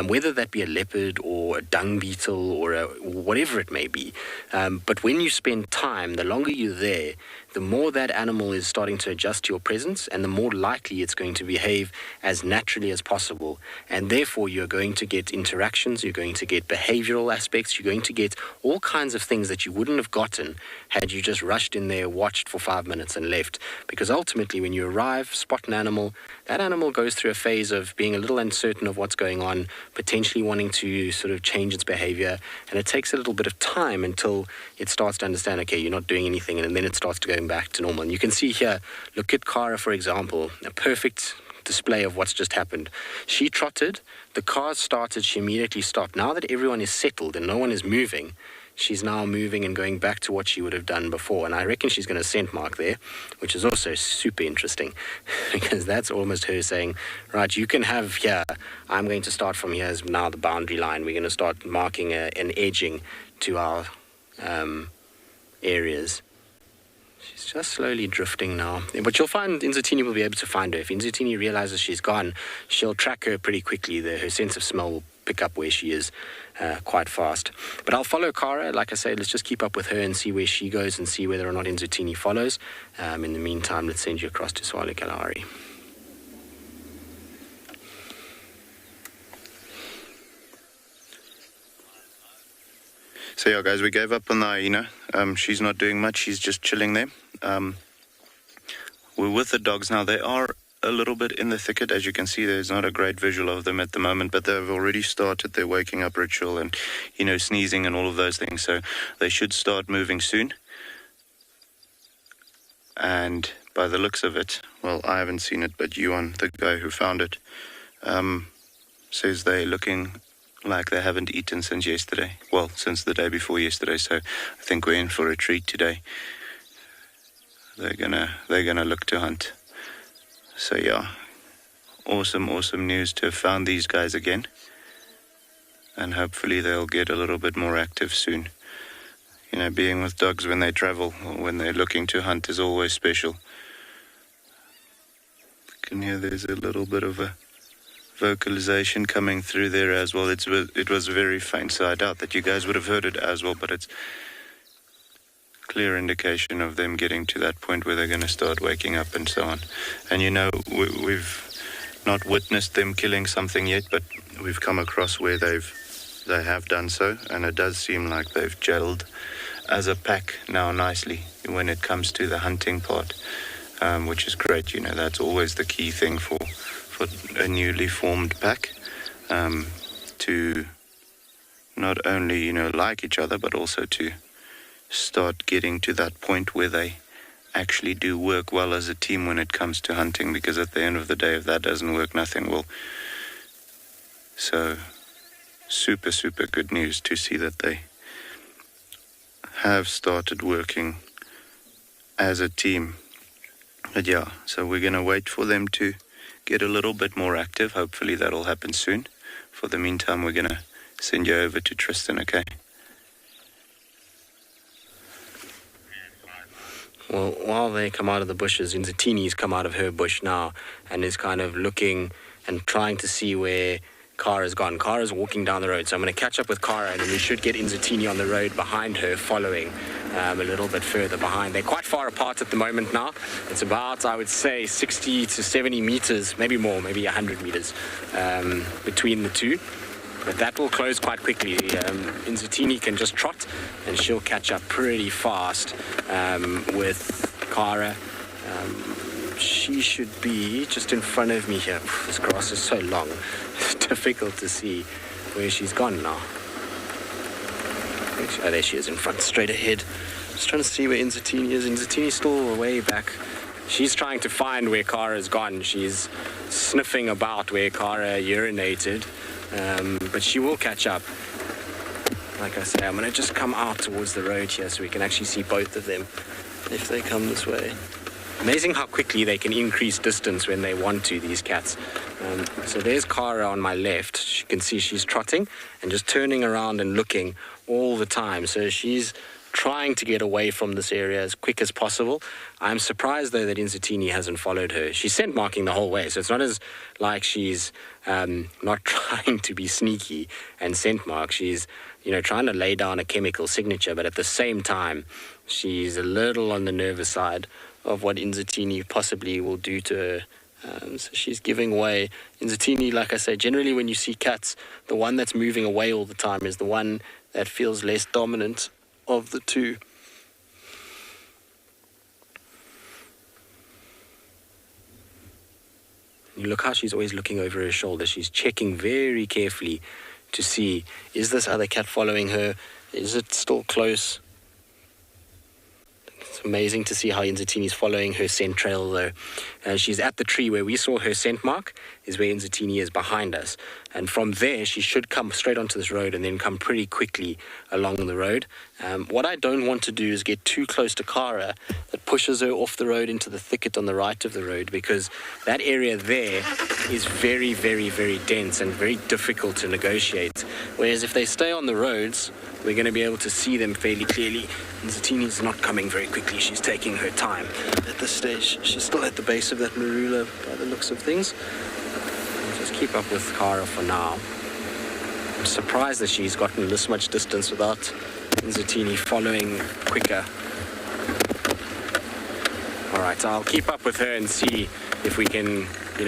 whether that be a leopard or a dung beetle or whatever it may be. But when you spend time, the longer you're there, the more that animal is starting to adjust to your presence and the more likely it's going to behave as naturally as possible. And therefore, you're going to get interactions, you're going to get behavioral aspects, you're going to get all kinds of things that you wouldn't have gotten had you just rushed in there, watched for 5 minutes and left. Because ultimately, when you arrive, spot an animal, that animal goes through a phase of being a little uncertain of what's going on, potentially wanting to sort of change its behavior. And it takes a little bit of time until it starts to understand, okay, you're not doing anything, and then it starts to go back to normal. And you can see here, look at Kara, for example, a perfect display of what's just happened. She trotted, the cars started, she immediately stopped. Now that everyone is settled and no one is moving, she's now moving and going back to what she would have done before. And I reckon she's going to scent mark there, which is also super interesting because that's almost her saying, right, you can have here, I'm going to start from here as now the boundary line. We're going to start marking an edging to our areas. She's just slowly drifting now. But you'll find Inzitini will be able to find her. If Inzitini realizes she's gone, she'll track her pretty quickly. Her sense of smell will pick up where she is quite fast. But I'll follow Kara. Like I say, let's just keep up with her and see where she goes and see whether or not Inzitini follows. In the meantime, let's send you across to Swale Kalahari. So So yeah, guys, we gave up on the hyena. She's not doing much. She's just chilling there. We're with the dogs now. They are a little bit in the thicket. As you can see, there's not a great visual of them at the moment, but they've already started their waking up ritual and, sneezing and all of those things. So they should start moving soon. And by the looks of it, well, I haven't seen it, but Yuan, the guy who found it, says they're looking like they haven't eaten since yesterday. Well, since the day before yesterday. So I think we're in for a treat today. They're gonna look to hunt. So yeah, awesome news to have found these guys again. And hopefully they'll get a little bit more active soon. Being with dogs when they travel or when they're looking to hunt is always special. You can hear there's a little bit of a vocalization coming through there as well. It was very faint, so I doubt that you guys would have heard it as well, but it's clear indication of them getting to that point where they're going to start waking up and so on. And we've not witnessed them killing something yet, but we've come across where they have done so, and it does seem like they've gelled as a pack now nicely when it comes to the hunting part, which is great. That's always the key thing for a newly formed pack, to not only like each other, but also to start getting to that point where they actually do work well as a team when it comes to hunting, because at the end of the day, if that doesn't work, nothing will. So super good news to see that they have started working as a team. But yeah, so we're going to wait for them to get a little bit more active. Hopefully that'll happen soon. For the meantime, we're going to send you over to Tristan, okay? Well, while they come out of the bushes, Inzatini's come out of her bush now and is kind of looking and trying to see where Kara's gone. Kara's walking down the road, so I'm going to catch up with Kara, and then we should get Inzatini on the road behind her, following a little bit further behind. They're quite far apart at the moment now. It's about, I would say, 60 to 70 meters, maybe more, maybe 100 meters between the two. But that will close quite quickly. Inzatini can just trot, and she'll catch up pretty fast with Kara. She should be just in front of me here. This grass is so long. It's difficult to see where she's gone now. Oh, there she is in front, straight ahead. Just trying to see where Inzatini is. Inzatini's still way back. She's trying to find where Kara's gone. She's sniffing about where Kara urinated. But she will catch up. Like I say, I'm going to just come out towards the road here so we can actually see both of them if they come this way. Amazing how quickly they can increase distance when they want to, these cats. So there's Kara on my left. You can see she's trotting and just turning around and looking all the time. So she's trying to get away from this area as quick as possible. I'm surprised, though, that Inzatini hasn't followed her. She's scent marking the whole way, so it's not as like she's not trying to be sneaky and scent mark. She's, trying to lay down a chemical signature, but at the same time, she's a little on the nervous side of what Inzatini possibly will do to her. So she's giving away. Inzatini, like I say, generally when you see cats, the one that's moving away all the time is the one that feels less dominant of the two. You look how she's always looking over her shoulder. She's checking very carefully to see, is this other cat following her? Is it still close? It's amazing to see how Inzatini's following her scent trail, though. She's at the tree where we saw her scent mark, is where Inzatini is behind us. And from there, she should come straight onto this road and then come pretty quickly along the road. What I don't want to do is get too close to Kara that pushes her off the road into the thicket on the right of the road, because that area there is very, very, very dense and very difficult to negotiate. Whereas if they stay on the roads, we're going to be able to see them fairly clearly. Inzatini's not coming very quickly. She's taking her time. At this stage, she's still at the base of that marula by the looks of things. I'll just keep up with Kara for now. I'm surprised that she's gotten this much distance without Inzatini following quicker. Alright, so I'll keep up with her and see if we can,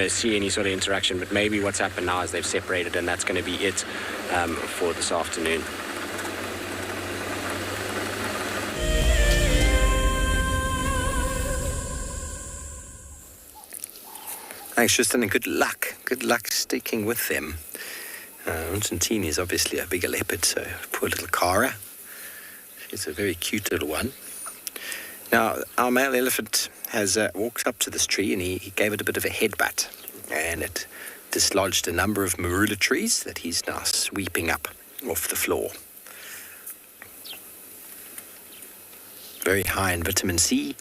see any sort of interaction. But maybe what's happened now is they've separated, and that's going to be it for this afternoon. Thanks, Tristan, and good luck. Good luck sticking with them. Tintini is obviously a bigger leopard, so poor little Cara. She's a very cute little one. Now, our male elephant has walked up to this tree and he gave it a bit of a headbutt. And it dislodged a number of marula trees that he's now sweeping up off the floor. Very high in vitamin C.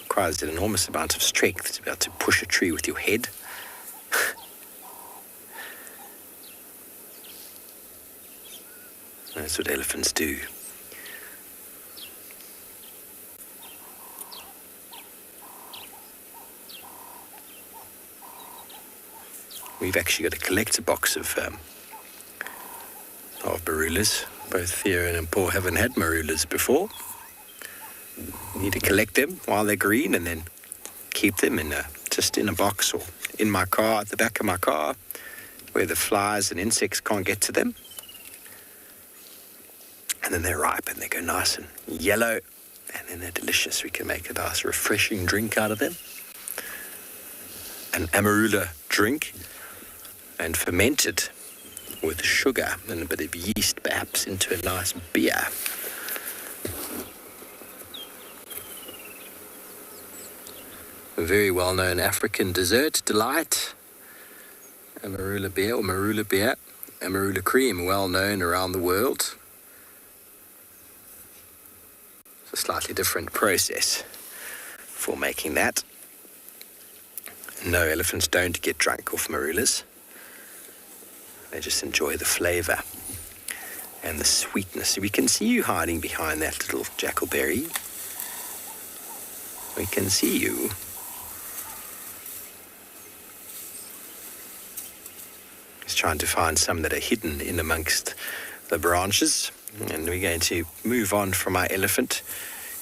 Requires an enormous amount of strength to be able to push a tree with your head. That's what elephants do. We've actually got a collector box of marulas. Both Theo and Paul haven't had marulas before. You need to collect them while they're green and then keep them just in a box or in my car, at the back of my car, where the flies and insects can't get to them. And then they're ripe and they go nice and yellow, and then they're delicious. We can make a nice refreshing drink out of them. An amarula drink, and fermented with sugar and a bit of yeast perhaps into a nice beer. A very well-known African dessert delight. Amarula beer or marula beer. Amarula cream, well known around the world. It's a slightly different process for making that. No, elephants don't get drunk off marulas. They just enjoy the flavour and the sweetness. We can see you hiding behind that little jackalberry. We can see you. He's trying to find some that are hidden in amongst the branches. And we're going to move on from our elephant,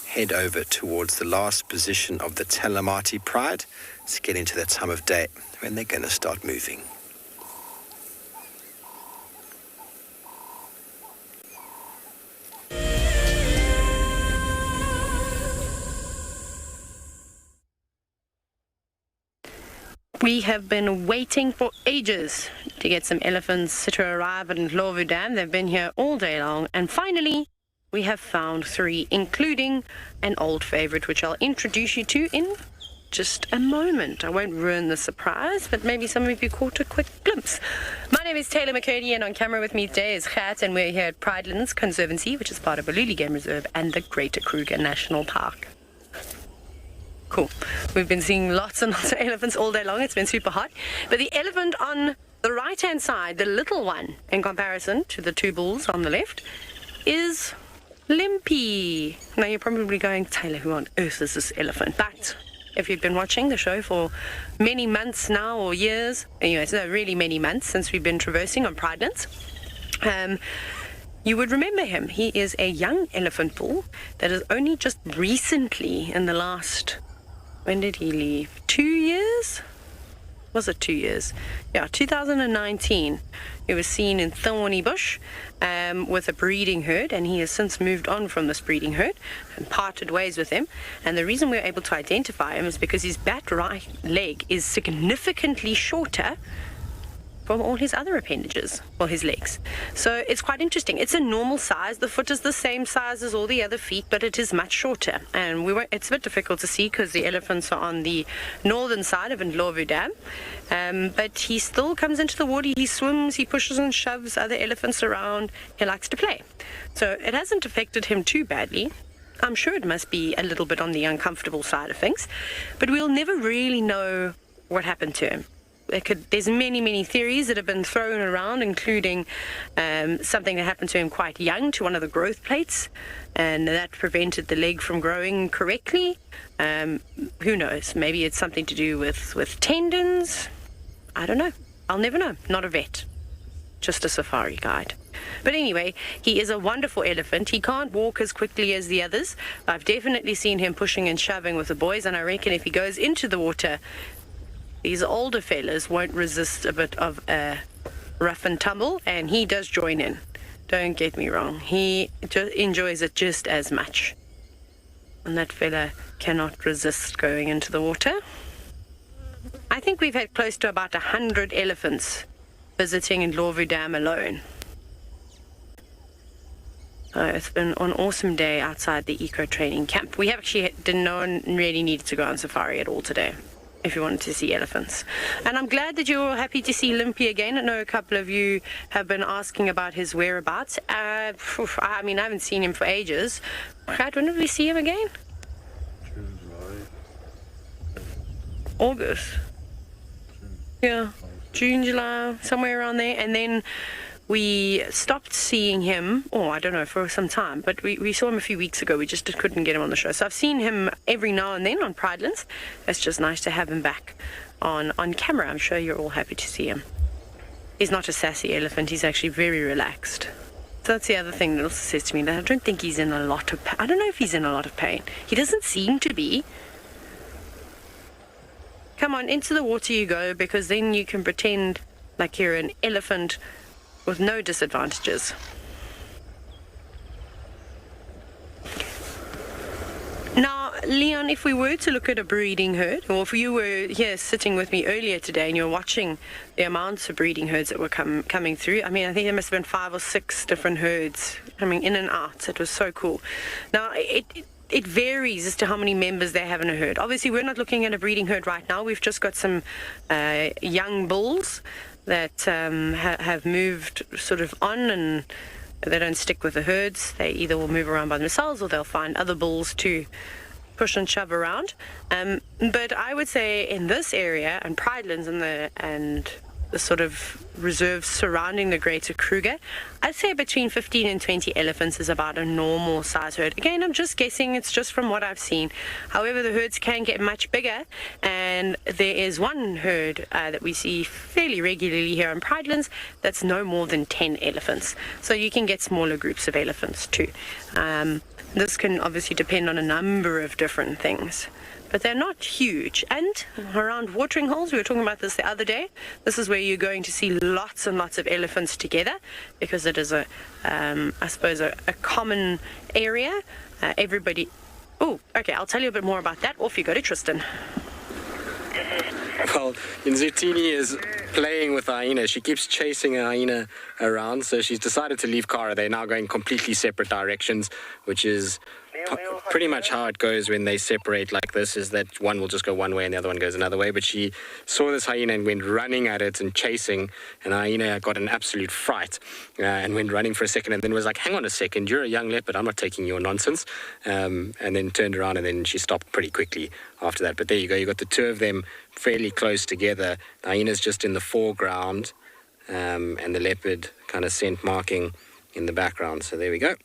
head over towards the last position of the Talamati Pride. Let's get into that time of day when they're going to start moving. We have been waiting for ages to get some elephants to arrive at Ndlovu Dam. They've been here all day long, and finally we have found 3, including an old favorite, which I'll introduce you to in just a moment. I won't ruin the surprise, but maybe some of you caught a quick glimpse. My name is Taylor McCurdy, and on camera with me today is Gert, and we're here at Pridelands Conservancy, which is part of Baluli Game Reserve and the Greater Kruger National Park. Cool. We've been seeing lots and lots of elephants all day long. It's been super hot. But the elephant on the right-hand side, the little one, in comparison to the 2 bulls on the left, is Limpy. Now you're probably going, Taylor, who on earth is this elephant? But if you've been watching the show for many months now, or years, anyways, no, really many months since we've been traversing on Pridelands, you would remember him. He is a young elephant bull that has only just recently, in the last... When did he leave? 2 years? Was it 2 years? Yeah, 2019. He was seen in Thorny Bush with a breeding herd, and he has since moved on from this breeding herd and parted ways with him. And the reason we're able to identify him is because his back right leg is significantly shorter from all his other appendages, or his legs. So it's quite interesting. It's a normal size. The foot is the same size as all the other feet, but it is much shorter. And it's a bit difficult to see because the elephants are on the northern side of Ndlovu Dam. But he still comes into the water. He swims, he pushes and shoves other elephants around. He likes to play. So it hasn't affected him too badly. I'm sure it must be a little bit on the uncomfortable side of things, but we'll never really know what happened to him. There's many theories that have been thrown around, including something that happened to him quite young to one of the growth plates, and that prevented the leg from growing correctly. Who knows? Maybe it's something to do with tendons. I don't know. I'll never know. Not a vet. Just a safari guide. But anyway, he is a wonderful elephant. He can't walk as quickly as the others. I've definitely seen him pushing and shoving with the boys, and I reckon if he goes into the water, these older fellas won't resist a bit of a rough and tumble, and he does join in. Don't get me wrong. He enjoys it just as much. And that fella cannot resist going into the water. I think we've had close to about 100 elephants visiting in Ndlovu Dam alone. It's been an awesome day outside the eco training camp. We have actually no one really needed to go on safari at all today if you wanted to see elephants. And I'm glad that you're happy to see Limpy again. I know a couple of you have been asking about his whereabouts. I haven't seen him for ages. Brad, when did we see him again? August. Yeah, June, July, somewhere around there. And then we stopped seeing him, I don't know, for some time, but we saw him a few weeks ago. We just couldn't get him on the show. So I've seen him every now and then on Pridelands. It's just nice to have him back on camera. I'm sure you're all happy to see him. He's not a sassy elephant. He's actually very relaxed. So that's the other thing that also says to me that I don't think he's in a lot of pain. I don't know if he's in a lot of pain. He doesn't seem to be. Come on, into the water you go, because then you can pretend like you're an elephant with no disadvantages. Now, Leon, if we were to look at a breeding herd, or if you were here sitting with me earlier today and you're watching the amounts of breeding herds that were coming through, I think there must have been 5 or 6 different herds coming in and out. It was so cool. Now, it varies as to how many members they have in a herd. Obviously, we're not looking at a breeding herd right now. We've just got some young bulls that have moved sort of on, and they don't stick with the herds. They either will move around by themselves or they'll find other bulls to push and shove around. But I would say in this area, and Pridelands and the sort of reserves surrounding the Greater Kruger, I'd say between 15 and 20 elephants is about a normal size herd. Again, I'm just guessing, it's just from what I've seen. However, the herds can get much bigger, and there is one herd that we see fairly regularly here in Pridelands that's no more than 10 elephants. So you can get smaller groups of elephants too. This can obviously depend on a number of different things, but they're not huge. And around watering holes, we were talking about this the other day, this is where you're going to see lots and lots of elephants together, because it is a common area. Everybody... Oh, okay, I'll tell you a bit more about that. Off you go to Tristan. Well, Nzutini is playing with the hyena. She keeps chasing a hyena around, so she's decided to leave Kara. They're now going completely separate directions, which is pretty much how it goes when they separate like this, is that one will just go one way and the other one goes another way. But she saw this hyena and went running at it and chasing, and the hyena got an absolute fright and went running for a second, and then was like, hang on a second, you're a young leopard, I'm not taking your nonsense, and then turned around, and then she stopped pretty quickly after that. But there you go, you got the two of them fairly close together. The hyena's just in the foreground, and the leopard kind of scent marking in the background. So there we go.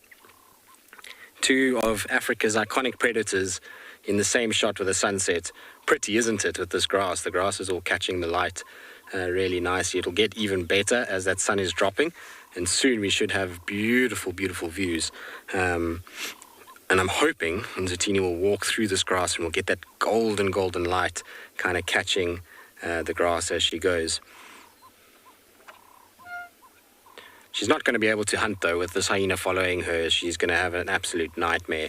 Two of Africa's iconic predators in the same shot with a sunset. Pretty, isn't it, with this grass? The grass is all catching the light really nicely. It'll get even better as that sun is dropping, and soon we should have beautiful, beautiful views. And I'm hoping Nzutini will walk through this grass and we'll get that golden light kind of catching the grass as she goes. She's not going to be able to hunt, though, with this hyena following her. She's going to have an absolute nightmare.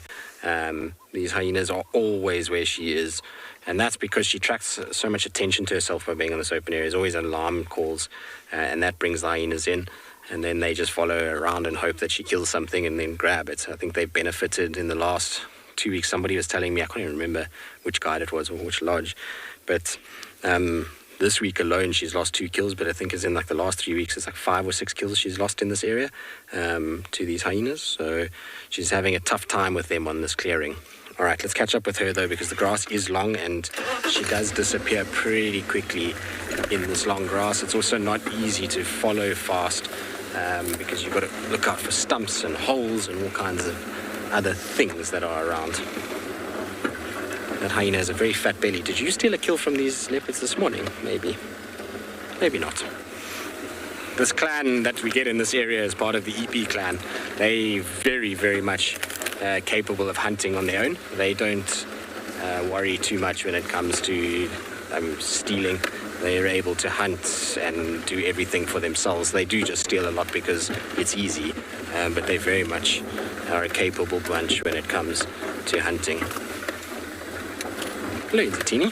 These hyenas are always where she is, and that's because she attracts so much attention to herself by being on this open area. There's always alarm calls, and that brings the hyenas in, and then they just follow her around and hope that she kills something and then grab it. I think they've benefited in the last 2 weeks. Somebody was telling me, I can't even remember which guide it was or which lodge, but this week alone, she's lost 2 kills, but I think it's in like the last 3 weeks, it's like 5 or 6 kills she's lost in this area to these hyenas. So she's having a tough time with them on this clearing. All right, let's catch up with her, though, because the grass is long and she does disappear pretty quickly in this long grass. It's also not easy to follow fast because you've got to look out for stumps and holes and all kinds of other things that are around. That hyena has a very fat belly. Did you steal a kill from these leopards this morning? Maybe. Maybe not. This clan that we get in this area is part of the EP clan. They very, very much capable of hunting on their own. They don't worry too much when it comes to stealing. They're able to hunt and do everything for themselves. They do just steal a lot because it's easy, but they very much are a capable bunch when it comes to hunting. Hello, Nzatini.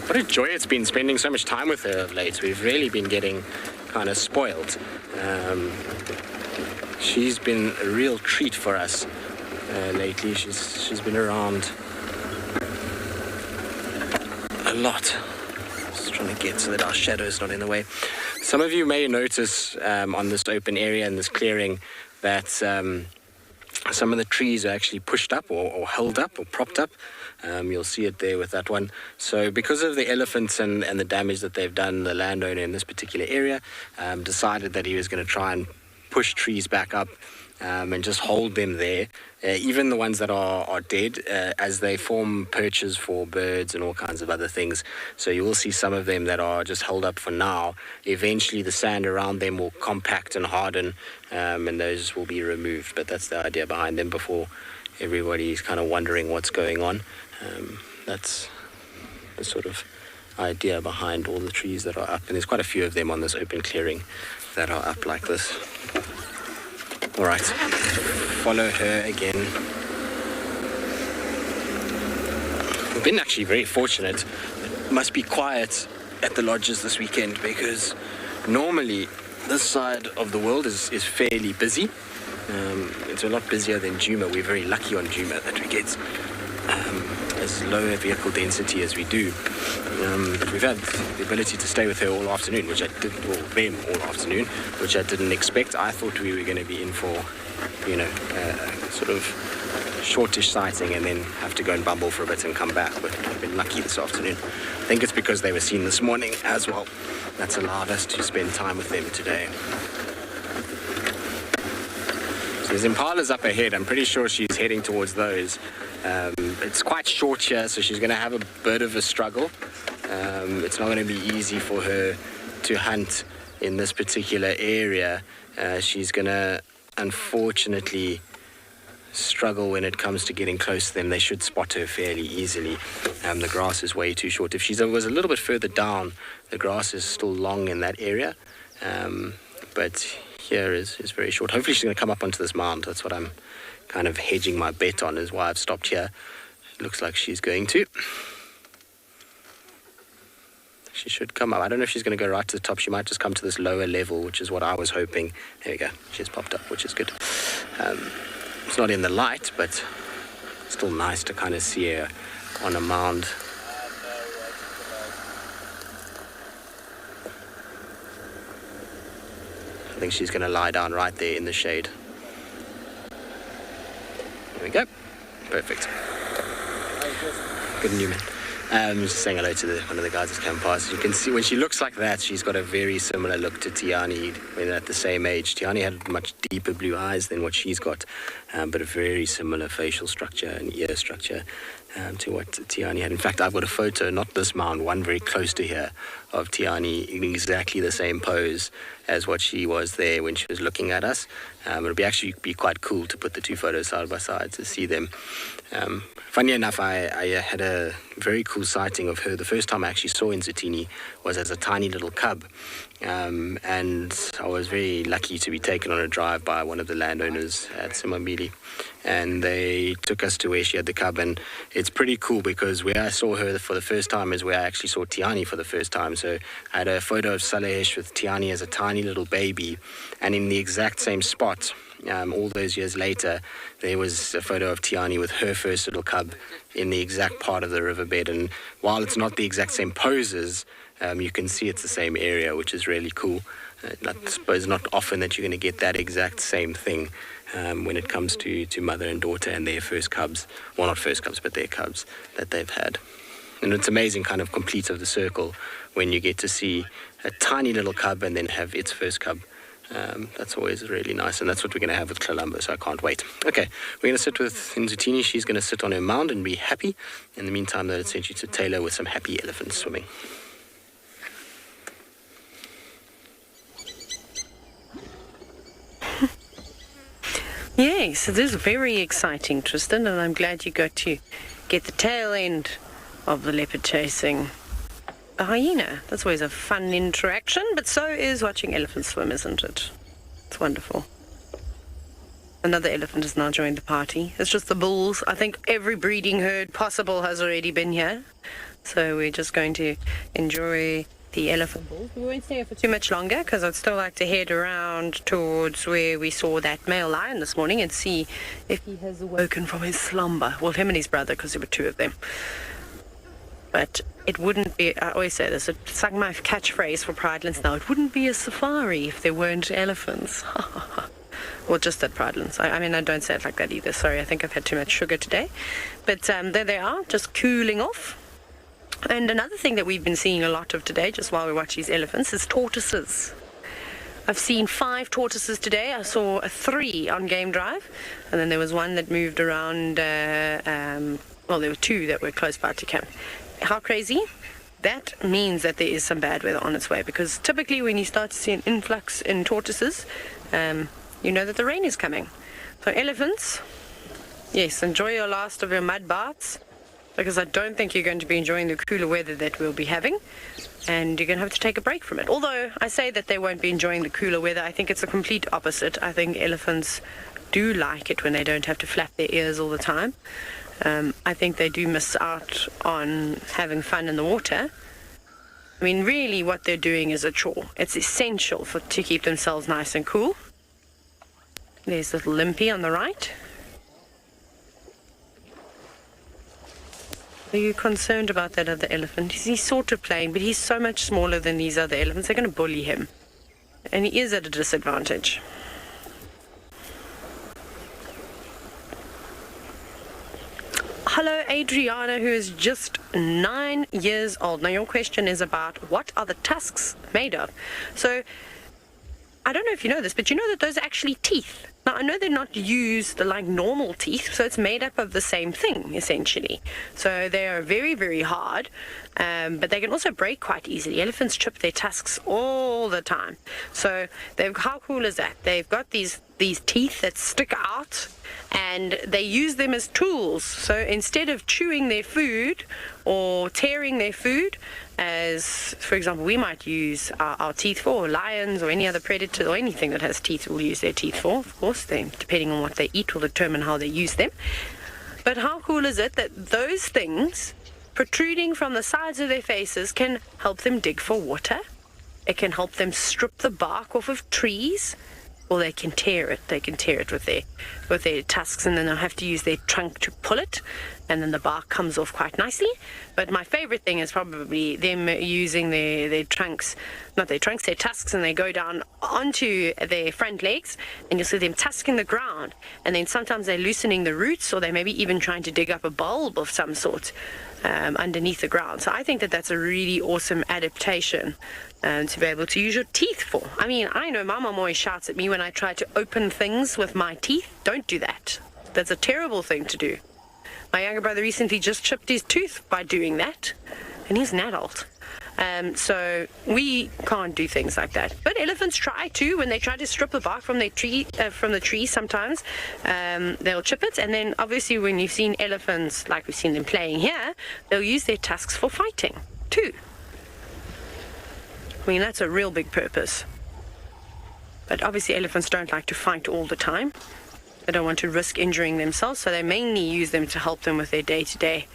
What a joy it's been spending so much time with her of late. We've really been getting kind of spoiled. She's been a real treat for us lately. She's been around a lot. Just trying to get so that our shadow's not in the way. Some of you may notice on this open area in this clearing that some of the trees are actually pushed up or held up or propped up. You'll see it there with that one. So because of the elephants and the damage that they've done, the landowner in this particular area decided that he was going to try and push trees back up and just hold them there, even the ones that are dead, as they form perches for birds and all kinds of other things. So you will see some of them that are just held up for now. Eventually the sand around them will compact and harden, and those will be removed. But that's the idea behind them before everybody's kind of wondering what's going on. That's the sort of idea behind all the trees that are up. And there's quite a few of them on this open clearing that are up like this. All right, follow her again. We've been actually very fortunate. It must be quiet at the lodges this weekend because normally this side of the world is fairly busy. It's a lot busier than Djuma. We're very lucky on Djuma that we get as low a vehicle density as we do. We've had the ability to stay with her all afternoon, which I did, or them all afternoon, which I didn't expect. I thought we were going to be in for, sort of shortish sighting and then have to go and bumble for a bit and come back, but I've been lucky this afternoon. I think it's because they were seen this morning as well. That's allowed us to spend time with them today. So there's impalas up ahead. I'm pretty sure she's heading towards those. It's quite short here, so she's going to have a bit of a struggle. It's not going to be easy for her to hunt in this particular area. She's going to, unfortunately, struggle when it comes to getting close to them. They should spot her fairly easily. The grass is way too short. If she was a little bit further down, the grass is still long in that area. But here is very short. Hopefully she's going to come up onto this mound. That's what I'm kind of hedging my bet on, is why I've stopped here. It looks like she's going to. She should come up. I don't know if she's going to go right to the top. She might just come to this lower level, which is what I was hoping. There we go. She's popped up, which is good. It's not in the light, but still nice to kind of see her on a mound. I think she's going to lie down right there in the shade. There we go. Perfect. Good Newman. Just saying hello to one of the guys that's come past. You can see when she looks like that, she's got a very similar look to Tiani when they're at the same age. Tiani had much deeper blue eyes than what she's got, but a very similar facial structure and ear structure to what Tiani had. In fact, I've got a photo, not this mound, one very close to here, of Tiani in exactly the same pose as what she was there when she was looking at us. It'll actually be quite cool to put the two photos side by side to see them. Funny enough, I had a very cool sighting of her. The first time I actually saw Nzatini was as a tiny little cub. And I was very lucky to be taken on a drive by one of the landowners at Simambili. And they took us to where she had the cub. And it's pretty cool because where I saw her for the first time is where I actually saw Tiani for the first time. So I had a photo of Salehesh with Tiani as a tiny little baby. And in the exact same spot, all those years later, there was a photo of Tiani with her first little cub in the exact part of the riverbed. And while it's not the exact same poses, you can see it's the same area, which is really cool. I suppose not often that you're going to get that exact same thing when it comes to mother and daughter and their first cubs. Well, not first cubs, but their cubs that they've had. And it's amazing, kind of complete of the circle, when you get to see a tiny little cub and then have its first cub. That's always really nice, and that's what we're going to have with Columbo, so I can't wait. Okay, we're going to sit with Nzatini. She's going to sit on her mound and be happy. In the meantime, though, let's send you to Taylor with some happy elephants swimming. Yes, it is very exciting, Tristan, and I'm glad you got to get the tail end of the leopard chasing a hyena. That's always a fun interaction, but so is watching elephants swim, isn't it? It's wonderful. Another elephant has now joined the party. It's just the bulls. I think every breeding herd possible has already been here. So we're just going to enjoy the elephant bulls. We won't stay here for too much longer because I'd still like to head around towards where we saw that male lion this morning and see if he has awoken from his slumber. Well, him and his brother, because there were two of them. But it wouldn't be, I always say this, it's like my catchphrase for Pridelands now, it wouldn't be a safari if there weren't elephants. Well, just at Pridelands. I mean, I don't say it like that either. Sorry, I think I've had too much sugar today. But there they are, just cooling off. And another thing that we've been seeing a lot of today, just while we watch these elephants, is tortoises. I've seen 5 tortoises today. I saw 3 on Game Drive. And then there was one that moved around, well, there were 2 that were close by to camp. How crazy? That means that there is some bad weather on its way, because typically when you start to see an influx in tortoises, you know that the rain is coming. So elephants, yes, enjoy your last of your mud baths, because I don't think you're going to be enjoying the cooler weather that we'll be having, and you're going to have to take a break from it. Although I say that they won't be enjoying the cooler weather, I think it's the complete opposite. I think elephants do like it when they don't have to flap their ears all the time. I think they do miss out on having fun in the water. I mean, really what they're doing is a chore. It's essential to keep themselves nice and cool. There's little Limpy on the right. Are you concerned about that other elephant? He's sort of playing, but he's so much smaller than these other elephants. They're going to bully him. And he is at a disadvantage. Hello, Adriana, who is just 9 years old. Now, your question is about what are the tusks made of? So, I don't know if you know this, but you know that those are actually teeth. Now, I know they're not used like normal teeth, so it's made up of the same thing, essentially. So they are very, very hard, but they can also break quite easily. Elephants chip their tusks all the time. So how cool is that? They've got these teeth that stick out, and they use them as tools. So instead of chewing their food or tearing their food, as, for example, we might use our teeth for, or lions or any other predator or anything that has teeth will use their teeth for. Of course, depending on what they eat will determine how they use them. But how cool is it that those things protruding from the sides of their faces can help them dig for water? It can help them strip the bark off of trees. Or they can tear it. They can tear it with their tusks, and then they'll have to use their trunk to pull it, and then the bark comes off quite nicely. But my favorite thing is probably them using their tusks, and they go down onto their front legs, and you'll see them tusking the ground, and then sometimes they're loosening the roots, or they may be even trying to dig up a bulb of some sort underneath the ground. So I think that that's a really awesome adaptation to be able to use your teeth for. I mean, I know my mom always shouts at me when I try to open things with my teeth. Don't do that. That's a terrible thing to do. My younger brother recently just chipped his tooth by doing that, and he's an adult. So we can't do things like that. But elephants try to. When they try to strip the bark from the tree, sometimes they'll chip it. And then obviously when you've seen elephants, like we've seen them playing here, they'll use their tusks for fighting too. I mean, that's a real big purpose. But obviously elephants don't like to fight all the time. They don't want to risk injuring themselves, so they mainly use them to help them with their day-to-day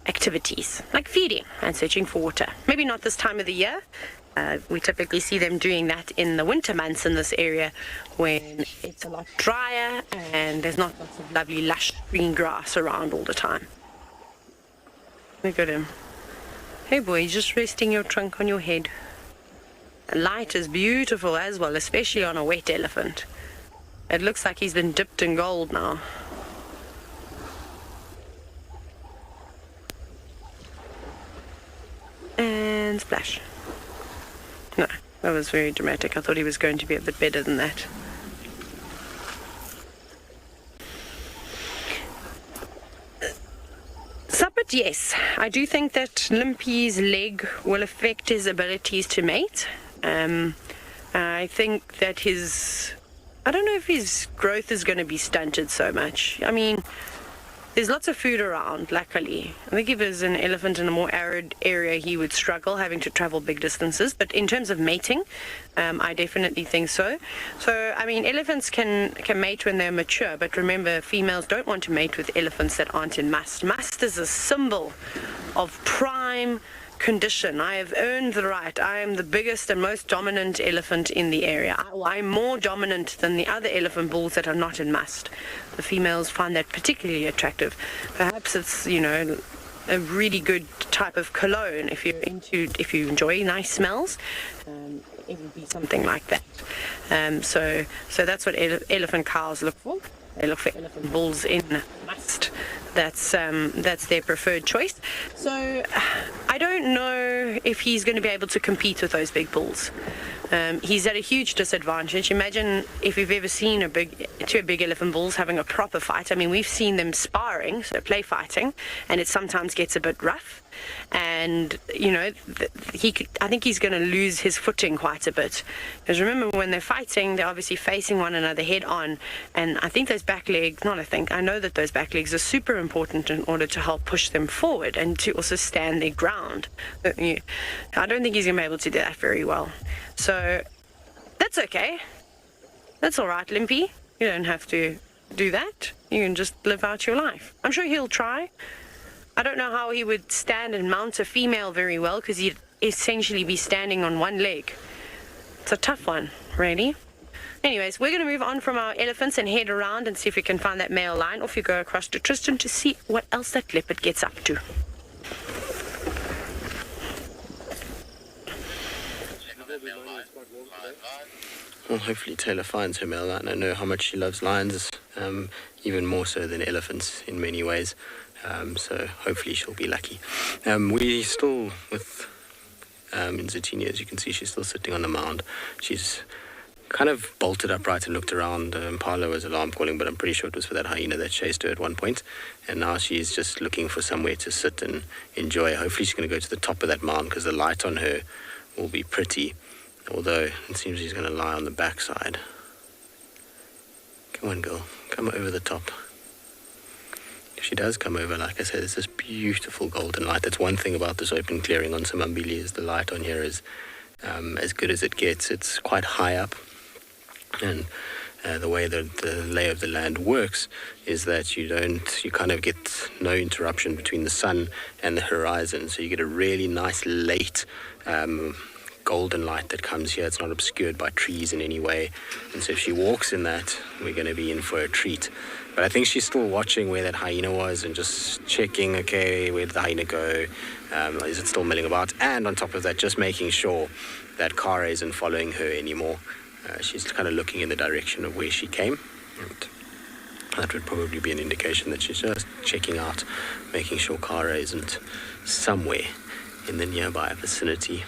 activities, like feeding and searching for water. Maybe not this time of the year. We typically see them doing that in the winter months in this area when it's a lot drier and there's not lots of lovely lush green grass around all the time. Look at him. Hey boy, you're just resting your trunk on your head. The light is beautiful as well, especially on a wet elephant. It looks like he's been dipped in gold now. And splash. No, that was very dramatic. I thought he was going to be a bit better than that. Suppet, yes. I do think that Limpy's leg will affect his abilities to mate. I think that I don't know if his growth is going to be stunted so much. I mean, there's lots of food around, luckily. I think if there's an elephant in a more arid area, he would struggle having to travel big distances. But in terms of mating, I definitely think so. So, I mean, elephants can mate when they're mature, but remember, females don't want to mate with elephants that aren't in must. Must is a symbol of prime condition. I have earned the right. I am the biggest and most dominant elephant in the area. I'm more dominant than the other elephant bulls that are not in must. The females find that particularly attractive. Perhaps it's, you know, a really good type of cologne if you enjoy nice smells. It would be something like that. So that's what elephant cows look for. They look for elephant bulls in must. That's their preferred choice. So I don't know if he's going to be able to compete with those big bulls. He's at a huge disadvantage. Imagine if you've ever seen two big elephant bulls having a proper fight. I mean, we've seen them sparring, so play fighting, and it sometimes gets a bit rough. And, you know, I think he's going to lose his footing quite a bit. Because remember, when they're fighting, they're obviously facing one another head on. And I think those back legs, I know that those back legs are super important in order to help push them forward and to also stand their ground. I don't think he's going to be able to do that very well. So that's okay. That's all right, Limpy. You don't have to do that. You can just live out your life. I'm sure he'll try. I don't know how he would stand and mount a female very well, because he'd essentially be standing on one leg. It's a tough one, really. Anyways, we're going to move on from our elephants and head around and see if we can find that male lion. Off you go across to Tristan to see what else that leopard gets up to. Well, hopefully Taylor finds her male lion. I know how much she loves lions, even more so than elephants in many ways. So hopefully she'll be lucky. We still with Nzitini, as you can see, she's still sitting on the mound. She's kind of bolted upright and looked around. Impala was alarm calling, but I'm pretty sure it was for that hyena that chased her at one point. And now she's just looking for somewhere to sit and enjoy. Hopefully she's going to go to the top of that mound, because the light on her will be pretty. Although it seems she's going to lie on the backside. Come on, girl. Come over the top. If she does come over, like I said, it's this beautiful golden light. That's one thing about this open clearing on Samambili, is the light on here is as good as it gets. It's quite high up, and the way that the lay of the land works is that you kind of get no interruption between the sun and the horizon, so you get a really nice late golden light that comes here. It's not obscured by trees in any way, and so if she walks in that, we're going to be in for a treat. But I think she's still watching where that hyena was and just checking, okay, where did the hyena go? Is it still milling about? And on top of that, just making sure that Kara isn't following her anymore. She's kind of looking in the direction of where she came. And that would probably be an indication that she's just checking out, making sure Kara isn't somewhere in the nearby vicinity.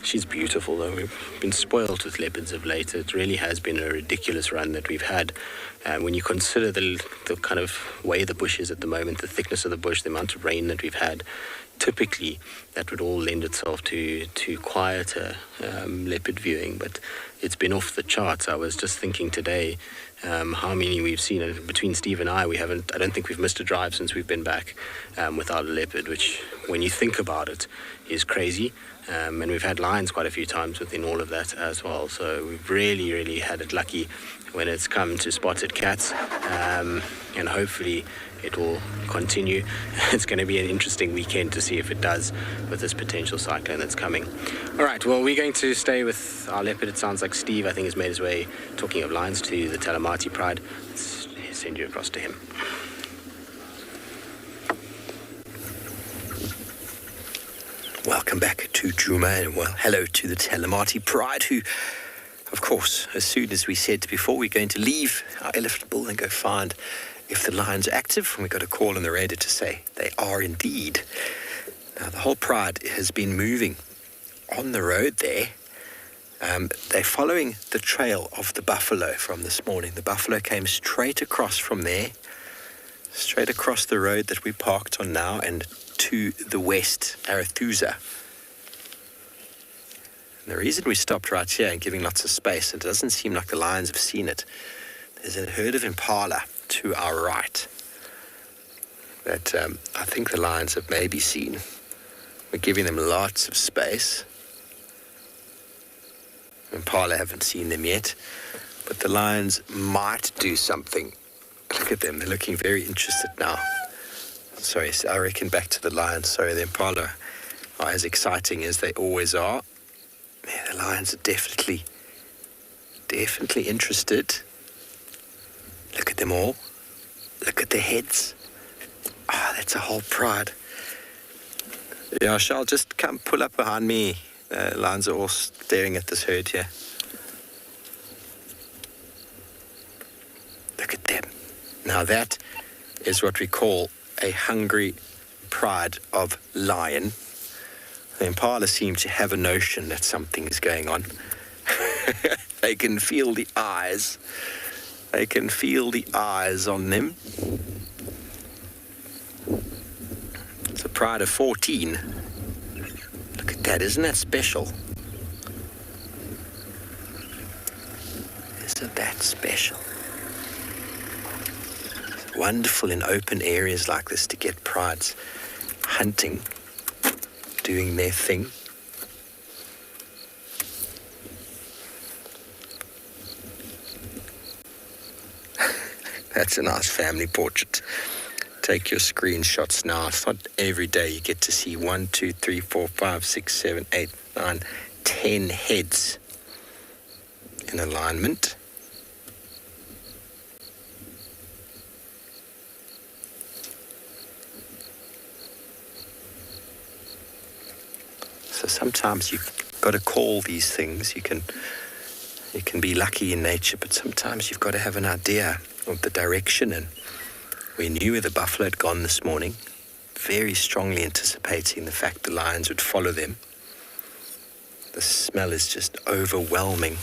She's beautiful, though. We've been spoiled with leopards of late. It really has been a ridiculous run that we've had. When you consider the kind of way the bush is at the moment, the thickness of the bush, the amount of rain that we've had, typically that would all lend itself to quieter leopard viewing. But it's been off the charts. I was just thinking today how many we've seen. Between Steve and I don't think we've missed a drive since we've been back without a leopard, which, when you think about it, is crazy. And we've had lions quite a few times within all of that as well. So we've really, really had it lucky when it's come to spotted cats. And hopefully it will continue. It's going to be an interesting weekend to see if it does with this potential cyclone that's coming. All right, well, we're going to stay with our leopard. It sounds like Steve, I think, has made his way, talking of lions, to the Talamati Pride. Let's send you across to him. Welcome back to Djuma, and well, hello to the Talamati Pride, who, of course, as soon as we said before, we're going to leave our elephant bull and go find if the lion's active, and we got a call on the radio to say they are indeed. Now, the whole pride has been moving on the road there. They're following the trail of the buffalo from this morning. The buffalo came straight across from there, straight across the road that we parked on now, and to the west, Arathusa. And the reason we stopped right here and giving lots of space, it doesn't seem like the lions have seen it. There's a herd of impala to our right. that I think the lions have maybe seen. We're giving them lots of space. Impala haven't seen them yet, but the lions might do something. Look at them, they're looking very interested now. Sorry, I reckon back to the lions. Sorry, the impala are as exciting as they always are. Yeah, the lions are definitely interested. Look at them all. Look at their heads. Ah, that's a whole pride. Yeah, Charles, just come pull up behind me. Lions are all staring at this herd here. Look at them. Now that is what we call a hungry pride of lion. The impala seem to have a notion that something is going on. They can feel the eyes. They can feel the eyes on them. It's a pride of 14. Look at that, isn't that special? Isn't that special? It's wonderful in open areas like this to get prides hunting, doing their thing. That's a nice family portrait. Take your screenshots now. It's not every day you get to see 1, 2, 3, 4, 5, 6, 7, 8, 9, 10 heads in alignment. So sometimes you've got to call these things. You can be lucky in nature, but sometimes you've got to have an idea of the direction. And we knew where the buffalo had gone this morning, very strongly anticipating the fact the lions would follow them. The smell is just overwhelming.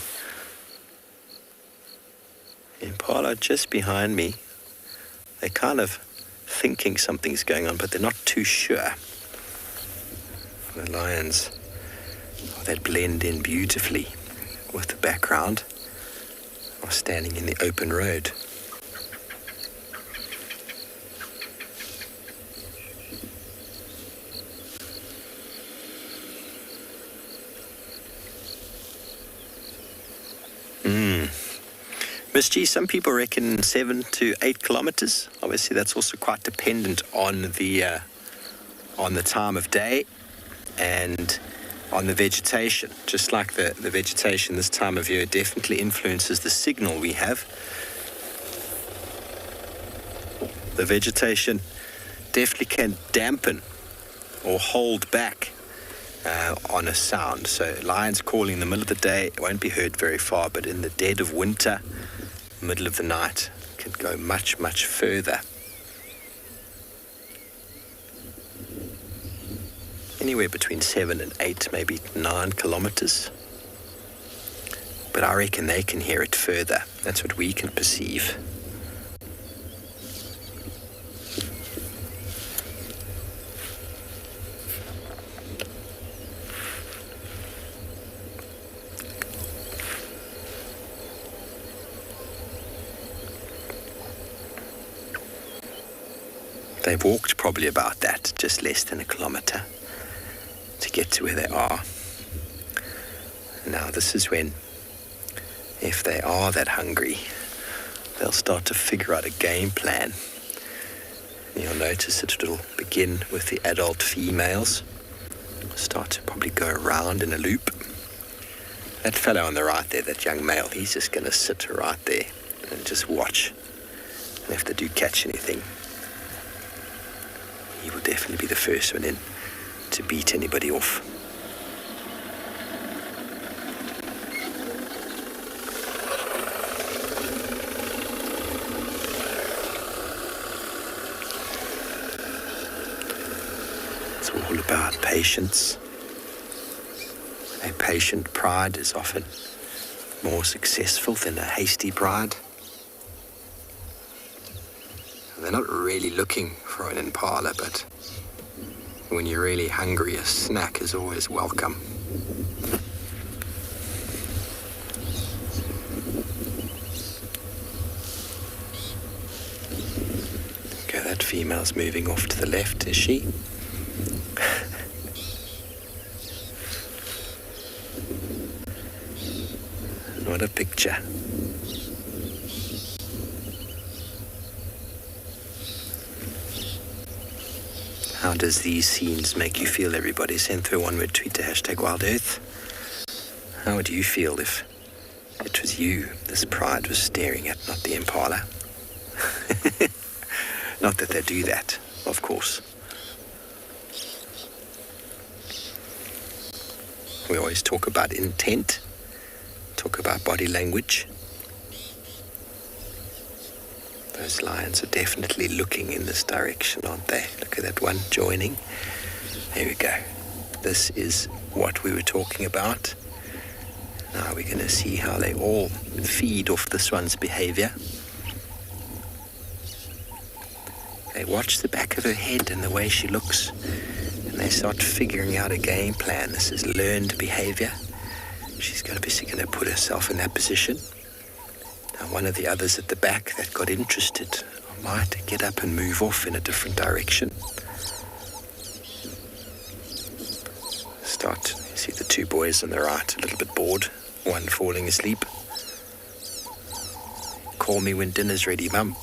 Impala just behind me. They're kind of thinking something's going on, but they're not too sure. The lions, they blend in beautifully with the background, are standing in the open road. Miss G, some people reckon 7 to 8 kilometers. Obviously, that's also quite dependent on the time of day and on the vegetation. Just like the vegetation this time of year definitely influences the signal we have. The vegetation definitely can dampen or hold back on a sound. So lions calling in the middle of the day won't be heard very far, but in the dead of winter, middle of the night, can go much, much further. Anywhere between 7 and 8, maybe 9 kilometers. But I reckon they can hear it further. That's what we can perceive. They've walked probably about that, just less than a kilometer, to get to where they are. Now this is when, if they are that hungry, they'll start to figure out a game plan. You'll notice that it'll begin with the adult females, start to probably go around in a loop. That fellow on the right there, that young male, he's just going to sit right there and just watch. And if they do catch anything, he will definitely be the first one in to beat anybody off. It's all about patience. A patient pride is often more successful than a hasty pride. They're not really looking for an impala, but when you're really hungry, a snack is always welcome. Okay, that female's moving off to the left, is she? What a picture. How does these scenes make you feel, everybody? Send through a one-word tweet to #WildEarth. How would you feel if it was you this pride was staring at, not the impala? Not that they do that, of course. We always talk about intent, talk about body language. Those lions are definitely looking in this direction, aren't they? Look at that one joining. There we go. This is what we were talking about. Now we're going to see how they all feed off this one's behavior. They watch the back of her head and the way she looks, and they start figuring out a game plan. This is learned behavior. She's obviously going to put herself in that position. Now one of the others at the back that got interested might get up and move off in a different direction. Start, you see the two boys on the right, a little bit bored, one falling asleep. Call me when dinner's ready, Mum.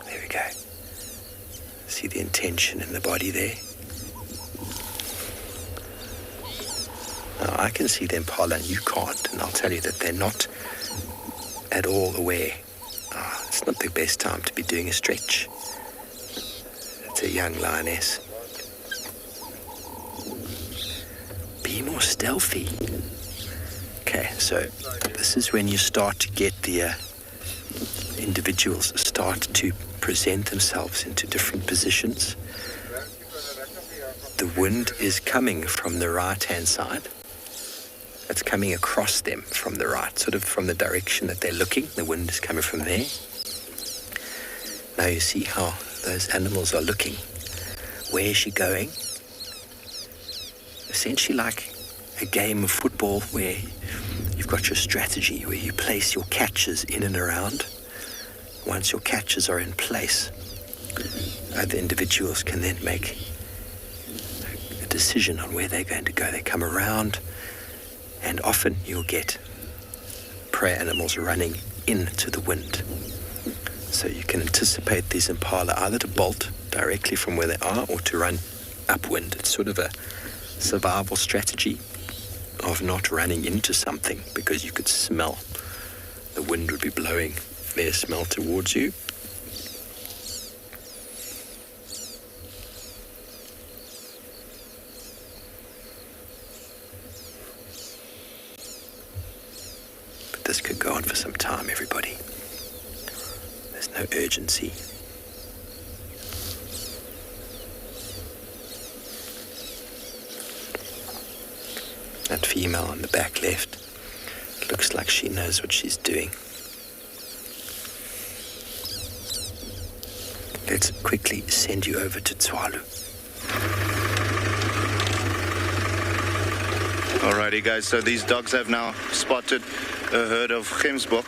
There we go. See the intention in the body there. Now, I can see the impala and you can't, and I'll tell you that they're not at all aware. It's not the best time to be doing a stretch. It's a young lioness. Be more stealthy. Okay, so this is when you start to get the individuals start to present themselves into different positions. The wind is coming from the right-hand side. It's coming across them from the right, sort of from the direction that they're looking. The wind is coming from there. Now you see how those animals are looking. Where is she going? Essentially like a game of football where you've got your strategy, where you place your catches in and around. Once your catches are in place, other individuals can then make a decision on where they're going to go. They come around, and often you'll get prey animals running into the wind. So you can anticipate these impala either to bolt directly from where they are or to run upwind. It's sort of a survival strategy of not running into something, because you could smell the wind would be blowing their smell towards you. But this could go on for some time, everybody. There's no urgency. That female on the back left looks like she knows what she's doing. Let's quickly send you over to Tswalu. Alrighty guys, so these dogs have now spotted a herd of Gemsbok.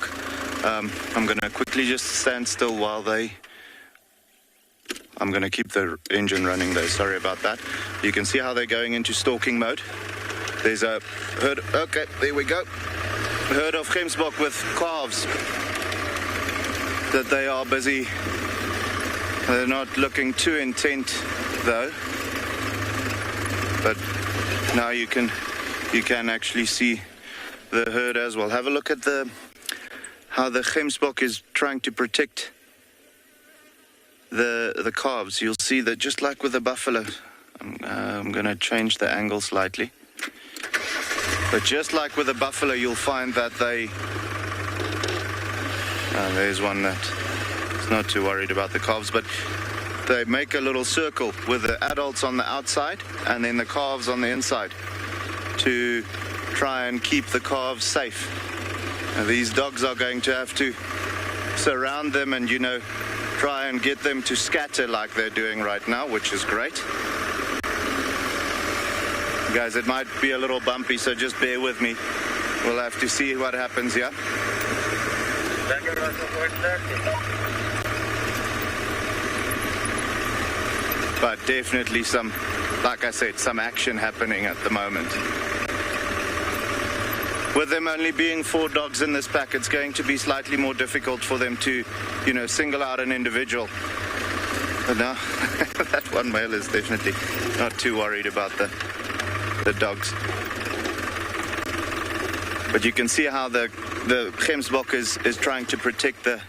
I'm going to quickly just stand still while I'm going to keep the engine running though, sorry about that. You can see how they're going into stalking mode. There's a herd, okay, there we go. Herd of Gemsbok with calves that they are busy. They're not looking too intent though. But now you can actually see the herd as well. Have a look at how the Gemsbok is trying to protect the calves. You'll see that just like with the buffalo, I'm going to change the angle slightly. But just like with the buffalo, you'll find that there's one that's not too worried about the calves, but they make a little circle with the adults on the outside and then the calves on the inside to try and keep the calves safe. Now, these dogs are going to have to surround them and, try and get them to scatter like they're doing right now, which is great. Guys, it might be a little bumpy, so just bear with me. We'll have to see what happens here. But definitely some, like I said, some action happening at the moment. With them only being 4 dogs in this pack, it's going to be slightly more difficult for them to, single out an individual. But now, that one male is definitely not too worried about the dogs. But you can see how the Gemsbok is trying to protect the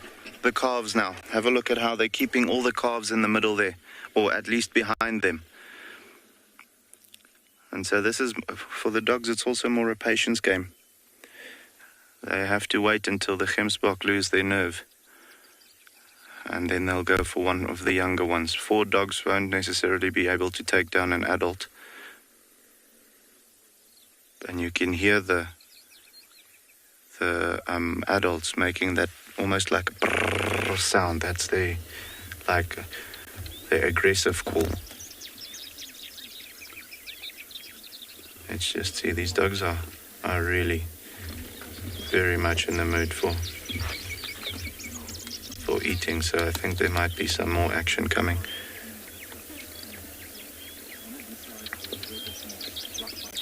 calves now. Have a look at how they're keeping all the calves in the middle there, or at least behind them. And so this is, for the dogs, it's also more a patience game. They have to wait until the Gemsbok lose their nerve. And then they'll go for one of the younger ones. 4 dogs won't necessarily be able to take down an adult. And you can hear the adults making that almost like a brrr sound. That's their aggressive call. Let's just see, these dogs are really very much in the mood for eating, so I think there might be some more action coming.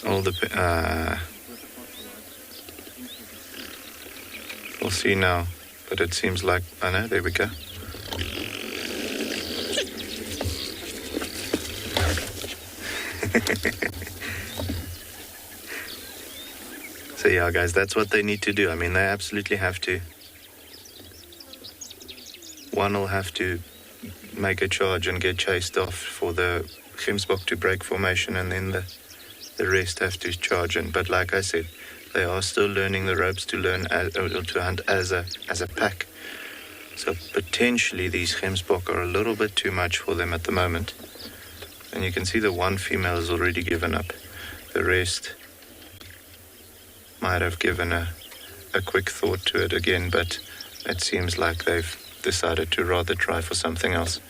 All the we'll see now, but it seems like, I know, there we go. So yeah, guys, that's what they need to do. I mean, they absolutely have to. One will have to make a charge and get chased off for the Gemsbok to break formation, and then the rest have to charge in. But like I said, they are still learning the ropes to hunt as a pack. So potentially these Gemsbok are a little bit too much for them at the moment. And you can see the one female has already given up. The rest might have given a quick thought to it again, but it seems like they've decided to rather try for something else.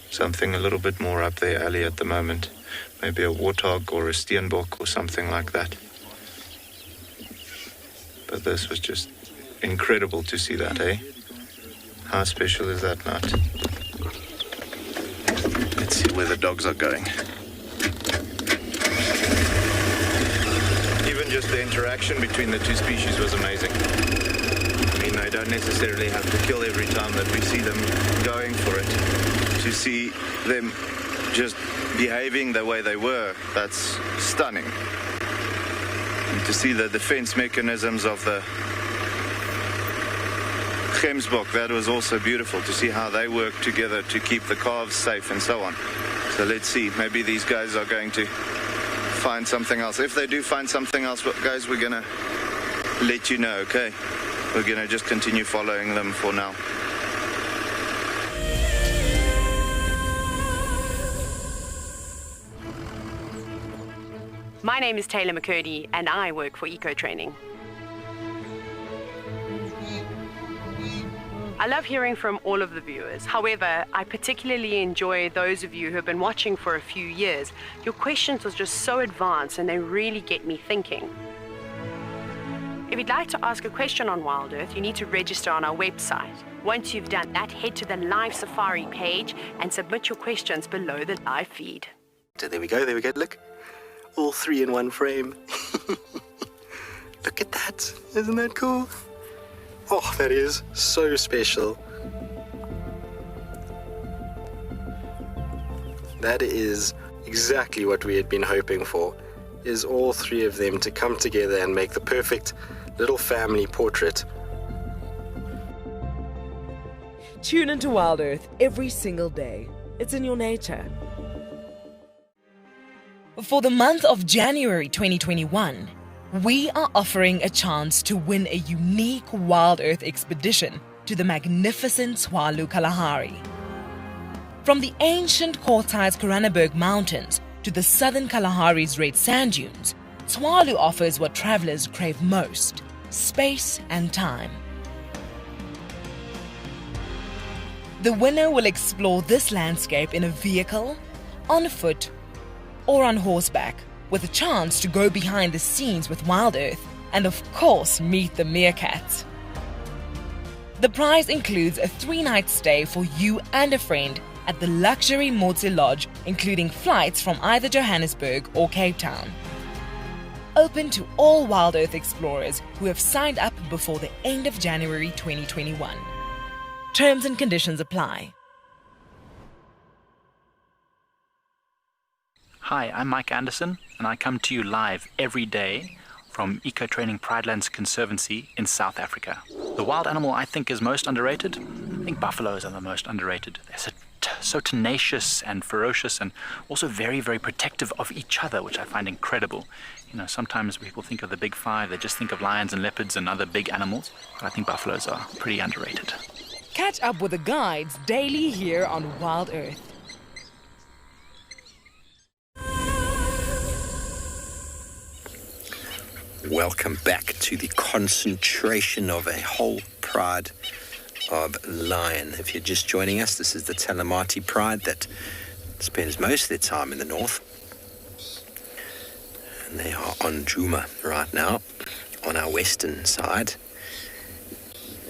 Something a little bit more up their alley at the moment. Maybe a warthog or a steenbok or something like that. But this was just incredible to see that, eh? How special is that not? Let's see where the dogs are going. Even just the interaction between the two species was amazing. I mean, they don't necessarily have to kill every time that we see them going for it. To see them just behaving the way they were, that's stunning. And to see the defense mechanisms of the Gemsbok, that was also beautiful to see how they work together to keep the calves safe and so on. So let's see, maybe these guys are going to find something else. If they do find something else, guys, we're going to let you know, okay? We're going to just continue following them for now. My name is Taylor McCurdy, and I work for Eco Training. I love hearing from all of the viewers. However, I particularly enjoy those of you who have been watching for a few years. Your questions are just so advanced, and they really get me thinking. If you'd like to ask a question on Wild Earth, you need to register on our website. Once you've done that, head to the Live Safari page and submit your questions below the live feed. So there we go, look. All 3 in one frame. Look at that, isn't that cool? Oh, that is so special. That is exactly what we had been hoping for, is all 3 of them to come together and make the perfect little family portrait. Tune into Wild Earth every single day. It's in your nature. For the month of January 2021, we are offering a chance to win a unique Wild Earth expedition to the magnificent Tswalu Kalahari. From the ancient Kortai's Koranenberg Mountains to the southern Kalahari's red sand dunes, Tswalu offers what travelers crave most: space and time. The winner will explore this landscape in a vehicle, on foot, or on horseback, with a chance to go behind the scenes with Wild Earth and of course meet the meerkats. The prize includes a 3-night stay for you and a friend at the luxury Motse Lodge, including flights from either Johannesburg or Cape Town. Open to all Wild Earth explorers who have signed up before the end of January 2021. Terms and conditions apply. Hi, I'm Mike Anderson, and I come to you live every day from Eco Training Pridelands Conservancy in South Africa. The wild animal I think is most underrated. I think buffaloes are the most underrated. They're so tenacious and ferocious, and also very, very protective of each other, which I find incredible. You know, sometimes people think of the big five, they just think of lions and leopards and other big animals, but I think buffaloes are pretty underrated. Catch up with the guides daily here on Wild Earth. Welcome back to the concentration of a whole pride of lion. If you're just joining us, this is the Talamati Pride that spends most of their time in the north. And they are on Djuma right now, on our western side.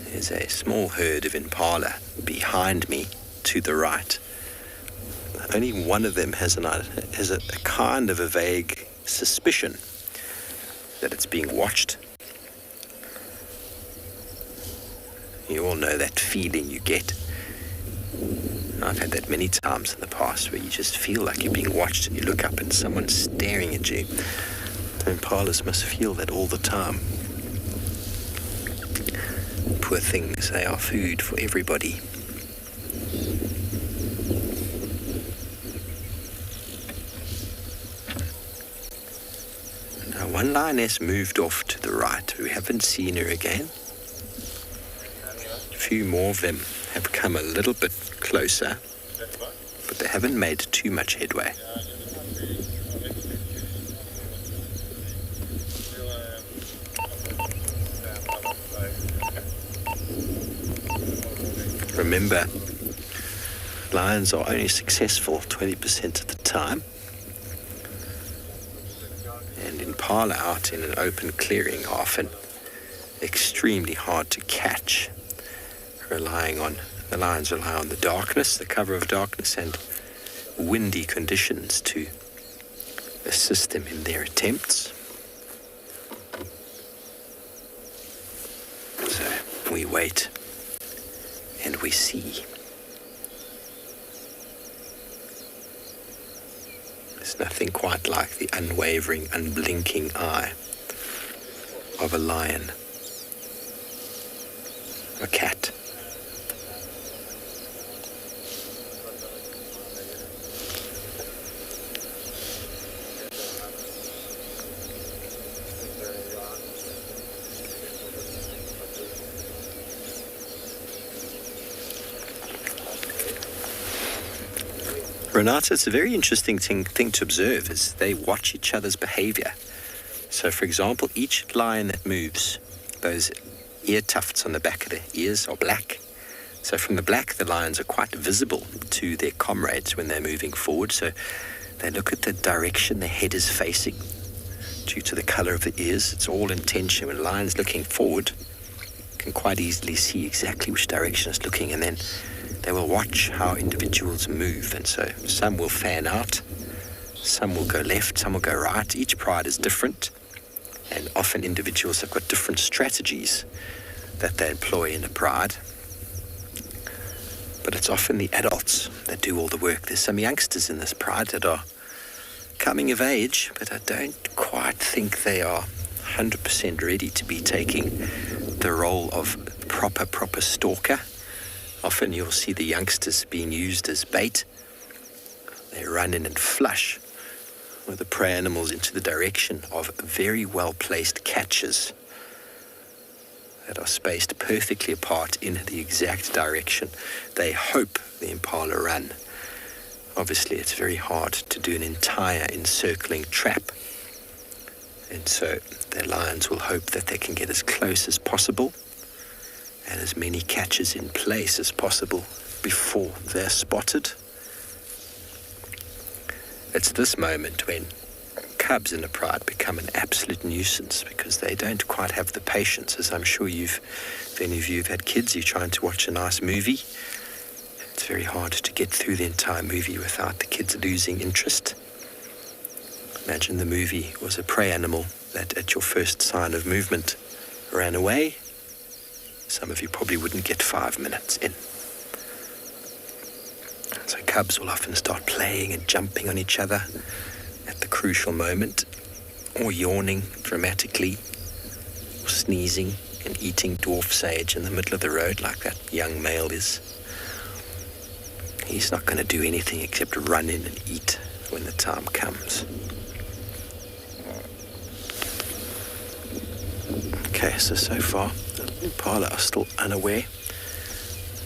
There's a small herd of impala behind me to the right. Only one of them has a kind of a vague suspicion that it's being watched. You all know that feeling you get. I've had that many times in the past where you just feel like you're being watched and you look up and someone's staring at you. The impalas must feel that all the time. Poor things, they are food for everybody. Now, one lioness moved off to the right. We haven't seen her again. A few more of them have come a little bit closer, but they haven't made too much headway. Remember, lions are only successful 20% of the time. And impala out in an open clearing are often extremely hard to catch. The lions rely on the darkness, the cover of darkness, and windy conditions to assist them in their attempts. So we wait and we see. There's nothing quite like the unwavering, unblinking eye of a lion, a cat. Renata, it's a very interesting thing to observe is they watch each other's behavior. So, for example, each lion that moves, those ear tufts on the back of the ears are black. So from the black, the lions are quite visible to their comrades when they're moving forward. So they look at the direction the head is facing due to the color of the ears. It's all intention. When a lion's looking forward, you can quite easily see exactly which direction it's looking, and then they will watch how individuals move. And so some will fan out, some will go left, some will go right. Each pride is different, and often individuals have got different strategies that they employ in a pride. But it's often the adults that do all the work. There's some youngsters in this pride that are coming of age, but I don't quite think they are 100% ready to be taking the role of proper stalker. Often you'll see the youngsters being used as bait. They run in and flush with the prey animals into the direction of very well-placed catches that are spaced perfectly apart in the exact direction they hope the impala run. Obviously, it's very hard to do an entire encircling trap, and so the lions will hope that they can get as close as possible and as many catches in place as possible before they're spotted. It's this moment when cubs in a pride become an absolute nuisance because they don't quite have the patience, as I'm sure if any of you have had kids, you're trying to watch a nice movie. It's very hard to get through the entire movie without the kids losing interest. Imagine the movie was a prey animal that at your first sign of movement ran away. Some of you probably wouldn't get 5 minutes in. So cubs will often start playing and jumping on each other at the crucial moment, or yawning dramatically, or sneezing and eating dwarf sage in the middle of the road like that young male is. He's not going to do anything except run in and eat when the time comes. Okay, so far, the impala are still unaware.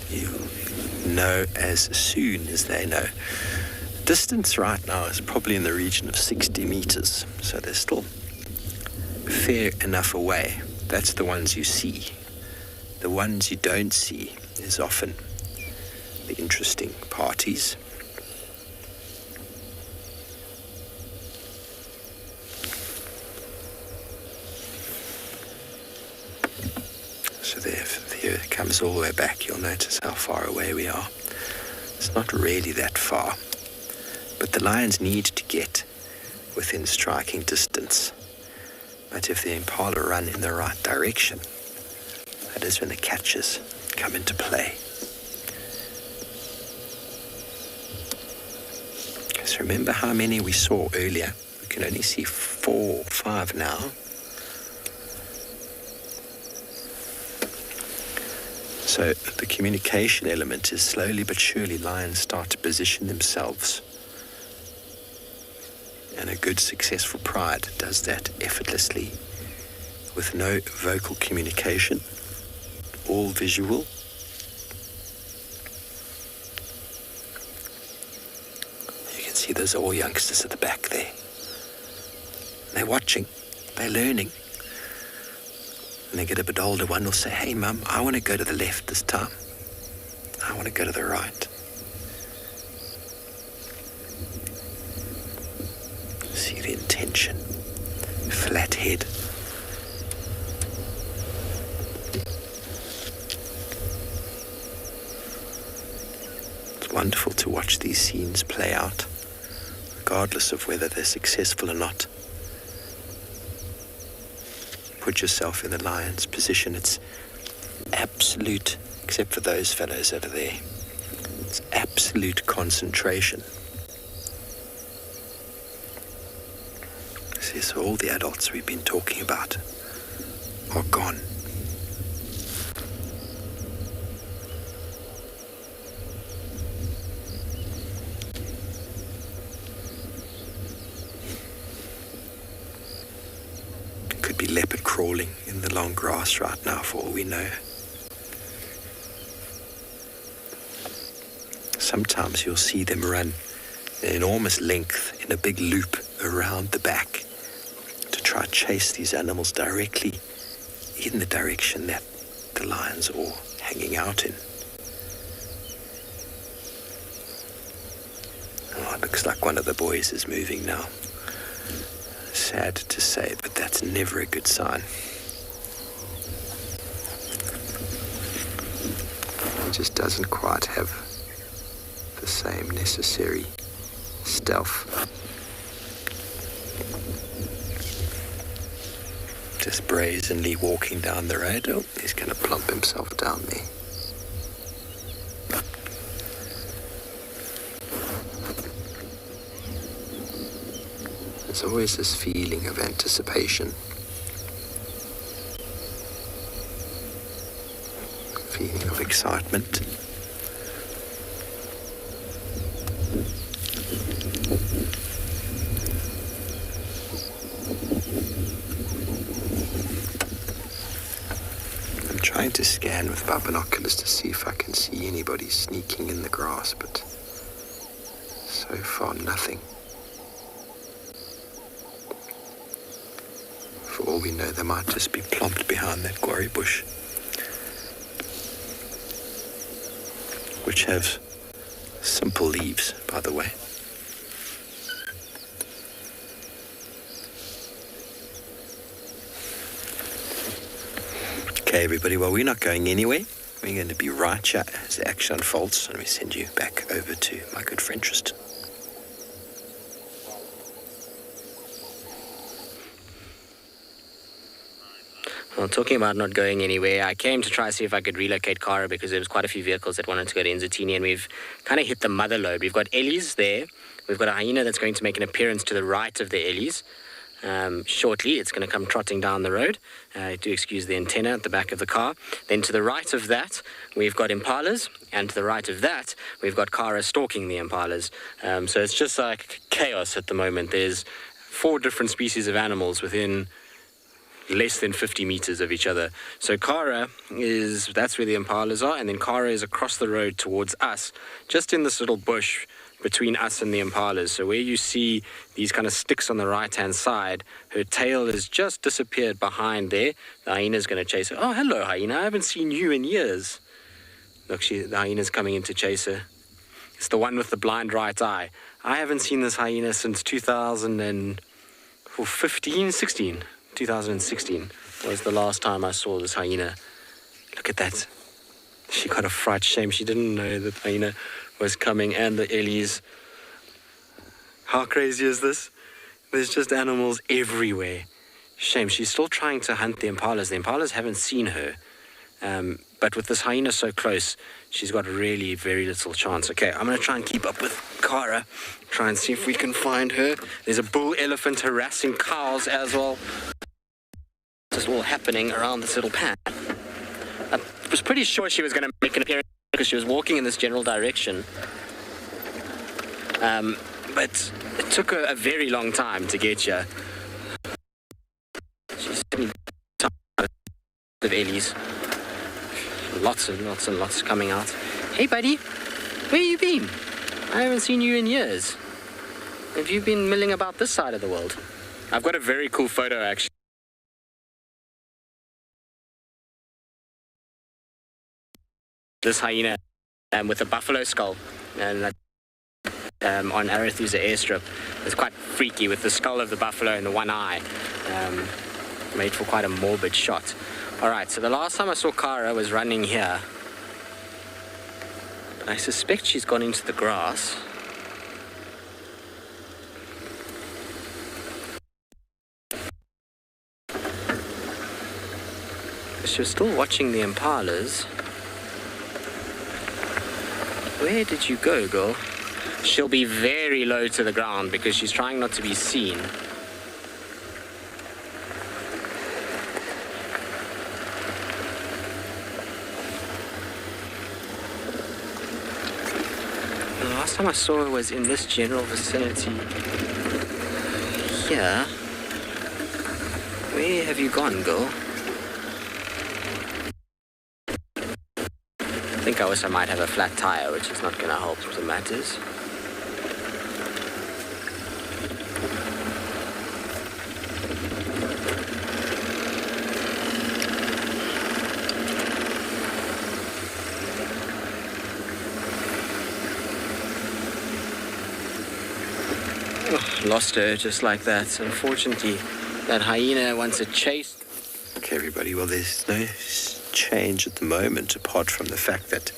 You know as soon as they know. Distance right now is probably in the region of 60 meters, so they're still fair enough away. That's the ones you see. The ones you don't see is often the interesting parties. So there it comes all the way back. You'll notice how far away we are. It's not really that far, but the lions need to get within striking distance. But if the impala run in the right direction, that is when the catches come into play. So remember how many we saw earlier? We can only see 4 or 5 now. So the communication element is slowly but surely lions start to position themselves. And a good successful pride does that effortlessly with no vocal communication, all visual. You can see those are all youngsters at the back there. They're watching, they're learning. When they get a bit older, one will say, "Hey Mum, I want to go to the left this time. I want to go to the right." See the intention. Flat head. It's wonderful to watch these scenes play out, regardless of whether they're successful or not. Put yourself in the lion's position. It's absolute, except for those fellows over there, it's absolute concentration. See, so all the adults we've been talking about are gone. Could be leopard crawling in the long grass right now for all we know. Sometimes you'll see them run an enormous length in a big loop around the back to try to chase these animals directly in the direction that the lions are all hanging out in. Oh, it looks like one of the boys is moving now. Sad to say, but that's never a good sign. He just doesn't quite have the same necessary stealth. Just brazenly walking down the road. Oh, he's going to plump himself down there. There's always this feeling of anticipation. Feeling of excitement. I'm trying to scan with my binoculars to see if I can see anybody sneaking in the grass, but so far nothing. For all we know, they might just be plomped behind that guarri bush, which have simple leaves, by the way. Okay, everybody, well, we're not going anywhere. We're going to be right here as the action unfolds, and we send you back over to my good friend Tristan. Well, talking about not going anywhere, I came to try to see if I could relocate Cara because there was quite a few vehicles that wanted to go to Nzutini, and we've kind of hit the mother lode. We've got Ellie's there. We've got a hyena that's going to make an appearance to the right of the Ellie's. Shortly, it's going to come trotting down the road. Do excuse the antenna at the back of the car. Then to the right of that, we've got impalas, and to the right of that, we've got Cara stalking the impalas. So it's just like chaos at the moment. There's 4 different species of animals within less than 50 meters of each other. So Cara that's where the impalas are, and then Cara is across the road towards us, just in this little bush between us and the impalas. So where you see these kind of sticks on the right-hand side, her tail has just disappeared behind there. The hyena's going to chase her. Oh, hello, hyena. I haven't seen you in years. Look, the hyena's coming in to chase her. It's the one with the blind right eye. I haven't seen this hyena since 2016 was the last time I saw this hyena. Look at that. She got a fright. Shame she didn't know that hyena was coming, and the Ellie's. How crazy is this? There's just animals everywhere. Shame. She's still trying to hunt the impalas. The impalas haven't seen her. But with this hyena so close, she's got really very little chance. Okay, I'm going to try and keep up with Cara. Try and see if we can find her. There's a bull elephant harassing cows as well. Just all happening around this little pad. I was pretty sure she was going to make an appearance because she was walking in this general direction. But it took her a very long time to get here. She's certainly tired of Ellie's. Lots and lots coming out. Hey, buddy, where you been? I haven't seen you in years. Have you been milling about this side of the world? I've got a very cool photo, actually. This hyena with a buffalo skull and on Arethusa airstrip. It's quite freaky with the skull of the buffalo and the one eye. Made for quite a morbid shot. Alright, so the last time I saw Cara was running here. But I suspect she's gone into the grass. She was still watching the impalas. Where did you go, girl? She'll be very low to the ground because she's trying not to be seen. The last time I saw her was in this general vicinity. Here. Where have you gone, girl? I think I wish I might have a flat tire, which is not going to help the matters. Lost her just like that. Unfortunately, that hyena wants to chase. Okay, everybody, well, there's no change at the moment apart from the fact that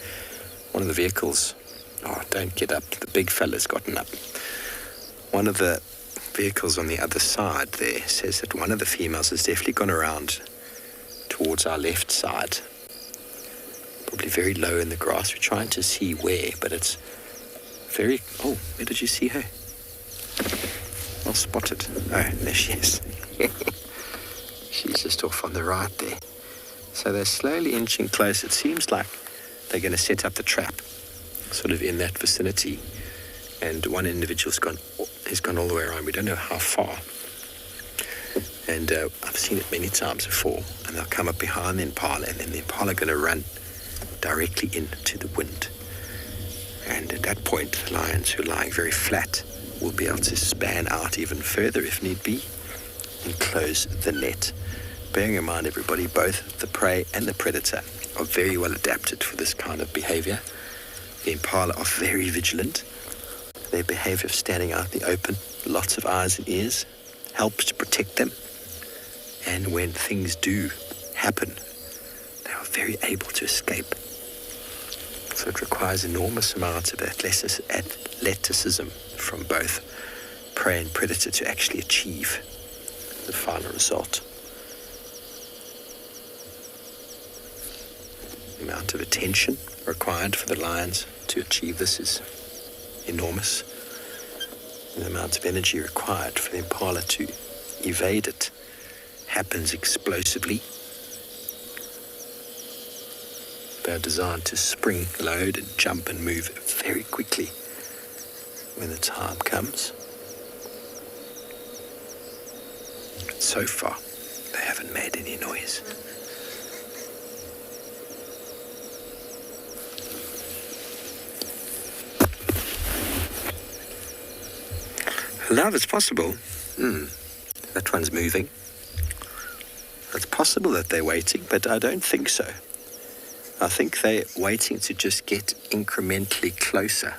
one of the vehicles, don't get up, the big fella's gotten up. One of the vehicles on the other side there says that one of the females has definitely gone around towards our left side. Probably very low in the grass. We're trying to see where, but it's very... Oh, where did you see her? Well spotted. Oh, there she is. She's just off on the right there. So they're slowly inching close. It seems like they're going to set up the trap sort of in that vicinity. And one individual's gone all the way around. We don't know how far. And I've seen it many times before. And they'll come up behind the impala, and then the impala are going to run directly into the wind. And at that point, the lions who are lying very flat will be able to span out even further if need be and close the net. Bearing in mind, everybody, both the prey and the predator are very well adapted for this kind of behavior. The impala are very vigilant. Their behavior of standing out in the open, lots of eyes and ears, helps to protect them. And when things do happen, very able to escape. So it requires enormous amounts of athleticism from both prey and predator to actually achieve the final result. The amount of attention required for the lions to achieve this is enormous. And the amount of energy required for the impala to evade it happens explosively. They're designed to spring, load, and jump and move very quickly when the time comes. But so far, they haven't made any noise. Now it's possible. That one's moving. It's possible that they're waiting, but I don't think so. I think they're waiting to just get incrementally closer.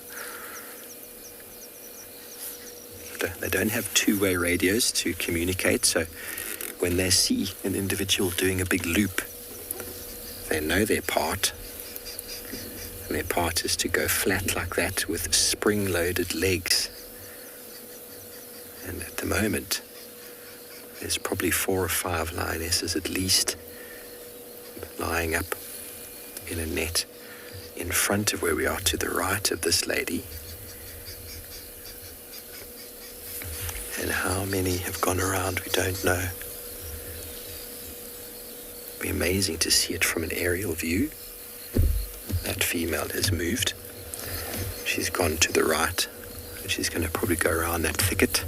They don't have two-way radios to communicate, so when they see an individual doing a big loop, they know their part. And their part is to go flat like that with spring-loaded legs. And at the moment, there's probably 4 or 5 lionesses at least lying up in a net in front of where we are to the right of this lady. And how many have gone around, we don't know. It'd be amazing to see it from an aerial view. That female has moved. She's gone to the right, and she's going to probably go around that thicket.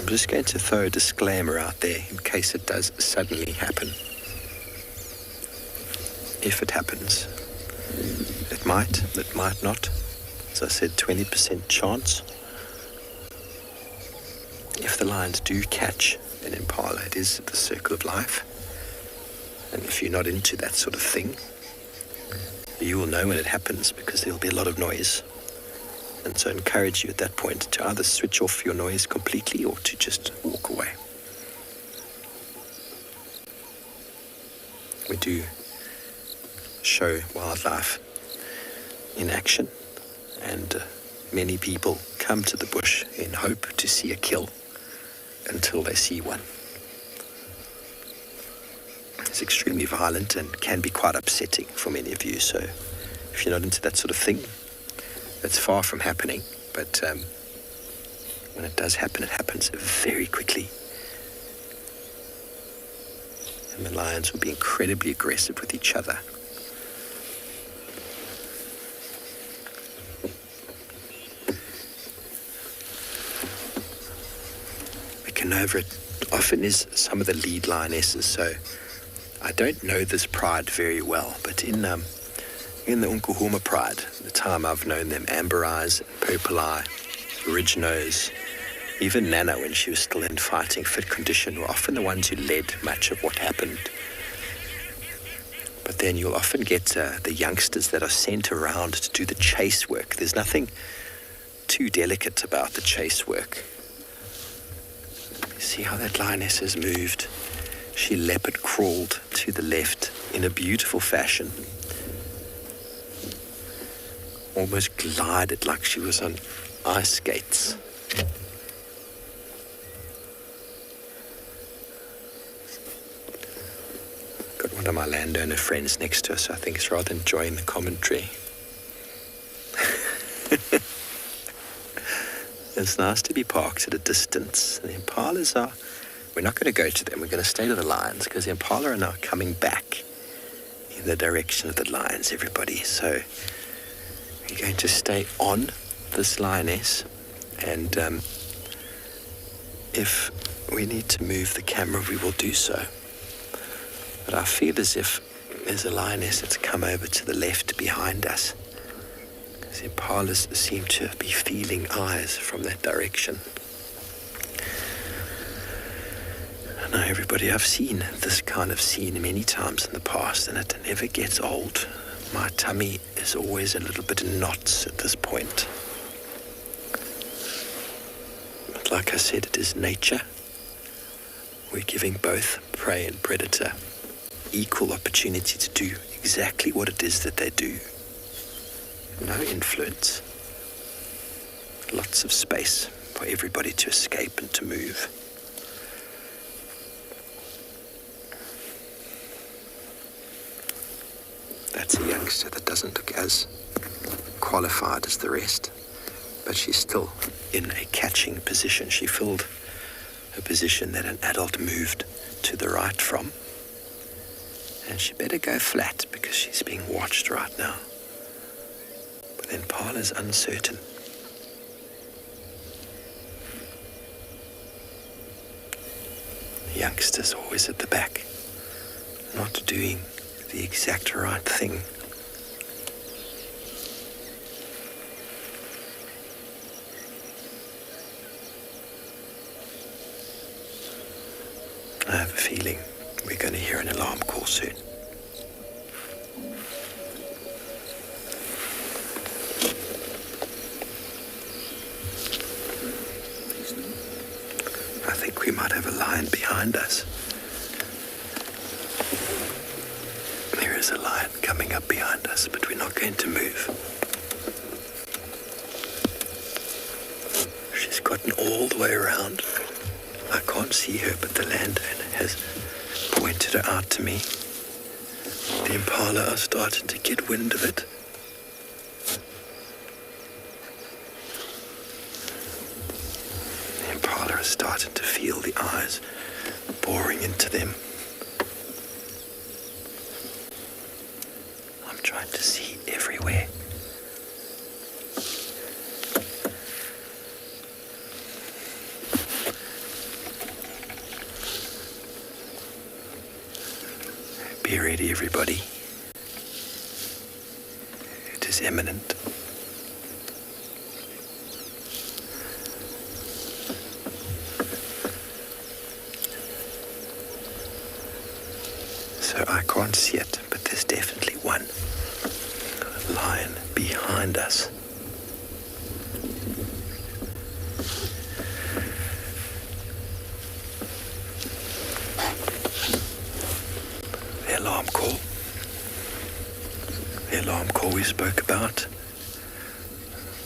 I'm just going to throw a disclaimer out there in case it does suddenly happen. If it happens. It might not. As I said, 20% chance. If the lions do catch an impala, it is the circle of life. And if you're not into that sort of thing, you will know when it happens because there'll be a lot of noise. And so I encourage you at that point to either switch off your noise completely or to just walk away. We do show wildlife in action, and many people come to the bush in hope to see a kill until they see one. It's extremely violent and can be quite upsetting for many of you, so if you're not into that sort of thing, that's far from happening, but when it does happen, it happens very quickly. And the lions will be incredibly aggressive with each other. Over it often is some of the lead lionesses, so I don't know this pride very well, but in the Unkuhuma pride, the time I've known them, Amber Eyes, Purple Eye, Ridge Nose, even Nana when she was still in fighting fit condition, were often the ones who led much of what happened. But then you'll often get the youngsters that are sent around to do the chase work. There's nothing too delicate about the chase work. See how that lioness has moved. She leopard crawled to the left in a beautiful fashion. Almost glided like she was on ice skates. Got one of my landowner friends next to us, so I think he's rather enjoying the commentary. It's nice to be parked at a distance. The impalas are, we're not going to go to them, we're going to stay to the lions because the impala are now coming back in the direction of the lions, everybody. So we're going to stay on this lioness, and if we need to move the camera, we will do so. But I feel as if there's a lioness that's come over to the left behind us. The impalas seem to be feeling eyes from that direction. I know everybody, I've seen this kind of scene many times in the past, and it never gets old. My tummy is always a little bit in knots at this point. But like I said, it is nature. We're giving both prey and predator equal opportunity to do exactly what it is that they do. No influence. Lots of space for everybody to escape and to move. That's a youngster that doesn't look as qualified as the rest, but she's still in a catching position. She filled a position that an adult moved to the right from, and she better go flat because she's being watched right now. But Impala's uncertain. The youngster's always at the back, not doing the exact right thing. I have a feeling we're going to hear an alarm call soon. I think we might have a lion behind us. There is a lion coming up behind us, but we're not going to move. She's gotten all the way around. I can't see her, but the landowner has pointed her out to me. The impala are starting to get wind of it. The impala are starting to feel the eyes boring into them. I'm trying to see everywhere. Be ready, everybody. It is imminent. So I can't see it, but there's definitely one lion behind us. The alarm call we spoke about,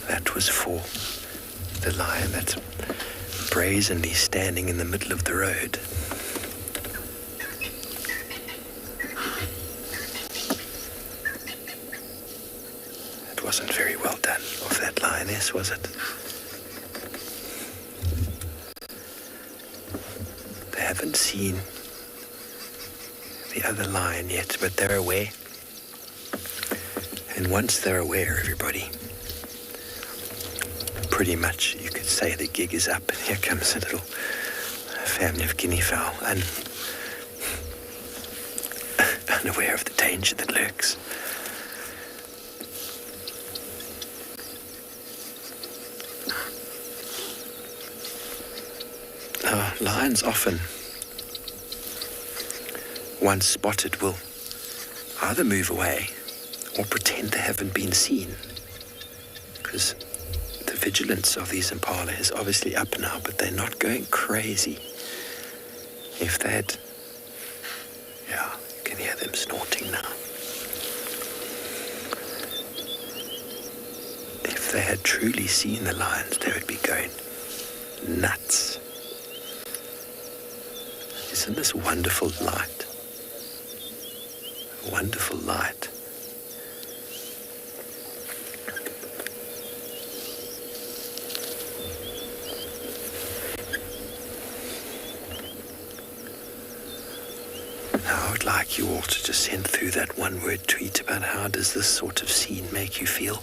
that was for the lion that's brazenly standing in the middle of the road. It wasn't very well done of that lioness, was it? They haven't seen the other lion yet, but they're aware. And once they're aware, everybody, pretty much you could say the gig is up. And here comes a little family of guinea fowl, unaware of the danger that lurks. Now, lions often, once spotted, will either move away or pretend they haven't been seen, because the vigilance of these impala is obviously up now, but they're not going crazy. If they had, yeah, you can hear them snorting now. If they had truly seen the lions, they would be going nuts. Isn't this wonderful light? Wonderful light. Now I would like you all to just send through that one-word tweet about how does this sort of scene make you feel?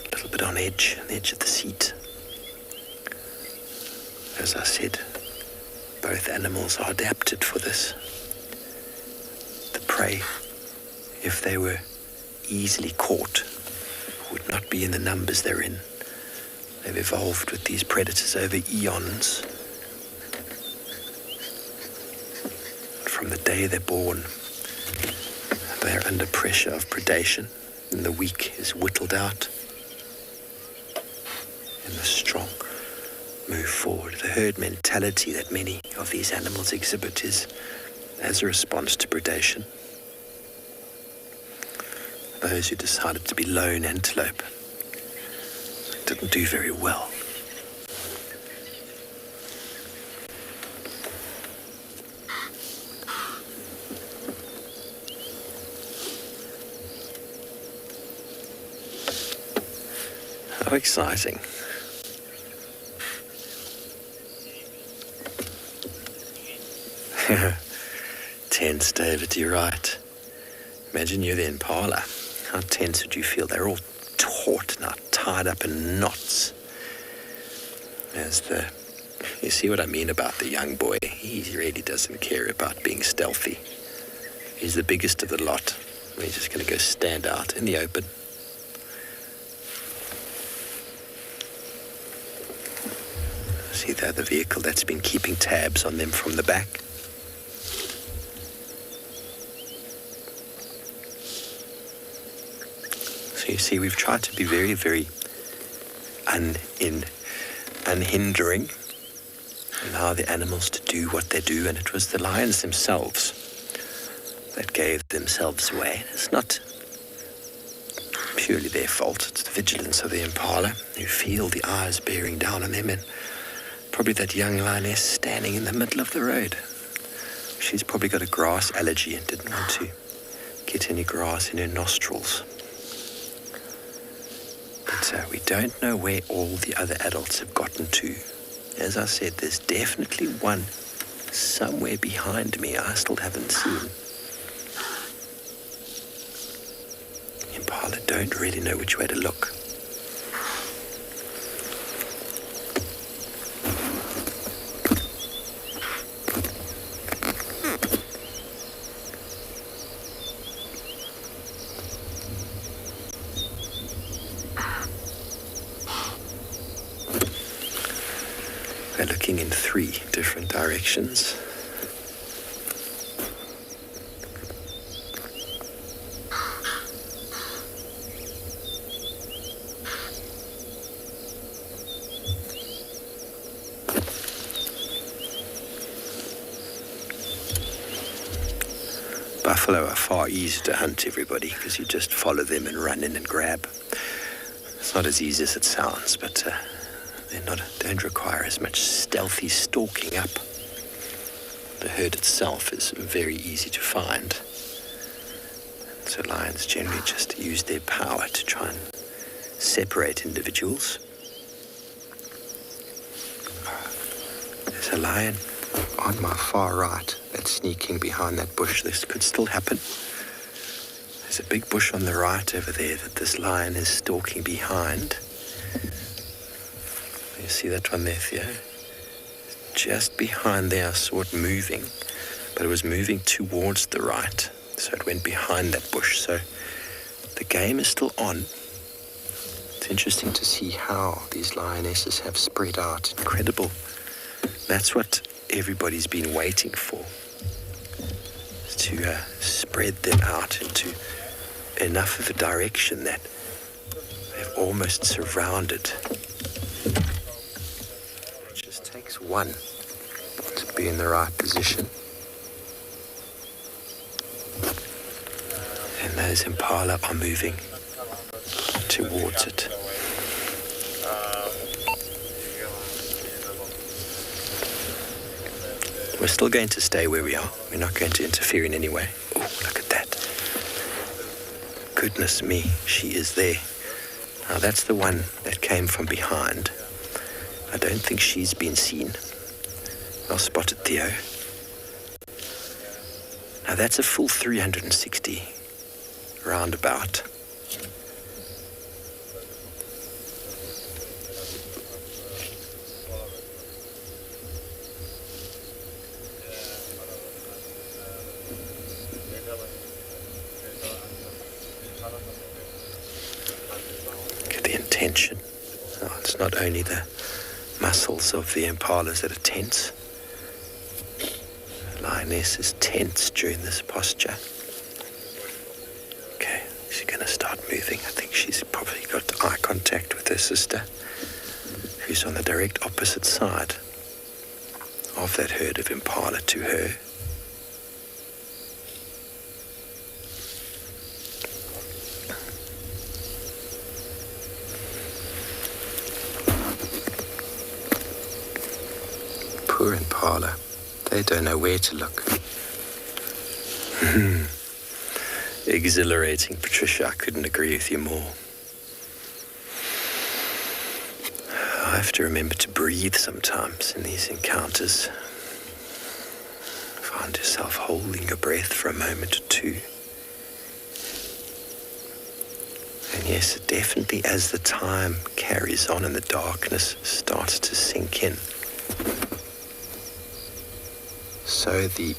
A little bit on edge, the edge of the seat. As I said, both animals are adapted for this. The prey, if they were easily caught, would not be in the numbers they're in. They've evolved with these predators over eons. From the day they're born, they're under pressure of predation, and the weak is whittled out, and the strong move forward. The herd mentality that many of these animals exhibit is as a response to predation. Those who decided to be lone antelope didn't do very well. How exciting. Tense, David, you're right. Imagine you're the impala. How tense would you feel? They're all taut now, tied up in knots. You see what I mean about the young boy? He really doesn't care about being stealthy. He's the biggest of the lot. He's just going to go stand out in the open. See there, the vehicle that's been keeping tabs on them from the back. So you see, we've tried to be very, very unhindering and allow the animals to do what they do, and it was the lions themselves that gave themselves away. It's not purely their fault. It's the vigilance of the impala who feel the eyes bearing down on them, and probably that young lioness standing in the middle of the road. She's probably got a grass allergy and didn't want to get any grass in her nostrils. But we don't know where all the other adults have gotten to. As I said, there's definitely one somewhere behind me I still haven't seen. Impala don't really know which way to look. They're looking in 3 different directions. Buffalo are far easier to hunt, everybody, because you just follow them and run in and grab. It's not as easy as it sounds, but don't require as much stealthy stalking up. The herd itself is very easy to find. So lions generally just use their power to try and separate individuals. There's a lion on my far right that's sneaking behind that bush. This could still happen. There's a big bush on the right over there that this lion is stalking behind. You see that one there, Theo? Just behind there, I saw it moving, but it was moving towards the right, so it went behind that bush. So the game is still on. It's interesting to see how these lionesses have spread out. Incredible. That's what everybody's been waiting for, to spread them out into enough of a direction that they've almost surrounded. One to be in the right position, and those impala are moving towards it. We're still going to stay where we are. We're not going to interfere in any way. Oh, look at that. Goodness me, she is there. Now that's the one that came from behind. I don't think she's been seen. I'll spot it, Theo. Now that's a full 360 roundabout. Look at the intention. Oh, it's not only the muscles of the impalas that are tense. The lioness is tense during this posture. Okay, she's going to start moving. I think she's probably got eye contact with her sister. who's on the direct opposite side of that herd of impala to her. Poor impala, they don't know where to look. Exhilarating, Patricia, I couldn't agree with you more. I have to remember to breathe sometimes in these encounters. Find yourself holding your breath for a moment or two. And yes, definitely as the time carries on and the darkness starts to sink in, so the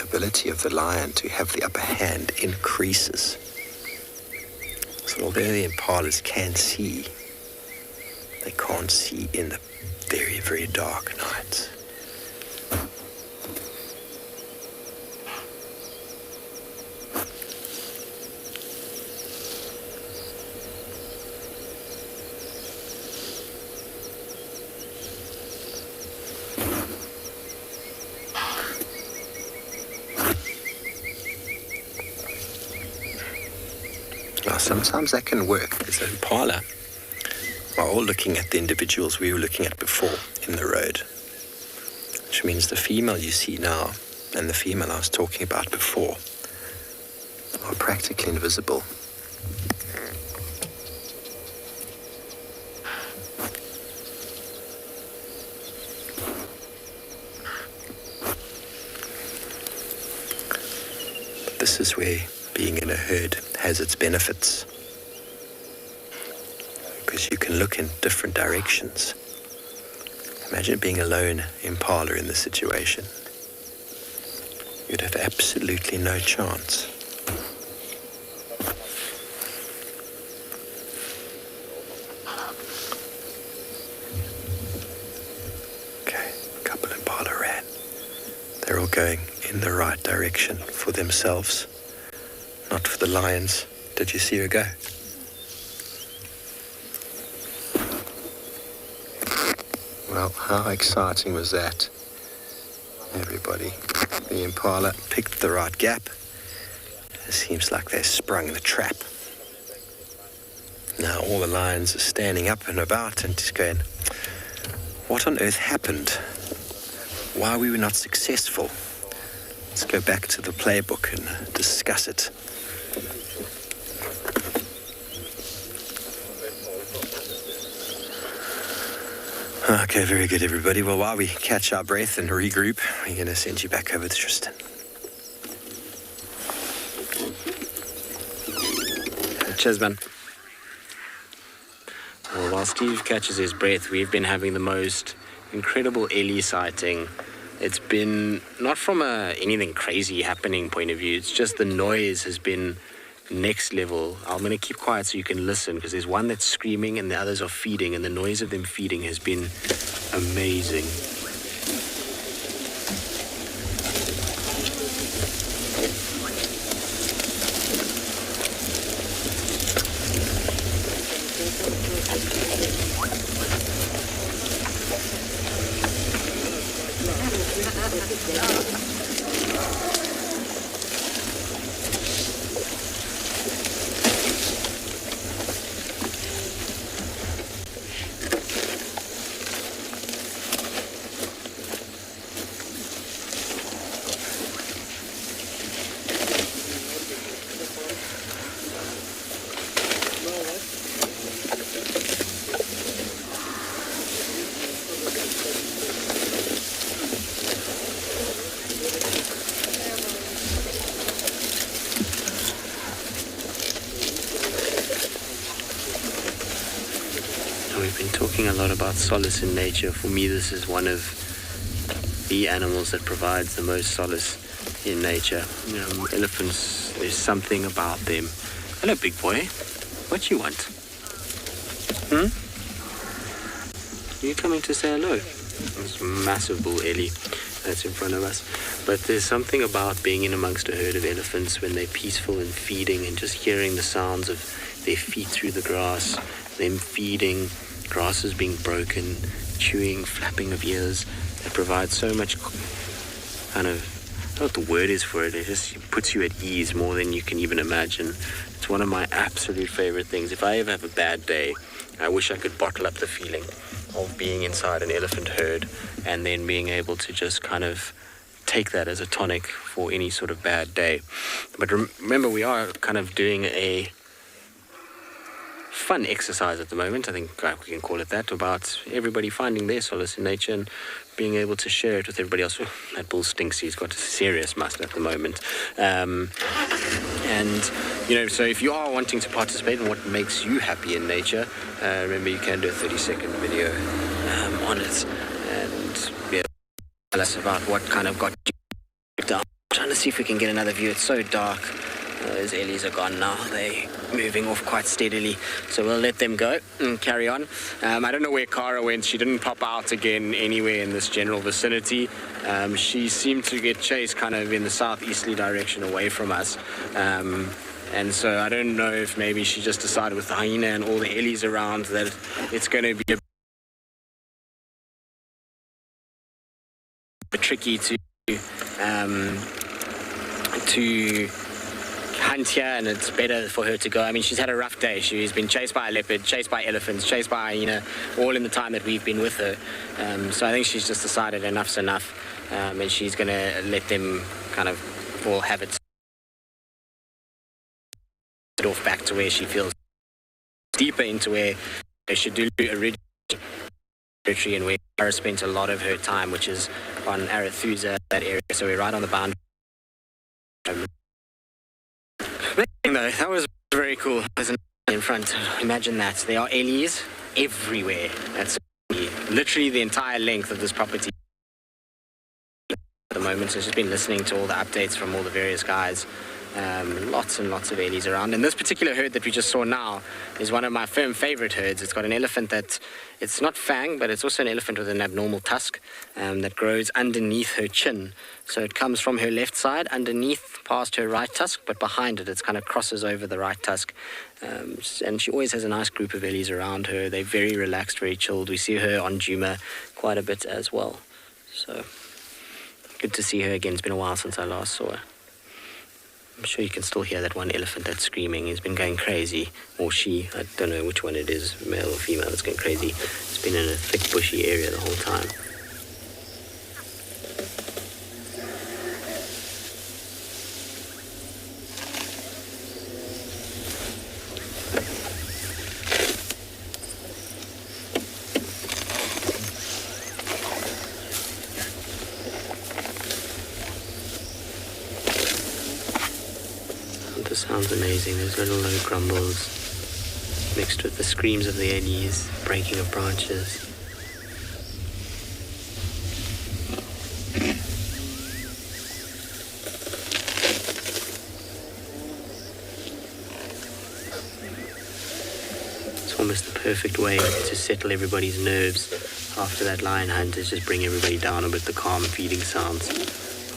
ability of the lion to have the upper hand increases. So although the impalas can see, they can't see in the very, very dark nights. Now, sometimes that can work. As an impala, are all looking at the individuals we were looking at before in the road, which means the female you see now and the female I was talking about before are practically invisible. But this is where being in a herd has its benefits, because you can look in different directions. Imagine being a lone impala in this situation. You'd have absolutely no chance. Okay, a couple impala ran. They're all going in the right direction for themselves, not for the lions. Did you see her go? Well, how exciting was that? Everybody, the impala picked the right gap. It seems like they sprung the trap. Now all the lions are standing up and about and just going, what on earth happened? Why were we not successful? Let's go back to the playbook and discuss it. Okay, very good, everybody. Well, while we catch our breath and regroup, we're going to send you back over to Tristan. Cheers, man. Well, while Steve catches his breath, we've been having the most incredible Ellie sighting. It's been not from anything crazy happening point of view. It's just the noise has been next level. I'm going to keep quiet so you can listen, because there's one that's screaming and the others are feeding, and the noise of them feeding has been amazing. A lot about solace in nature. For me, this is one of the animals that provides the most solace in nature. You know, elephants, there's something about them. Hello, big boy. What you want? You coming to say hello? This massive bull Ellie that's in front of us. But there's something about being in amongst a herd of elephants when they're peaceful and feeding, and just hearing the sounds of their feet through the grass, them feeding, grasses being broken, chewing, flapping of ears, that provide so much kind of, I don't know what the word is for it, it just puts you at ease more than you can even imagine. It's one of my absolute favorite things. If I ever have a bad day, I wish I could bottle up the feeling of being inside an elephant herd and then being able to just kind of take that as a tonic for any sort of bad day. But remember, we are kind of doing a fun exercise at the moment, I think we can call it that, about everybody finding their solace in nature and being able to share it with everybody else. Oh, that bull stinks, he's got a serious must at the moment. And, you know, so if you are wanting to participate in what makes you happy in nature, remember you can do a 30-second video on it and yeah, tell us about what kind of got you down. I'm trying to see if we can get another view. It's so dark. Those Ellies are gone now. They're moving off quite steadily. So we'll let them go and carry on. I don't know where Cara went. She didn't pop out again anywhere in this general vicinity. She seemed to get chased kind of in the southeasterly direction away from us. And so I don't know if maybe she just decided with the hyena and all the Ellies around that it's going to be a bit tricky to hunt here, and it's better for her to go. I mean, she's had a rough day. She's been chased by a leopard, chased by elephants, chased by a hyena, all in the time that we've been with her. So I think she's just decided enough's enough, and she's going to let them kind of all have it off back to where she feels deeper into where they should do originally territory and where Cara spent a lot of her time, which is on Arathusa, that area. So we're right on the boundary. Though, that was very cool. There's an in front. Imagine that. There are Ellies everywhere. That's literally the entire length of this property at the moment. So I've just been listening to all the updates from all the various guys. Lots and lots of Ellies around. And this particular herd that we just saw now is one of my firm favorite herds. It's got an elephant that, it's not fang, but it's also an elephant with an abnormal tusk that grows underneath her chin. So it comes from her left side, underneath, past her right tusk, but behind it, it kind of crosses over the right tusk. And she always has a nice group of Ellies around her. They're very relaxed, very chilled. We see her on Djuma quite a bit as well. So good to see her again. It's been a while since I last saw her. I'm sure you can still hear that one elephant that's screaming. He's been going crazy. Or she, I don't know which one it is, male or female, that's going crazy. It's been in a thick bushy area the whole time. Sounds amazing. Those little low grumbles mixed with the screams of the Ellies, breaking of branches. It's almost the perfect way to settle everybody's nerves after that lion hunt, is just bring everybody down a bit, the calm feeding sounds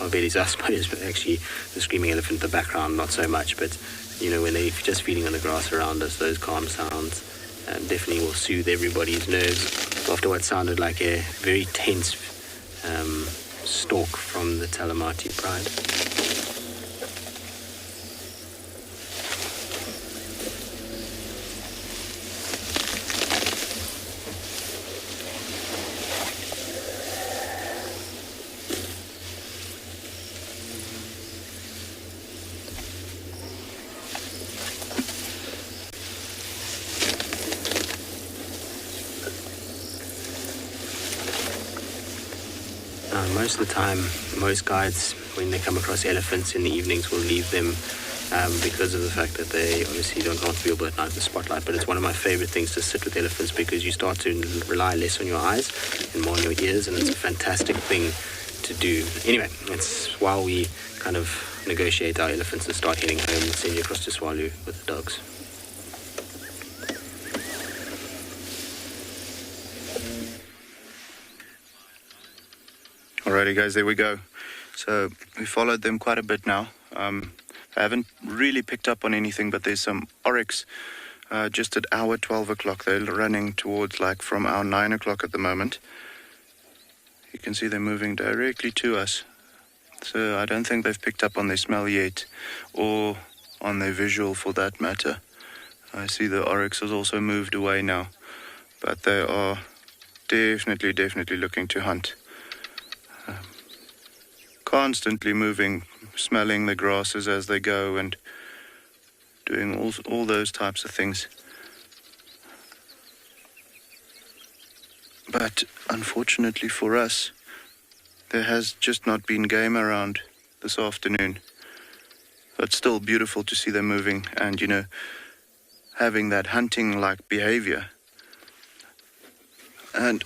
of Ellies. I suppose actually the screaming elephant in the background not so much, but you know, when they're just feeding on the grass around us, those calm sounds definitely will soothe everybody's nerves after what sounded like a very tense stalk from the Talamati Pride. Most of the time, most guides, when they come across elephants in the evenings, will leave them because of the fact that they obviously don't want to be able at night in the spotlight. But it's one of my favorite things to sit with elephants, because you start to rely less on your eyes and more on your ears, and it's a fantastic thing to do. Anyway, it's while we kind of negotiate our elephants and start heading home and send you across to Swalu with the dogs. Alrighty guys, there we go. So we followed them quite a bit now. I haven't really picked up on anything, but there's some oryx just at our 12 o'clock. They're running towards from our 9 o'clock at the moment. You can see they're moving directly to us. So I don't think they've picked up on their smell yet, or on their visual for that matter. I see the oryx has also moved away now, but they are definitely looking to hunt. Constantly moving, smelling the grasses as they go and doing all those types of things. But unfortunately for us, there has just not been game around this afternoon. It's still beautiful to see them moving and, having that hunting-like behavior. And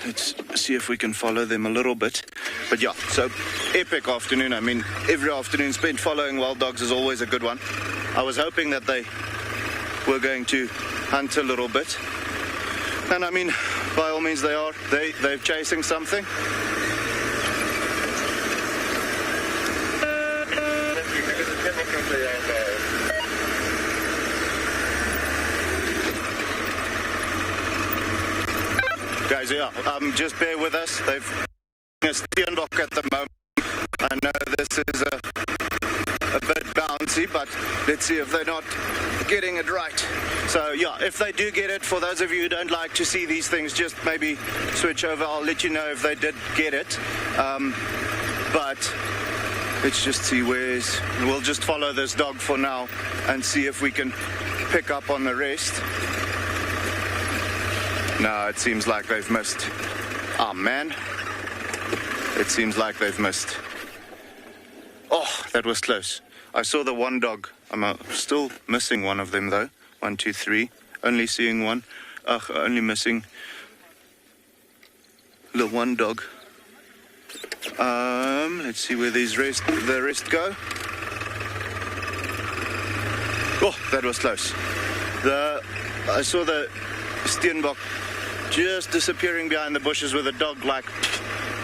let's see if we can follow them a little bit. But yeah, so epic afternoon. I mean, every afternoon spent following wild dogs is always a good one. I was hoping that they were going to hunt a little bit. And I mean, by all means they are. They're chasing something. Guys, yeah, just bear with us. They've a steenbok at the moment. I know this is a bit bouncy, but let's see if they're not getting it right. So yeah, if they do get it, for those of you who don't like to see these things, just maybe switch over. I'll let you know if they did get it. But let's just see we'll just follow this dog for now and see if we can pick up on the rest. No, it seems like they've missed. Oh man, it seems like they've missed. Oh, that was close. I saw the one dog. I'm still missing one of them though. 1, 2, 3. Only seeing one. Only missing the one dog. Let's see where the rest go. Oh, that was close. I saw the steenbok just disappearing behind the bushes with a dog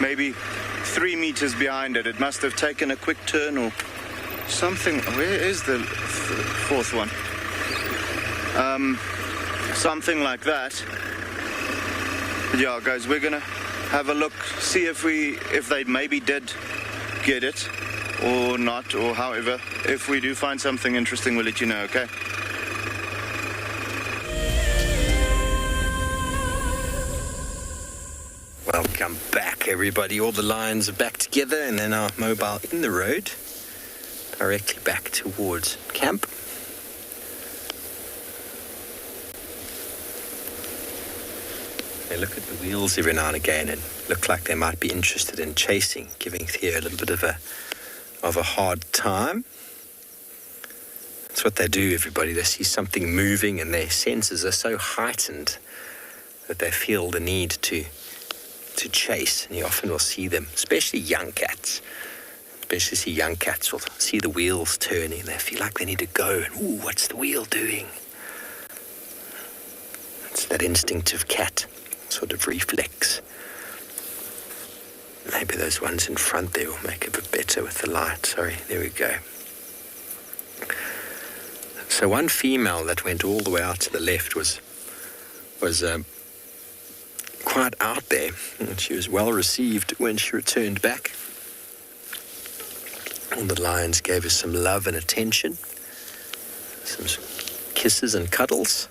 maybe 3 meters behind it. It must have taken a quick turn or something. Where is the fourth one? Something like that. Yeah, guys, we're gonna have a look, see if they maybe did get it or not, or however. If we do find something interesting, we'll let you know, okay? Welcome back, everybody. All the lions are back together and then our mobile in the road, directly back towards camp. They look at the wheels every now and again and look like they might be interested in chasing, giving Theo a little bit of a hard time. That's what they do, everybody. They see something moving and their senses are so heightened that they feel the need to chase, and you often will see them, especially young cats. Young cats will see the wheels turning and they feel like they need to go and, ooh, what's the wheel doing? It's that instinctive cat sort of reflex. Maybe those ones in front there will make it a bit better with the light. Sorry, there we go. So one female that went all the way out to the left was quite out there, and she was well received when she returned back. And the lions gave her some love and attention, some kisses and cuddles.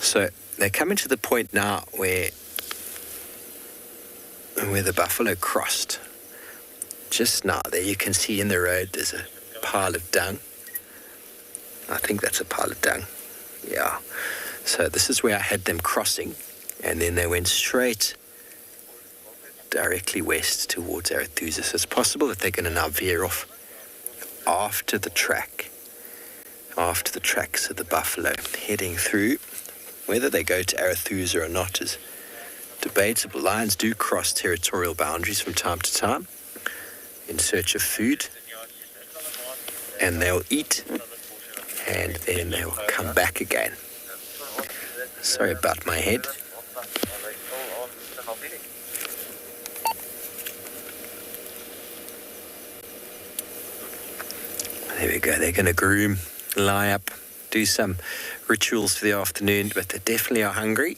So they're coming to the point now where the buffalo crossed. Just now there you can see in the road there's a pile of dung. I think that's a pile of dung. Yeah. So this is where I had them crossing. And then they went straight directly west towards Arathusa. So it's possible that they're going to now veer off after the track. So the buffalo heading through. Whether they go to Arathusa or not is debatable. Lions do cross territorial boundaries from time to time in search of food. And they'll eat and then they will come back again. Sorry about my head. There we go, they're going to groom, lie up, do some rituals for the afternoon, but they definitely are hungry.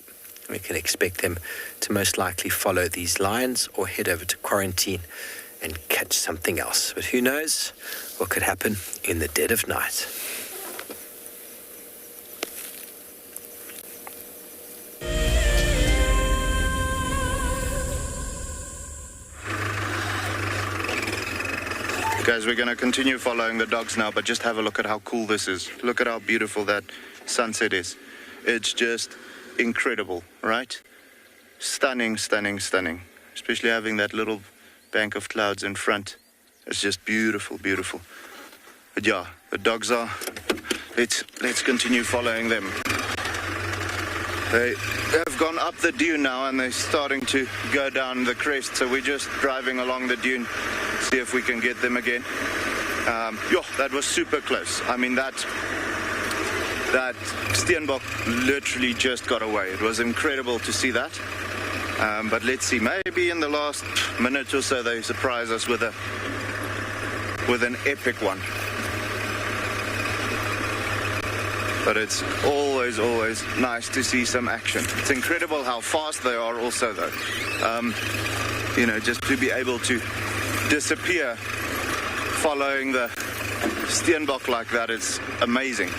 We can expect them to most likely follow these lions or head over to quarantine and catch something else. But who knows what could happen in the dead of night. Guys, we're going to continue following the dogs now, but just have a look at how cool this is. Look at how beautiful that sunset is. It's just incredible, right? Stunning, stunning, stunning. Especially having that little bank of clouds in front. It's just beautiful, beautiful. But yeah, the dogs are... Let's continue following them. They have gone up the dune now and they're starting to go down the crest, so we're just driving along the dune, see if we can get them again. That was super close. I mean, that Steenbok literally just got away. It was incredible to see that. But let's see, maybe in the last minute or so they surprise us with an epic one. But it's always, always nice to see some action. It's incredible how fast they are also, though. Just to be able to disappear following the Steenbok like that, it's amazing.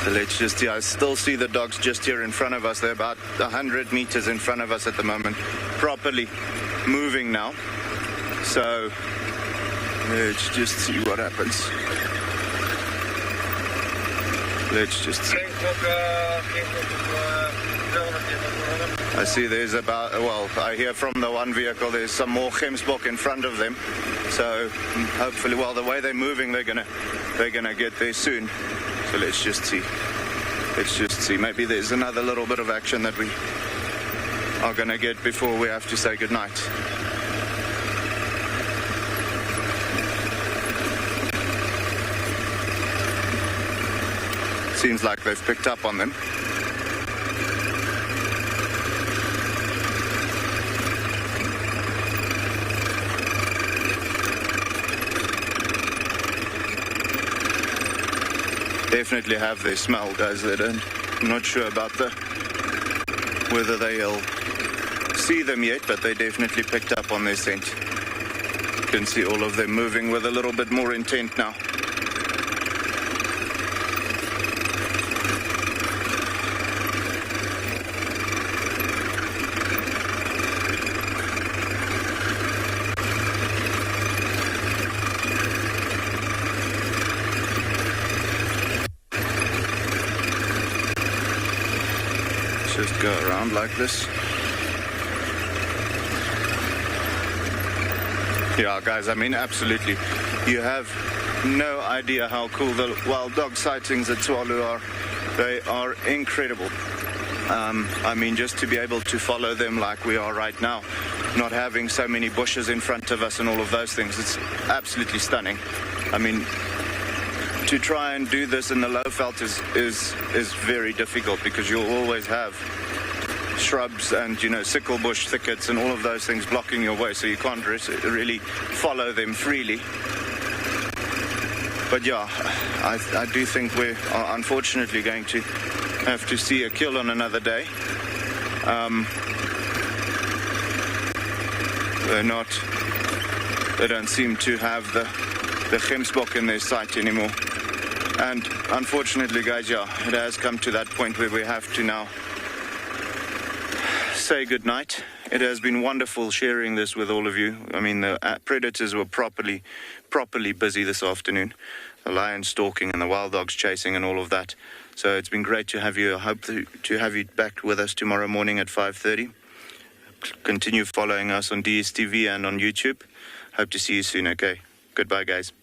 So let's just, I still see the dogs just here in front of us. They're about 100 meters in front of us at the moment, properly moving now. So let's just see what happens. Let's just see. I see there's about, I hear from the one vehicle there's some more Gemsbok in front of them. So hopefully, the way they're moving, they're gonna get there soon. So let's just see. Maybe there's another little bit of action that we are gonna get before we have to say goodnight. Seems like they've picked up on them. Definitely have their smell, guys. I'm not sure about whether they'll see them yet, but they definitely picked up on their scent. You can see all of them moving with a little bit more intent now. Just go around like this. Yeah, guys, I mean, absolutely. You have no idea how cool the wild dog sightings at Tswalu are. They are incredible. I mean, just to be able to follow them like we are right now, not having so many bushes in front of us and all of those things, it's absolutely stunning. I mean, to try and do this in the Lowveld is very difficult because you'll always have shrubs and sickle bush thickets and all of those things blocking your way, so you can't really follow them freely. But yeah, I do think we are unfortunately going to have to see a kill on another day. They don't seem to have the Gemsbok in their sight anymore. And unfortunately, guys, yeah, it has come to that point where we have to now say goodnight. It has been wonderful sharing this with all of you. I mean, the predators were properly busy this afternoon. The lion stalking and the wild dogs chasing and all of that. So it's been great to have you. I hope to have you back with us tomorrow morning at 5:30. Continue following us on DSTV and on YouTube. Hope to see you soon, okay? Goodbye, guys.